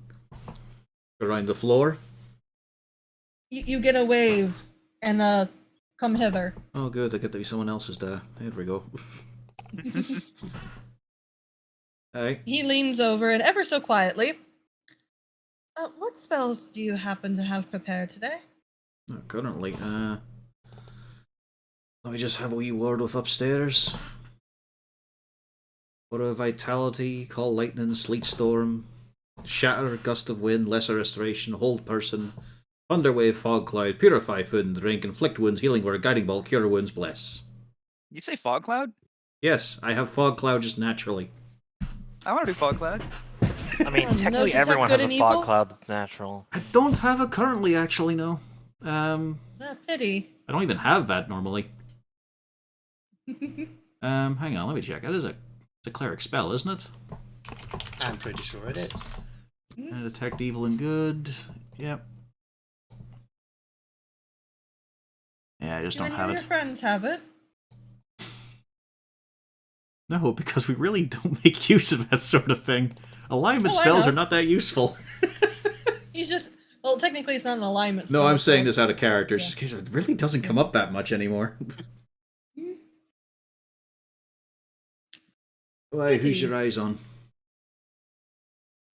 Speaker 1: around the floor.
Speaker 2: You get a wave and come hither.
Speaker 1: Oh, good, I get to be someone else's day. There we go. Hey.
Speaker 2: He leans over and ever so quietly. What spells do you happen to have prepared today?
Speaker 1: Not currently. Let me just have a wee word with upstairs. What a vitality, call lightning, sleet storm, shatter, gust of wind, lesser restoration, hold person, thunderwave, fog cloud, purify food and drink, inflict wounds, healing word, guiding bolt, cure wounds, bless.
Speaker 7: You'd say fog cloud?
Speaker 1: Yes, I have fog cloud just naturally.
Speaker 7: I want to do fog cloud.
Speaker 8: I mean,
Speaker 2: No
Speaker 8: technically
Speaker 2: detect
Speaker 8: everyone
Speaker 2: good
Speaker 8: has a
Speaker 2: and
Speaker 8: fog
Speaker 2: evil?
Speaker 8: cloud that's natural.
Speaker 1: I don't have it currently, actually, no.
Speaker 2: A pity.
Speaker 1: I don't even have that normally. Hang on, let me check. It is a cleric spell, isn't it?
Speaker 6: I'm pretty sure it is.
Speaker 1: Detect evil and good. Yep. Yeah, I just don't have
Speaker 2: Your
Speaker 1: it.
Speaker 2: friends have it.
Speaker 1: No, because we really don't make use of that sort of thing. Alignment
Speaker 2: Oh, I
Speaker 1: spells
Speaker 2: know.
Speaker 1: are not that useful.
Speaker 2: He's just well, technically it's not an alignment.
Speaker 1: No,
Speaker 2: spell,
Speaker 1: I'm saying
Speaker 2: so-
Speaker 1: this out of character,
Speaker 2: Yeah.
Speaker 1: just in case it really doesn't come up that much anymore. Why, who's
Speaker 2: Pity.
Speaker 1: your eyes on?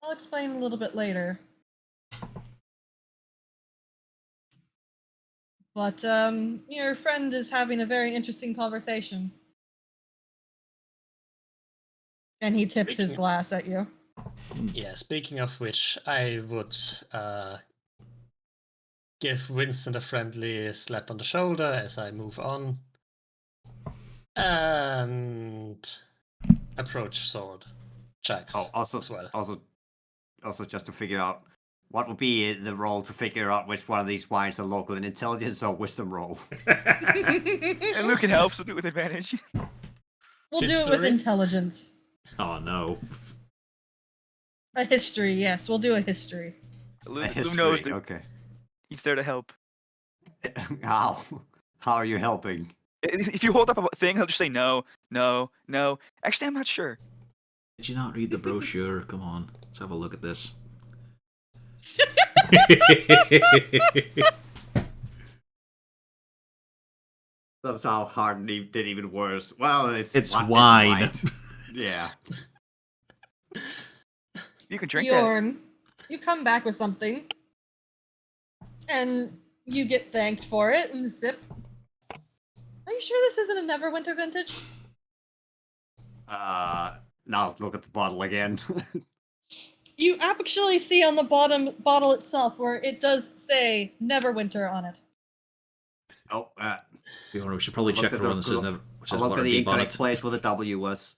Speaker 2: I'll explain a little bit later. But your friend is having a very interesting conversation. And he tips his
Speaker 6: Speaking-
Speaker 2: glass at you.
Speaker 6: Yeah, speaking of which, I would give Winston a friendly slap on the shoulder as I move on. And approach sword checks
Speaker 5: Oh, also,
Speaker 6: as well.
Speaker 5: also, just to figure out what would be the roll to figure out which one of these wines are local, an intelligence or wisdom roll.
Speaker 7: And Luke can help, so do it with advantage.
Speaker 2: We'll do it with
Speaker 6: History?
Speaker 2: intelligence.
Speaker 1: Oh no.
Speaker 2: A history, yes. We'll do a history.
Speaker 7: Lou,
Speaker 5: A
Speaker 7: Lou
Speaker 5: history,
Speaker 7: knows that
Speaker 5: okay.
Speaker 7: he's there to help.
Speaker 5: How? How are you helping?
Speaker 7: If you hold up a thing, he'll just say no, no, no. Actually, I'm not sure.
Speaker 1: Did you not read the brochure? Come on, let's have a look at this.
Speaker 5: Somehow Harden did even worse. Well,
Speaker 1: It's wine.
Speaker 5: right. Yeah.
Speaker 7: You can drink that.
Speaker 2: Bjorn, you come back with something. And you get thanked for it and sip. Are you sure this isn't a Neverwinter vintage?
Speaker 5: Now look at the bottle again.
Speaker 2: You actually see on the bottle itself where it does say Neverwinter on it.
Speaker 5: Oh,
Speaker 1: We should probably check the run that says
Speaker 5: I
Speaker 1: Waterdeep
Speaker 5: looked at the
Speaker 1: on
Speaker 5: incorrect
Speaker 1: it.
Speaker 5: place where the W was.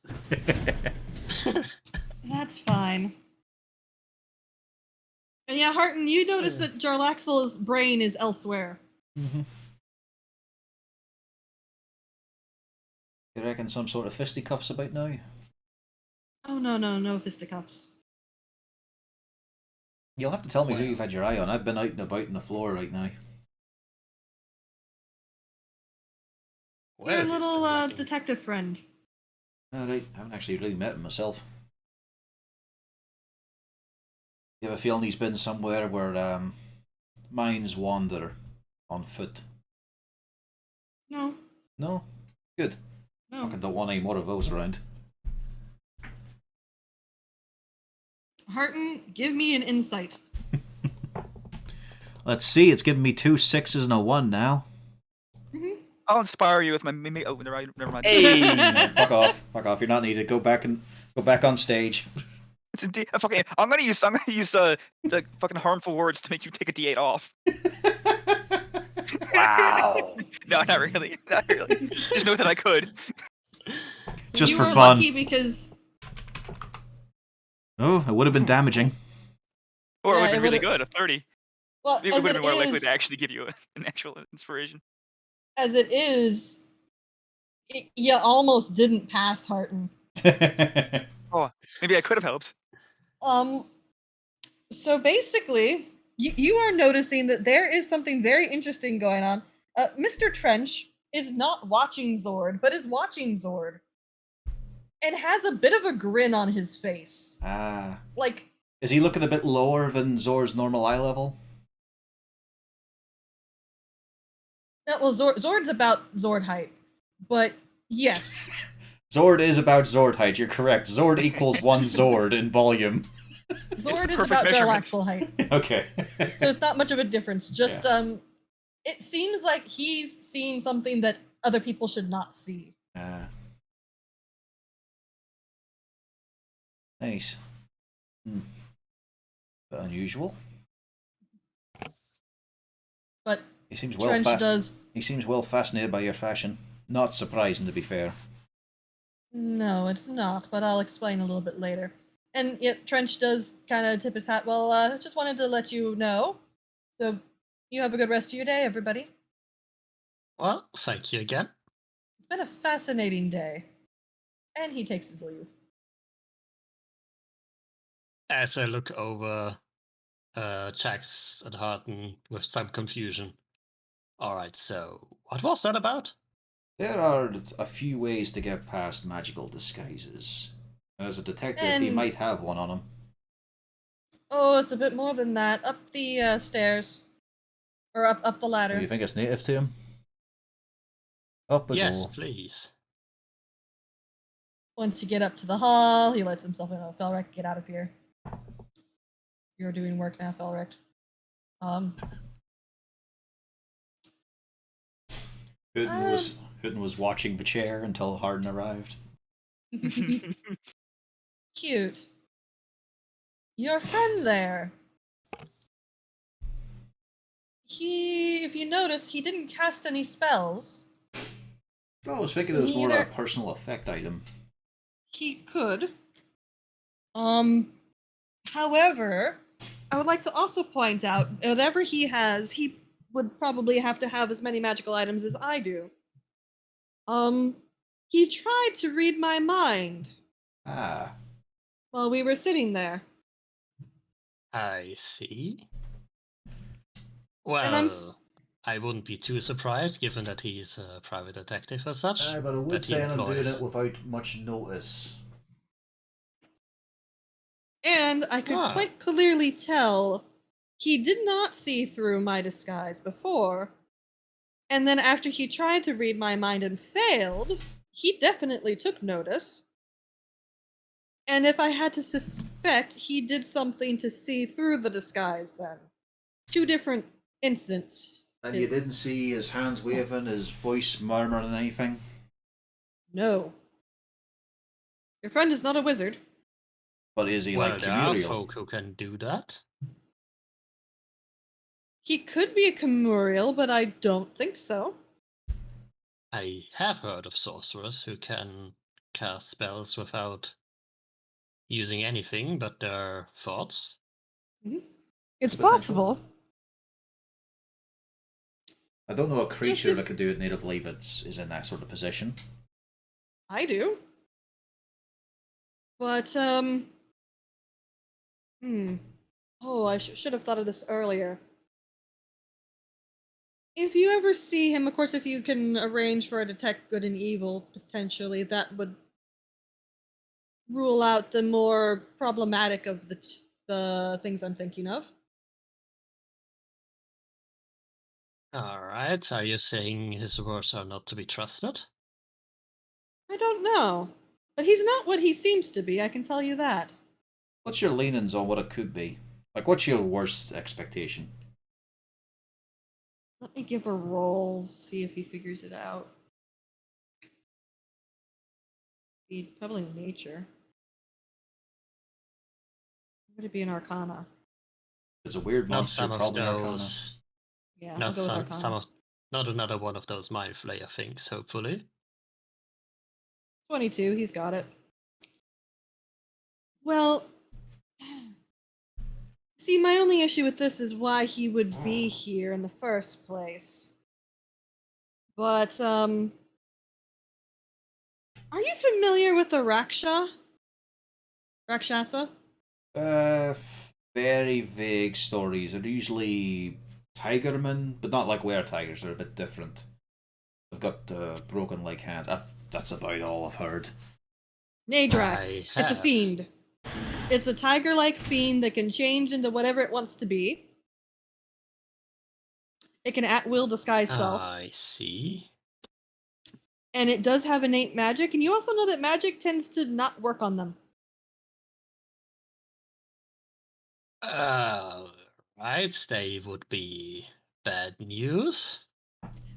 Speaker 2: That's fine. And yeah, Harton, you notice that Jarlaxle's brain is elsewhere.
Speaker 1: Mm-hmm. You reckon some sort of fisticuffs about now?
Speaker 2: Oh, no fisticuffs.
Speaker 1: You'll have to tell me who you've had your eye on. I've been out and about on the floor right now.
Speaker 2: Your little detective friend.
Speaker 1: Alright, I haven't actually really met him myself. You have a feeling he's been somewhere where minds wander on foot?
Speaker 2: No.
Speaker 1: No? Good.
Speaker 2: No.
Speaker 1: Fucking don't want any more of those around.
Speaker 2: Harton, give me an insight.
Speaker 1: Let's see, it's giving me 2 6s and a 1 now.
Speaker 7: I'll inspire you with my mimic. Oh, never mind.
Speaker 1: Hey! Fuck off. Fuck off. You're not needed. Go back on stage.
Speaker 7: It's a fucking. I'm gonna use the fucking harmful words to make you take a D8 off.
Speaker 8: Wow.
Speaker 7: No, not really. Not really. Just know that I could.
Speaker 1: Just
Speaker 2: you
Speaker 1: for
Speaker 2: were
Speaker 1: fun.
Speaker 2: Lucky because
Speaker 1: Oh, it would have been damaging.
Speaker 7: Or it
Speaker 2: Yeah,
Speaker 7: would be
Speaker 2: it
Speaker 7: really
Speaker 2: would've-
Speaker 7: good, a 30.
Speaker 2: well,
Speaker 7: It
Speaker 2: as
Speaker 7: would
Speaker 2: it
Speaker 7: have been more likely
Speaker 2: is,
Speaker 7: to actually give you an actual inspiration.
Speaker 2: as it is, you almost didn't pass Harton.
Speaker 7: Oh, maybe I could have helped.
Speaker 2: So basically, you are noticing that there is something very interesting going on. Mr. Trench is not watching Zord, but is watching Zord. And has a bit of a grin on his face.
Speaker 1: Ah.
Speaker 2: Like,
Speaker 1: Is he looking a bit lower than Zor's normal eye level?
Speaker 2: well, Zord's about Zord height. But, yes.
Speaker 1: Zord is about Zord height, you're correct. Zord equals 1 Zord in volume.
Speaker 2: Zord is
Speaker 7: perfect
Speaker 2: about
Speaker 7: measurement.
Speaker 2: Jarlaxle height.
Speaker 1: Okay.
Speaker 2: So it's not much of a difference. Just, it seems like he's seeing something that other people should not see.
Speaker 1: Nice. Bit unusual.
Speaker 2: But
Speaker 1: He seems
Speaker 2: Trench does.
Speaker 1: He seems well fascinated by your fashion. Not surprising, to be fair.
Speaker 2: No, it's not, but I'll explain a little bit later. And yet, Trench does kind of tip his hat. Well, just wanted to let you know. So, you have a good rest of your day, everybody.
Speaker 6: Well, thank you again.
Speaker 2: It's been a fascinating day. And he takes his leave.
Speaker 6: As I look over Jax and Harton with some confusion. Alright, so what was that about?
Speaker 1: There are a few ways to get past magical disguises. And as a detective, he might have one on him.
Speaker 2: Oh, it's a bit more than that. Up the stairs. Or up the ladder.
Speaker 1: Do you think it's native to him? Up we
Speaker 6: Yes,
Speaker 1: go.
Speaker 6: please.
Speaker 2: Once you get up to the hall, he lets himself in. Oh, Felric, get out of here. You're doing work now, Felric.
Speaker 1: Hooten was watching the chair until Harden arrived.
Speaker 2: Cute. Your friend there. If you notice, he didn't cast any spells.
Speaker 1: I was thinking it was more of a personal effect item.
Speaker 2: He could. However, I would like to also point out, whatever he has, he would probably have to have as many magical items as I do. He tried to read my mind.
Speaker 1: Ah.
Speaker 2: While we were sitting there.
Speaker 6: I see. Well, I wouldn't be too surprised, given that he's a private detective as such.
Speaker 1: But I would
Speaker 6: that he
Speaker 1: say I'm doing
Speaker 6: employs.
Speaker 1: it without much notice.
Speaker 2: And I could quite clearly tell he did not see through my disguise before. And then after he tried to read my mind and failed, he definitely took notice. And if I had to suspect, he did something to see through the disguise then. 2 different incidents.
Speaker 1: And you didn't see his hands waving, his voice murmuring anything?
Speaker 2: No. Your friend is not a wizard.
Speaker 1: But is he
Speaker 6: Well,
Speaker 1: like
Speaker 6: there are
Speaker 1: Camuriel?
Speaker 6: folk who can do that.
Speaker 2: He could be a Camuriel, but I don't think so.
Speaker 6: I have heard of sorcerers who can cast spells without using anything but their thoughts.
Speaker 2: It's
Speaker 1: Potential.
Speaker 2: possible.
Speaker 1: I don't know a
Speaker 2: Just
Speaker 1: creature
Speaker 2: if-
Speaker 1: that could do it natively that's is in that sort of position.
Speaker 2: I do. But, Oh, I should have thought of this earlier. If you ever see him, of course, if you can arrange for a detect good and evil, potentially, that would rule out the more problematic of the things I'm thinking of.
Speaker 6: Alright, are you saying his words are not to be trusted?
Speaker 2: I don't know. But he's not what he seems to be, I can tell you that.
Speaker 1: What's your leanings on what it could be? Like, what's your worst expectation?
Speaker 2: Let me give a roll, see if he figures it out. Probably nature. Would it be an arcana?
Speaker 1: It's a weird
Speaker 6: Not
Speaker 1: monster,
Speaker 6: some of
Speaker 1: probably Arcana.
Speaker 6: those.
Speaker 2: Yeah, I'll
Speaker 6: Not
Speaker 2: go with
Speaker 6: some.
Speaker 2: arcana.
Speaker 6: Some of. Not another one of those mind flayer things. Hopefully.
Speaker 2: 22, he's got it. Well, see, my only issue with this is why he would be here in the first place. But, are you familiar with the Rakshasa?
Speaker 1: Very vague stories. They're usually tigermen, but not like were tigers. They're a bit different. They've got broken leg hands. That's about all I've heard.
Speaker 2: Nadrax.
Speaker 6: I
Speaker 2: It's a
Speaker 6: have.
Speaker 2: fiend. It's a tiger-like fiend that can change into whatever it wants to be. It can at-will disguise self.
Speaker 6: I see.
Speaker 2: And it does have innate magic, and you also know that magic tends to not work on them.
Speaker 6: Right. They would be bad news.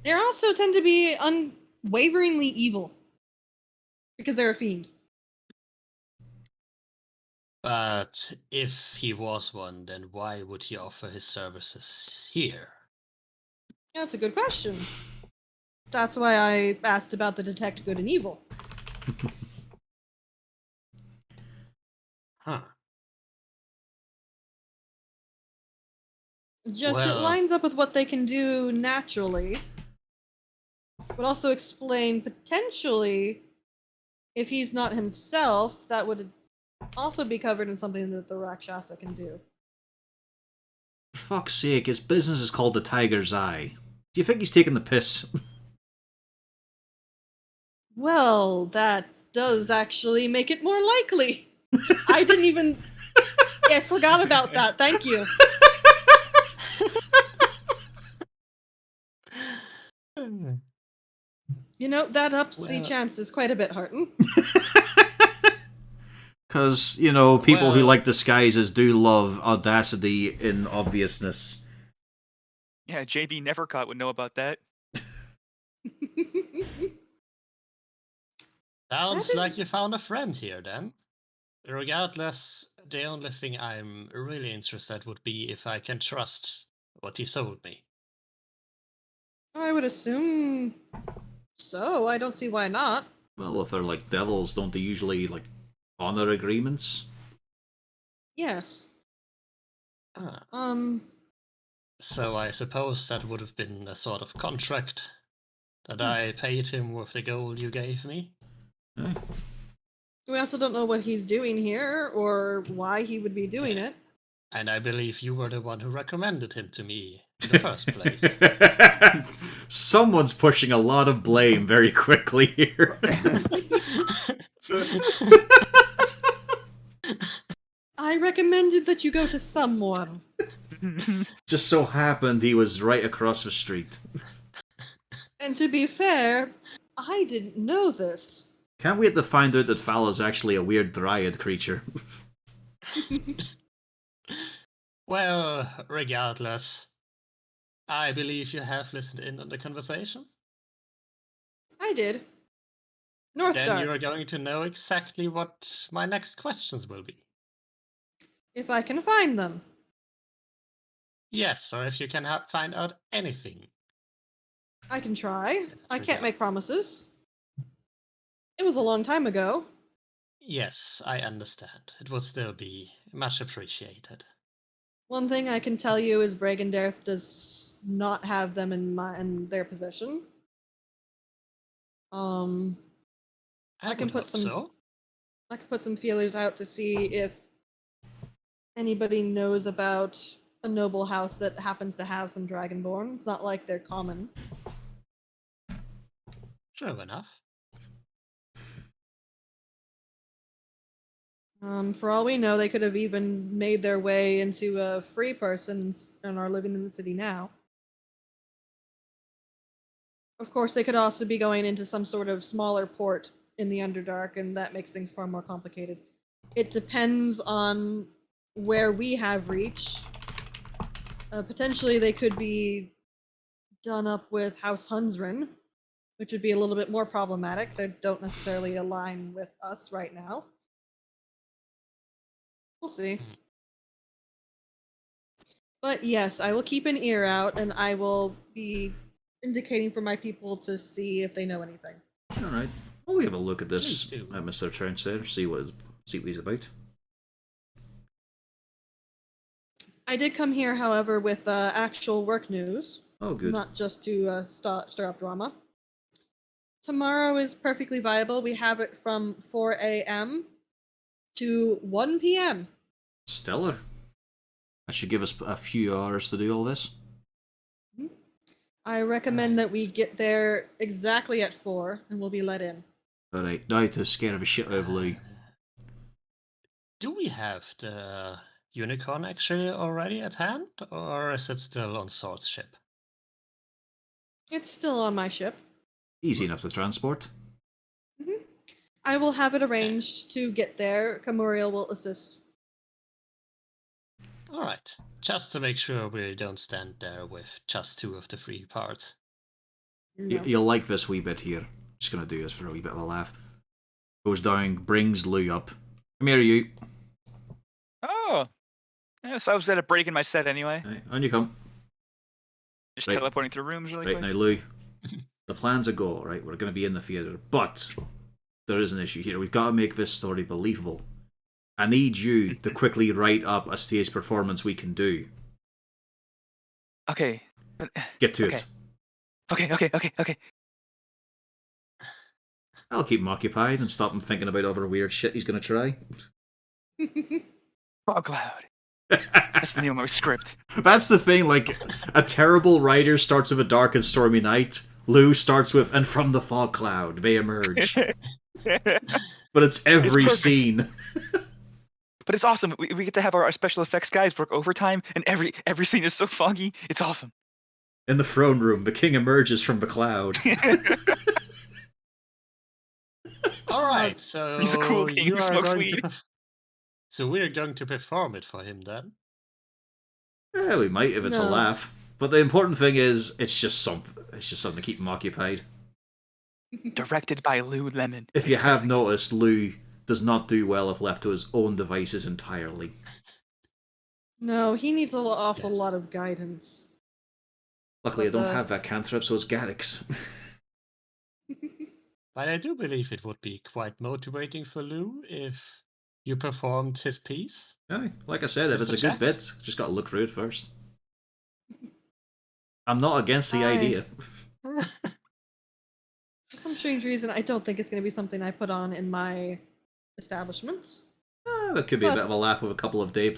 Speaker 2: They also tend to be unwaveringly evil. Because they're a fiend.
Speaker 6: But if he was one, then why would he offer his services here?
Speaker 2: That's a good question. That's why I asked about the detect good and evil.
Speaker 6: Huh.
Speaker 2: Just it
Speaker 6: Well-
Speaker 2: lines up with what they can do naturally. But also explain potentially if he's not himself, that would also be covered in something that the Rakshasa can do.
Speaker 1: For fuck's sake, his business is called the Tiger's Eye. Do you think he's taking the piss?
Speaker 2: Well, that does actually make it more likely. I didn't even. I forgot about that. Thank you. You know, that ups the
Speaker 6: Well-
Speaker 2: chances quite a bit, Harton.
Speaker 1: Because, you know, people who
Speaker 6: Well-
Speaker 1: like disguises do love audacity in obviousness.
Speaker 7: Yeah, JB Nevercaught would know about that.
Speaker 6: Sounds
Speaker 2: That is-
Speaker 6: like you found a friend here, then. Regardless, the only thing I'm really interested would be if I can trust what he sold me.
Speaker 2: I would assume so. I don't see why not.
Speaker 1: Well, if they're like devils, don't they usually, like, honor agreements?
Speaker 2: Yes.
Speaker 6: Ah, so I suppose that would have been a sort of contract that I paid him with the gold you gave me.
Speaker 2: We also don't know what he's doing here or why he would be doing it.
Speaker 6: And I believe you were the one who recommended him to me in the first place.
Speaker 1: Someone's pushing a lot of blame very quickly here.
Speaker 2: I recommended that you go to someone.
Speaker 1: Just so happened he was right across the street.
Speaker 2: And to be fair, I didn't know this.
Speaker 1: Can't wait to find out that Fala's actually a weird dryad creature.
Speaker 6: Well, regardless, I believe you have listened in on the conversation.
Speaker 2: I did. North
Speaker 6: Then
Speaker 2: Dark,
Speaker 6: you are going to know exactly what my next questions will be.
Speaker 2: if I can find them.
Speaker 6: Yes, or if you can find out anything.
Speaker 2: I can try. I
Speaker 6: we
Speaker 2: can't
Speaker 6: go.
Speaker 2: make promises. It was a long time ago.
Speaker 6: Yes, I understand. It would still be much appreciated.
Speaker 2: One thing I can tell you is Bragendarth does not have them in their possession. I can
Speaker 6: would
Speaker 2: put
Speaker 6: hope
Speaker 2: some
Speaker 6: so.
Speaker 2: I can put some feelers out to see if anybody knows about a noble house that happens to have some dragonborn. It's not like they're common.
Speaker 6: True enough.
Speaker 2: For all we know, they could have even made their way into a free person and are living in the city now. Of course, they could also be going into some sort of smaller port in the Underdark, and that makes things far more complicated. It depends on where we have reach. Potentially, they could be done up with House Hunsren, which would be a little bit more problematic. They don't necessarily align with us right now. We'll see.
Speaker 6: Hmm.
Speaker 2: But yes, I will keep an ear out, and I will be indicating for my people to see if they know anything.
Speaker 1: All right. We'll have a look at this,
Speaker 6: Please do.
Speaker 1: Mr. Trenchsetter. See what he's about.
Speaker 2: I did come here, however, with actual work news,
Speaker 1: Oh, good.
Speaker 2: not just to stir up drama. Tomorrow is perfectly viable. We have it from 4 a.m. to 1 p.m.
Speaker 1: Stellar. That should give us a few hours to do all this.
Speaker 2: I recommend that we get there exactly at 4, and we'll be let in.
Speaker 1: All right. Now to scare of a shit out of Lou.
Speaker 6: Do we have the unicorn actually already at hand, or is it still on Sword's ship?
Speaker 2: It's still on my ship.
Speaker 1: Easy enough to transport.
Speaker 2: I will have it arranged to get there. Camuriel will assist.
Speaker 6: All right, just to make sure we don't stand there with just 2 of the 3 parts.
Speaker 2: No.
Speaker 1: You'll like this wee bit here. Just gonna do this for a wee bit of a laugh. Goes down, brings Lou up. Come here, you.
Speaker 7: Oh. Yes, I was at a break in my set anyway.
Speaker 1: Right, on you come.
Speaker 7: Just
Speaker 1: Right.
Speaker 7: teleporting through rooms really
Speaker 1: Right
Speaker 7: quick.
Speaker 1: now, Lou. The plan's a go, right? We're going to be in the theatre, but there is an issue here. We've got to make this story believable. I need you to quickly write up a stage performance we can do.
Speaker 7: Okay. But,
Speaker 1: Get to
Speaker 7: okay.
Speaker 1: it.
Speaker 7: Okay.
Speaker 1: I'll keep him occupied and stop him thinking about other weird shit he's going to try.
Speaker 7: Fog cloud. That's the name of my script.
Speaker 1: That's the thing, like, a terrible writer starts with a dark and stormy night. Lou starts with, and from the fog cloud they emerge. But it's every
Speaker 7: perfect.
Speaker 1: scene.
Speaker 7: But it's awesome. We get to have our special effects guys work overtime, and every scene is so foggy. It's awesome.
Speaker 1: In the throne room, the king emerges from the cloud.
Speaker 6: All right, so
Speaker 7: He's a cool king
Speaker 6: you
Speaker 7: who
Speaker 6: are
Speaker 7: smokes
Speaker 6: going
Speaker 7: weed.
Speaker 6: to so we're going to perform it for him then.
Speaker 1: Yeah, we might if it's a
Speaker 2: No.
Speaker 1: laugh. But the important thing is, it's just something to keep him occupied.
Speaker 7: Directed by Lou Lemon.
Speaker 1: If you
Speaker 7: It's
Speaker 1: have
Speaker 7: perfect.
Speaker 1: noticed, Lou does not do well if left to his own devices entirely.
Speaker 2: No, he needs an awful
Speaker 6: Yes.
Speaker 2: lot of guidance.
Speaker 1: Luckily, I
Speaker 2: But,
Speaker 1: don't have that cantrip, so it's Garrix.
Speaker 6: But I do believe it would be quite motivating for Lou if you performed his piece.
Speaker 1: Aye, like I said, if it's
Speaker 6: Mr.
Speaker 1: a good
Speaker 6: Jack?
Speaker 1: bit, just got to look through it first. I'm not against the
Speaker 2: Aye.
Speaker 1: idea.
Speaker 2: For some strange reason, I don't think it's going to be something I put on in my establishments.
Speaker 1: It could be a
Speaker 2: But-
Speaker 1: bit of a laugh with a couple of day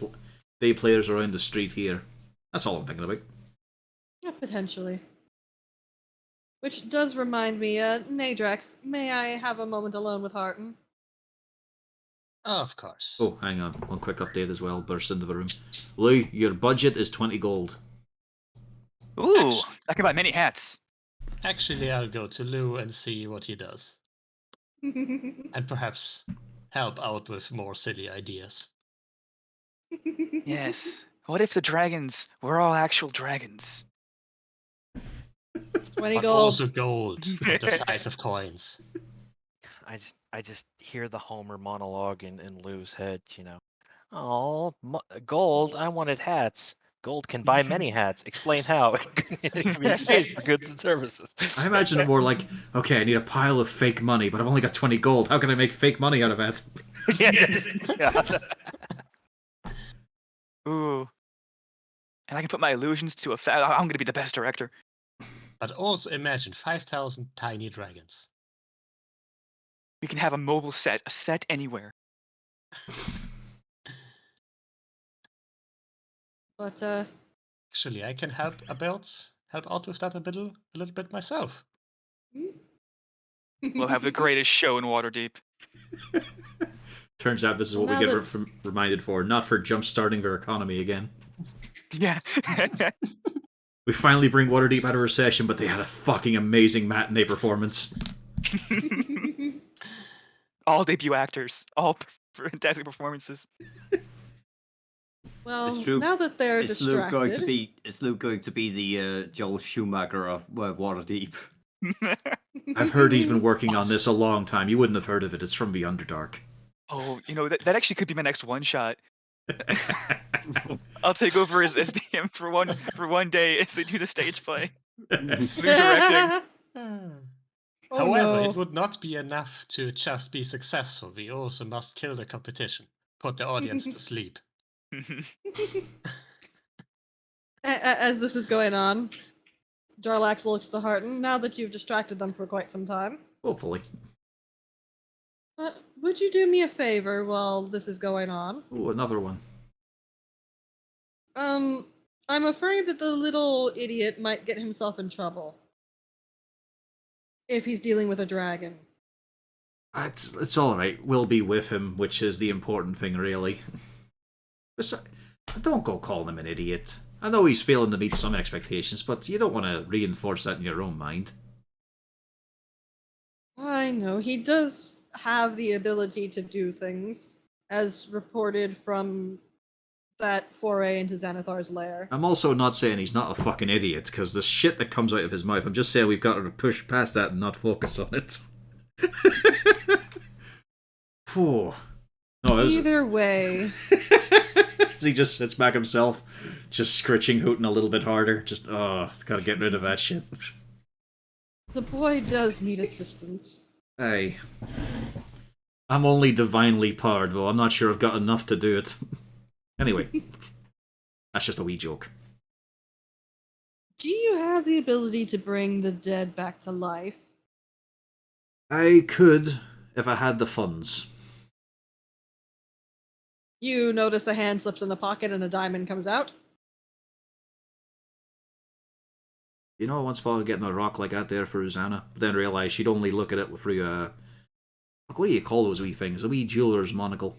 Speaker 1: players around the street here. That's all I'm thinking about.
Speaker 2: Yeah, potentially. Which does remind me, Nadrax, may I have a moment alone with Harton?
Speaker 6: Of course.
Speaker 1: Oh, hang on. One quick update as well. Burst into the room. Lou, your budget is 20 gold.
Speaker 7: Ooh, I can buy many hats.
Speaker 6: Actually, I'll go to Lou and see what he does. And perhaps help out with more silly ideas.
Speaker 7: Yes. What if the dragons were all actual dragons?
Speaker 2: 20
Speaker 6: But
Speaker 2: gold.
Speaker 6: also gold, the size of coins.
Speaker 8: I just hear the Homer monologue in Lou's head, you know. Oh, gold! I wanted hats. Gold can buy many hats. Explain how. It can be exchanged for goods and services.
Speaker 1: I imagine it more like, okay, I need a pile of fake money, but I've only got 20 gold. How can I make fake money out of that?
Speaker 8: Yeah.
Speaker 7: Ooh. And I can put my illusions to effect. I'm gonna be the best director.
Speaker 6: But also imagine 5,000 tiny dragons.
Speaker 7: We can have a mobile set, a set anywhere.
Speaker 2: But
Speaker 6: Actually, I can help out with that a little bit myself.
Speaker 7: We'll have the greatest show in Waterdeep.
Speaker 1: Turns out this is what
Speaker 2: Now
Speaker 1: we get
Speaker 2: that-
Speaker 1: reminded for, not for jump-starting their economy again.
Speaker 7: Yeah.
Speaker 1: We finally bring Waterdeep out of recession, but they had a fucking amazing matinee performance.
Speaker 7: All debut actors, all fantastic performances.
Speaker 2: well,
Speaker 5: It's true.
Speaker 2: now that they're
Speaker 5: Is Luke
Speaker 2: distracted,
Speaker 5: going to be the Joel Schumacher of Waterdeep?
Speaker 1: I've heard he's been working on this a long time. You wouldn't have heard of it. It's from the Underdark.
Speaker 7: Oh, that actually could be my next one shot. I'll take over as DM for one day as they do the stage play. Luke directing.
Speaker 2: Oh,
Speaker 6: However,
Speaker 2: no.
Speaker 6: it would not be enough to just be successful. We also must kill the competition, put the audience to sleep.
Speaker 2: As this is going on, Jarlax looks to Hearton. Now that you've distracted them for quite some time,
Speaker 1: Hopefully.
Speaker 2: would you do me a favor while this is going on?
Speaker 1: Ooh, another one.
Speaker 2: I'm afraid that the little idiot might get himself in trouble if he's dealing with a dragon.
Speaker 1: It's all right. We'll be with him, which is the important thing, really. Besides, don't go calling him an idiot. I know he's failing to meet some expectations, but you don't want to reinforce that in your own mind.
Speaker 2: I know he does have the ability to do things, as reported from that foray into Xanathar's lair.
Speaker 1: I'm also not saying he's not a fucking idiot, because the shit that comes out of his mouth, I'm just saying we've got to push past that and not focus on it. Phew. No,
Speaker 2: Either way,
Speaker 1: he just sits back himself, just scritching, hooting a little bit harder. Just, gotta get rid of that shit.
Speaker 2: the boy does need assistance.
Speaker 1: Hey. I'm only divinely powered, though. I'm not sure I've got enough to do it. Anyway, that's just a wee joke.
Speaker 2: Do you have the ability to bring the dead back to life?
Speaker 1: I could, if I had the funds.
Speaker 2: You notice a hand slips in the pocket and a diamond comes out.
Speaker 1: You know, I once thought of getting a rock like that there for Rosanna, but then realised she'd only look at it through what do you call those wee things? A wee jeweler's monocle.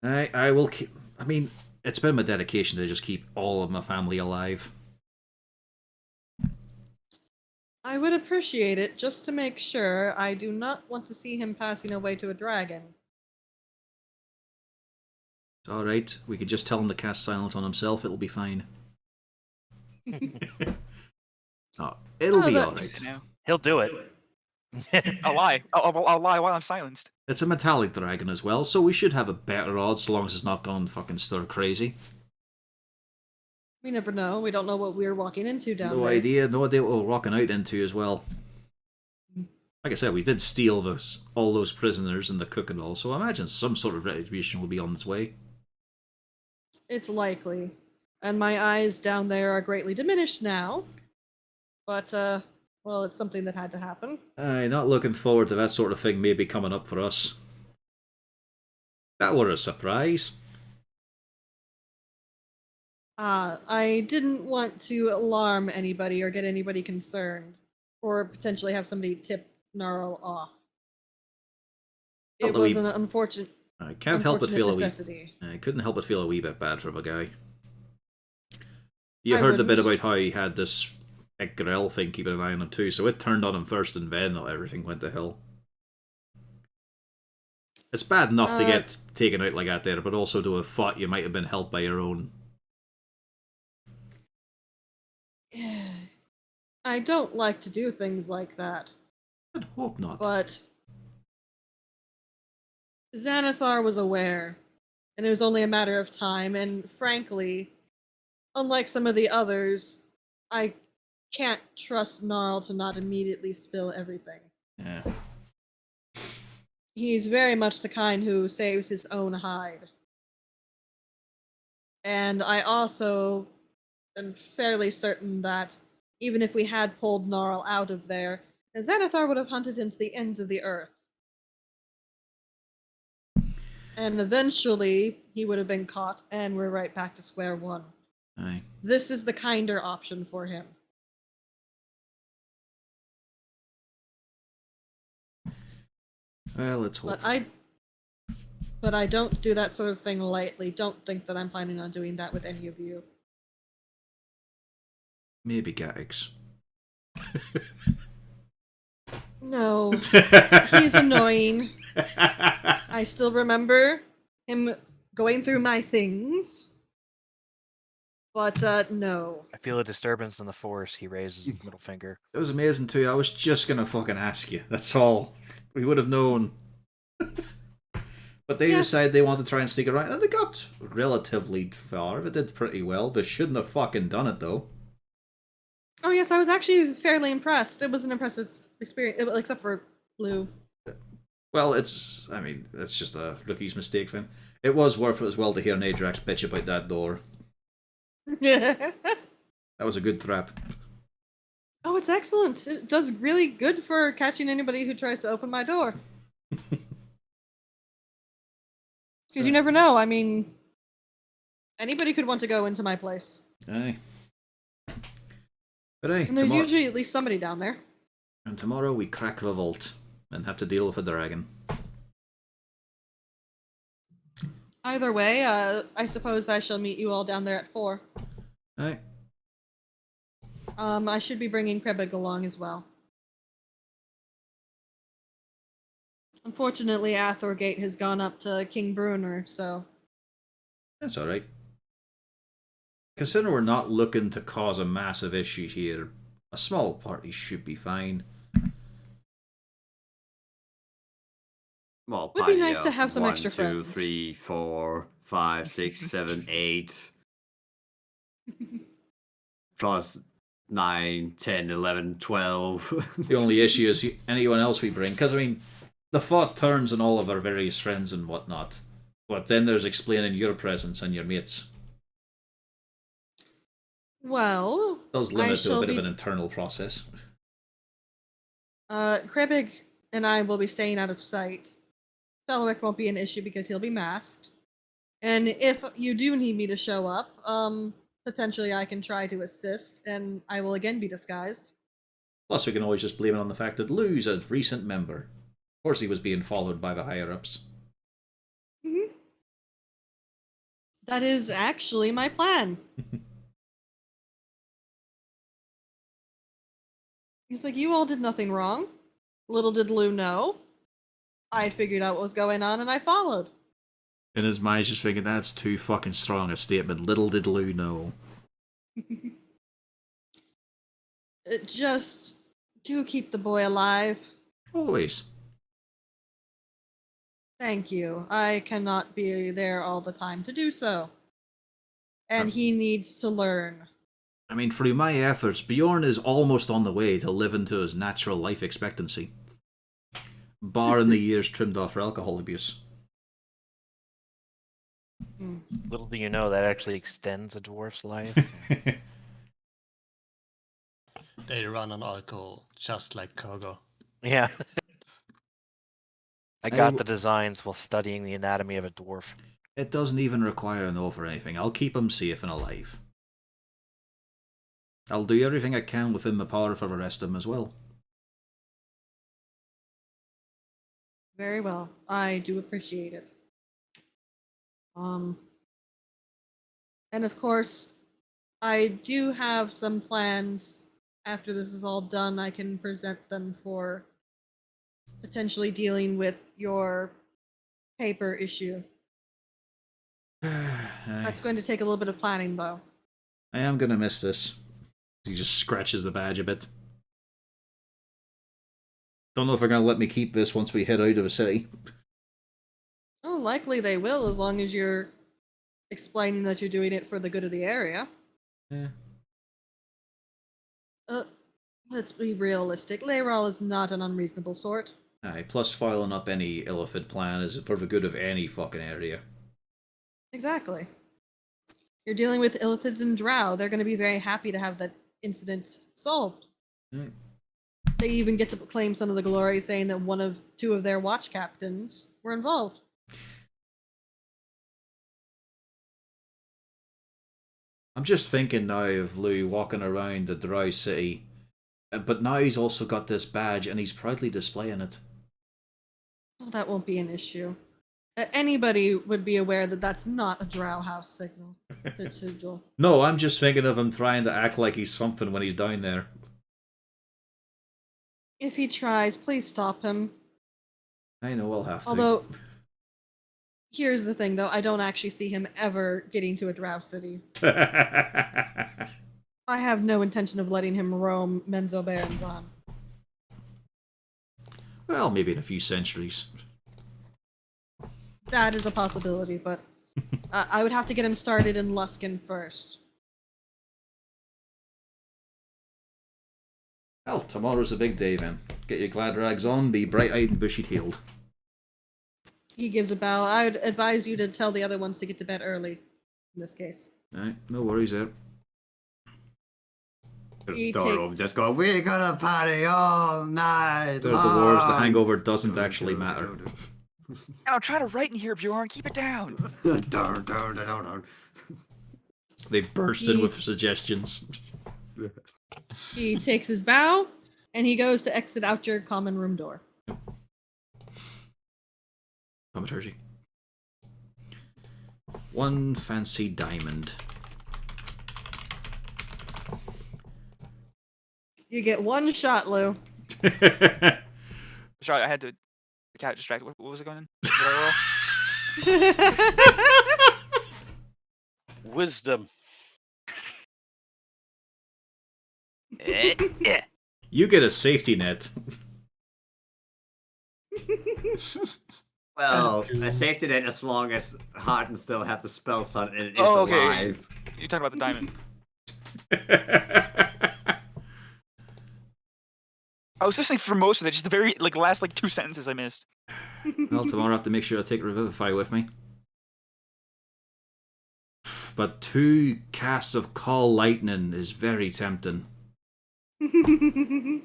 Speaker 1: I will keep... I mean, it's been my dedication to just keep all of my family alive.
Speaker 2: I would appreciate it, just to make sure. I do not want to see him passing away to a dragon.
Speaker 1: It's alright, we could just tell him to cast silence on himself, it'll be fine. Oh, it'll be alright.
Speaker 8: He'll do it.
Speaker 7: I'll lie. I'll lie while I'm silenced.
Speaker 1: It's a metallic dragon as well, so we should have a better odds, so long as it's not gone fucking stir crazy.
Speaker 2: We never know. We don't know what we're walking into down
Speaker 1: No
Speaker 2: there.
Speaker 1: idea what we're walking out into as well. Like I said, we did steal all those prisoners and the cook and all, so I imagine some sort of retribution will be on its way.
Speaker 2: It's likely. And my eyes down there are greatly diminished now. But, well, it's something that had to happen.
Speaker 1: I'm not looking forward to that sort of thing maybe coming up for us. That were a surprise.
Speaker 2: I didn't want to alarm anybody or get anybody concerned. Or potentially have somebody tip Gnarl off. It was an unfortunate...
Speaker 1: I can't help but feel
Speaker 2: necessity.
Speaker 1: I couldn't help but feel a wee bit bad for the guy. You heard the bit about how he had this Grell thing keeping an eye on him too, so it turned on him first and then everything went to hell. It's bad enough to get taken out like that there, but also to have thought you might have been helped by your own.
Speaker 2: I don't like to do things like that.
Speaker 1: I'd hope not.
Speaker 2: But Xanathar was aware and it was only a matter of time. And frankly, unlike some of the others, I can't trust Gnarl to not immediately spill everything.
Speaker 1: Yeah.
Speaker 2: He's very much the kind who saves his own hide. And I also am fairly certain that even if we had pulled Gnarl out of there, Xanathar would have hunted him to the ends of the earth. And eventually, he would have been caught, and we're right back to square one.
Speaker 1: Aye.
Speaker 2: This is the kinder option for him.
Speaker 1: Well, let's hope.
Speaker 2: But I don't do that sort of thing lightly. Don't think that I'm planning on doing that with any of you.
Speaker 1: Maybe Gattix.
Speaker 2: No. He's annoying. I still remember him going through my things. But, no.
Speaker 8: I feel a disturbance in the force. He raises his middle finger.
Speaker 1: It was amazing too. I was just gonna fucking ask you. That's all. We would have known. But they decided they wanted to try and sneak around, and they got relatively far. They did pretty well. They shouldn't have fucking done it though.
Speaker 2: Oh yes, I was actually fairly impressed. It was an impressive experience, except for Blue.
Speaker 1: Well, it's just a rookie's mistake thing. It was worth it as well to hear Nadrax bitch about that door.
Speaker 2: That
Speaker 1: was a good trap.
Speaker 2: Oh, it's excellent. It does really good for catching anybody who tries to open my door. Because you never know. I mean, anybody could want to go into my place.
Speaker 1: Aye. But aye,
Speaker 2: And there's usually at least somebody down there.
Speaker 1: And tomorrow we crack the vault and have to deal with a dragon.
Speaker 2: Either way, I suppose I shall meet you all down there at 4.
Speaker 1: Aye.
Speaker 2: I should be bringing Krebig along as well. Unfortunately, Athorgate has gone up to King Bruner, so...
Speaker 1: That's alright. Considering we're not looking to cause a massive issue here, a small party should be fine.
Speaker 5: Well,
Speaker 2: would be nice to have some
Speaker 5: 1,
Speaker 2: extra
Speaker 5: 2,
Speaker 2: friends.
Speaker 5: 3, 4, 5, 6, 7, 8. Plus 9, 10, 11, 12.
Speaker 1: The only issue is anyone else we bring, because I mean, the thought turns on all of our various friends and whatnot. But then there's explaining your presence and your mates.
Speaker 2: Well,
Speaker 1: Does limit to a bit of an internal process.
Speaker 2: Krebig and I will be staying out of sight. Felric won't be an issue because he'll be masked. And if you do need me to show up, potentially I can try to assist, and I will again be disguised.
Speaker 1: Plus, we can always just blame it on the fact that Lou's a recent member. Of course, he was being followed by the higher-ups.
Speaker 2: Mm-hmm. That is actually my plan. He's like, you all did nothing wrong. Little did Lou know. I'd figured out what was going on, and I followed.
Speaker 1: In his mind, he's just thinking, that's too fucking strong a statement. Little did Lou know.
Speaker 2: Just do keep the boy alive.
Speaker 1: Always.
Speaker 2: Thank you. I cannot be there all the time to do so. And he needs to learn.
Speaker 1: I mean, through my efforts, Bjorn is almost on the way to living to his natural life expectancy. Barring the years trimmed off for alcohol abuse.
Speaker 8: Little do you know, that actually extends a dwarf's life.
Speaker 6: They run on alcohol, just like Kogo.
Speaker 8: Yeah. I got the designs while studying the anatomy of a dwarf.
Speaker 1: It doesn't even require an oath or anything. I'll keep him safe and alive. I'll do everything I can within my power for the rest of them as well.
Speaker 2: Very well. I do appreciate it. And of course, I do have some plans. After this is all done, I can present them for potentially dealing with your paper issue. That's going to take a little bit of planning, though.
Speaker 1: I am going to miss this. He just scratches the badge a bit. Don't know if they're going to let me keep this once we head out of the city.
Speaker 2: Oh, likely they will, as long as you're explaining that you're doing it for the good of the area.
Speaker 1: Yeah.
Speaker 2: Let's be realistic. Leyral is not an unreasonable sort.
Speaker 1: Aye, plus foiling up any Illithid plan is for the good of any fucking area.
Speaker 2: Exactly. You're dealing with Illithids and Drow. They're going to be very happy to have that incident solved.
Speaker 1: Mm.
Speaker 2: They even get to claim some of the glory, saying that two of their watch captains were involved.
Speaker 1: I'm just thinking now of Lou walking around the Drow city, but now he's also got this badge and he's proudly displaying it.
Speaker 2: Well, that won't be an issue. Anybody would be aware that that's not a Drow house signal. It's a sigil.
Speaker 1: No, I'm just thinking of him trying to act like he's something when he's down there.
Speaker 2: If he tries, please stop him.
Speaker 1: I know I'll have to.
Speaker 2: Although, here's the thing, though. I don't actually see him ever getting to a Drow city. I have no intention of letting him roam Menzo Baronzan.
Speaker 1: Well, maybe in a few centuries.
Speaker 2: That is a possibility, but I would have to get him started in Luskan first.
Speaker 1: Well, tomorrow's a big day, then. Get your glad rags on, be bright-eyed and bushy-tailed.
Speaker 2: He gives a bow. I would advise you to tell the other ones to get to bed early, in this case.
Speaker 1: Alright, no worries there.
Speaker 2: He
Speaker 5: Storm
Speaker 2: takes-
Speaker 5: just go, we're gonna party all night.
Speaker 1: The dwarves, the hangover doesn't actually matter.
Speaker 7: And I'm trying to write in here, Bjorn. Keep it down.
Speaker 1: They burst in with suggestions.
Speaker 2: He takes his bow, and he goes to exit out your common room door.
Speaker 1: Thaumaturgy. One fancy diamond.
Speaker 2: You get one shot, Lou.
Speaker 7: Sorry, I had to. The cat distracted. What was it going in? Did I roll?
Speaker 3: Wisdom.
Speaker 7: Yeah.
Speaker 1: You get a safety net.
Speaker 5: Well, a safety net as long as Harden still have the spell slot and it is
Speaker 7: Oh, okay.
Speaker 5: alive.
Speaker 7: You're talking about the diamond. I was listening for most of it. Just the very last 2 sentences I missed.
Speaker 1: Well, tomorrow I have to make sure I take Revivify with me. But 2 casts of Call Lightning is very tempting.
Speaker 3: You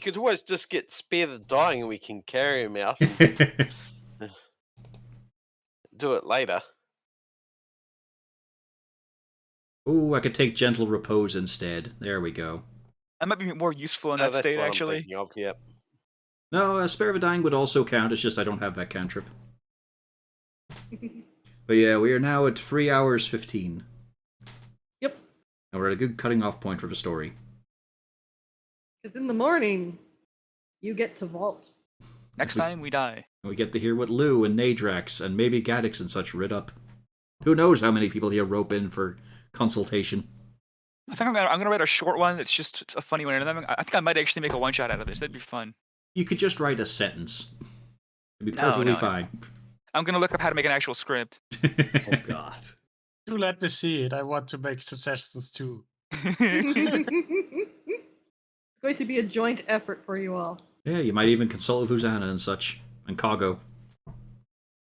Speaker 3: could always just get Spare the Dying and we can carry him out and do it later.
Speaker 1: Oh, I could take Gentle Repose instead. There we go.
Speaker 7: That might be more useful in
Speaker 3: No,
Speaker 7: that
Speaker 3: that's
Speaker 7: state,
Speaker 3: what I'm
Speaker 7: actually.
Speaker 3: thinking of, yep.
Speaker 1: No, Spare of a Dying would also count, it's just I don't have that cantrip. But yeah, we are now at 3 hours 15.
Speaker 2: Yep.
Speaker 1: And we're at a good cutting off point for the story.
Speaker 2: Because in the morning, you get to vault.
Speaker 7: Next time we die.
Speaker 1: We get to hear what Lou and Nadrax and maybe Gaddix and such rid up. Who knows how many people he'll rope in for consultation.
Speaker 7: I think I'm gonna write a short one that's just a funny one. And then I think I might actually make a one shot out of this. That'd be fun.
Speaker 1: You could just write a sentence. It'd be
Speaker 7: No,
Speaker 1: perfectly
Speaker 7: no.
Speaker 1: fine.
Speaker 7: I'm gonna look up how to make an actual script.
Speaker 5: Oh god.
Speaker 6: Do let me see it. I want to make suggestions too.
Speaker 2: It's going to be a joint effort for you all.
Speaker 1: Yeah, you might even consult with Uzana and such. And Kago.
Speaker 7: I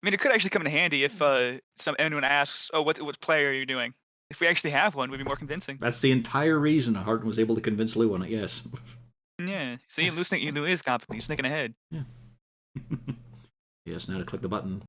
Speaker 7: mean, it could actually come in handy if anyone asks, "Oh, what play are you doing?" If we actually have one, we'd be more convincing.
Speaker 1: That's the entire reason Harden was able to convince Lou on it, yes.
Speaker 7: Yeah. See, Lou is competent. He's thinking ahead.
Speaker 1: Yes, now to click the button.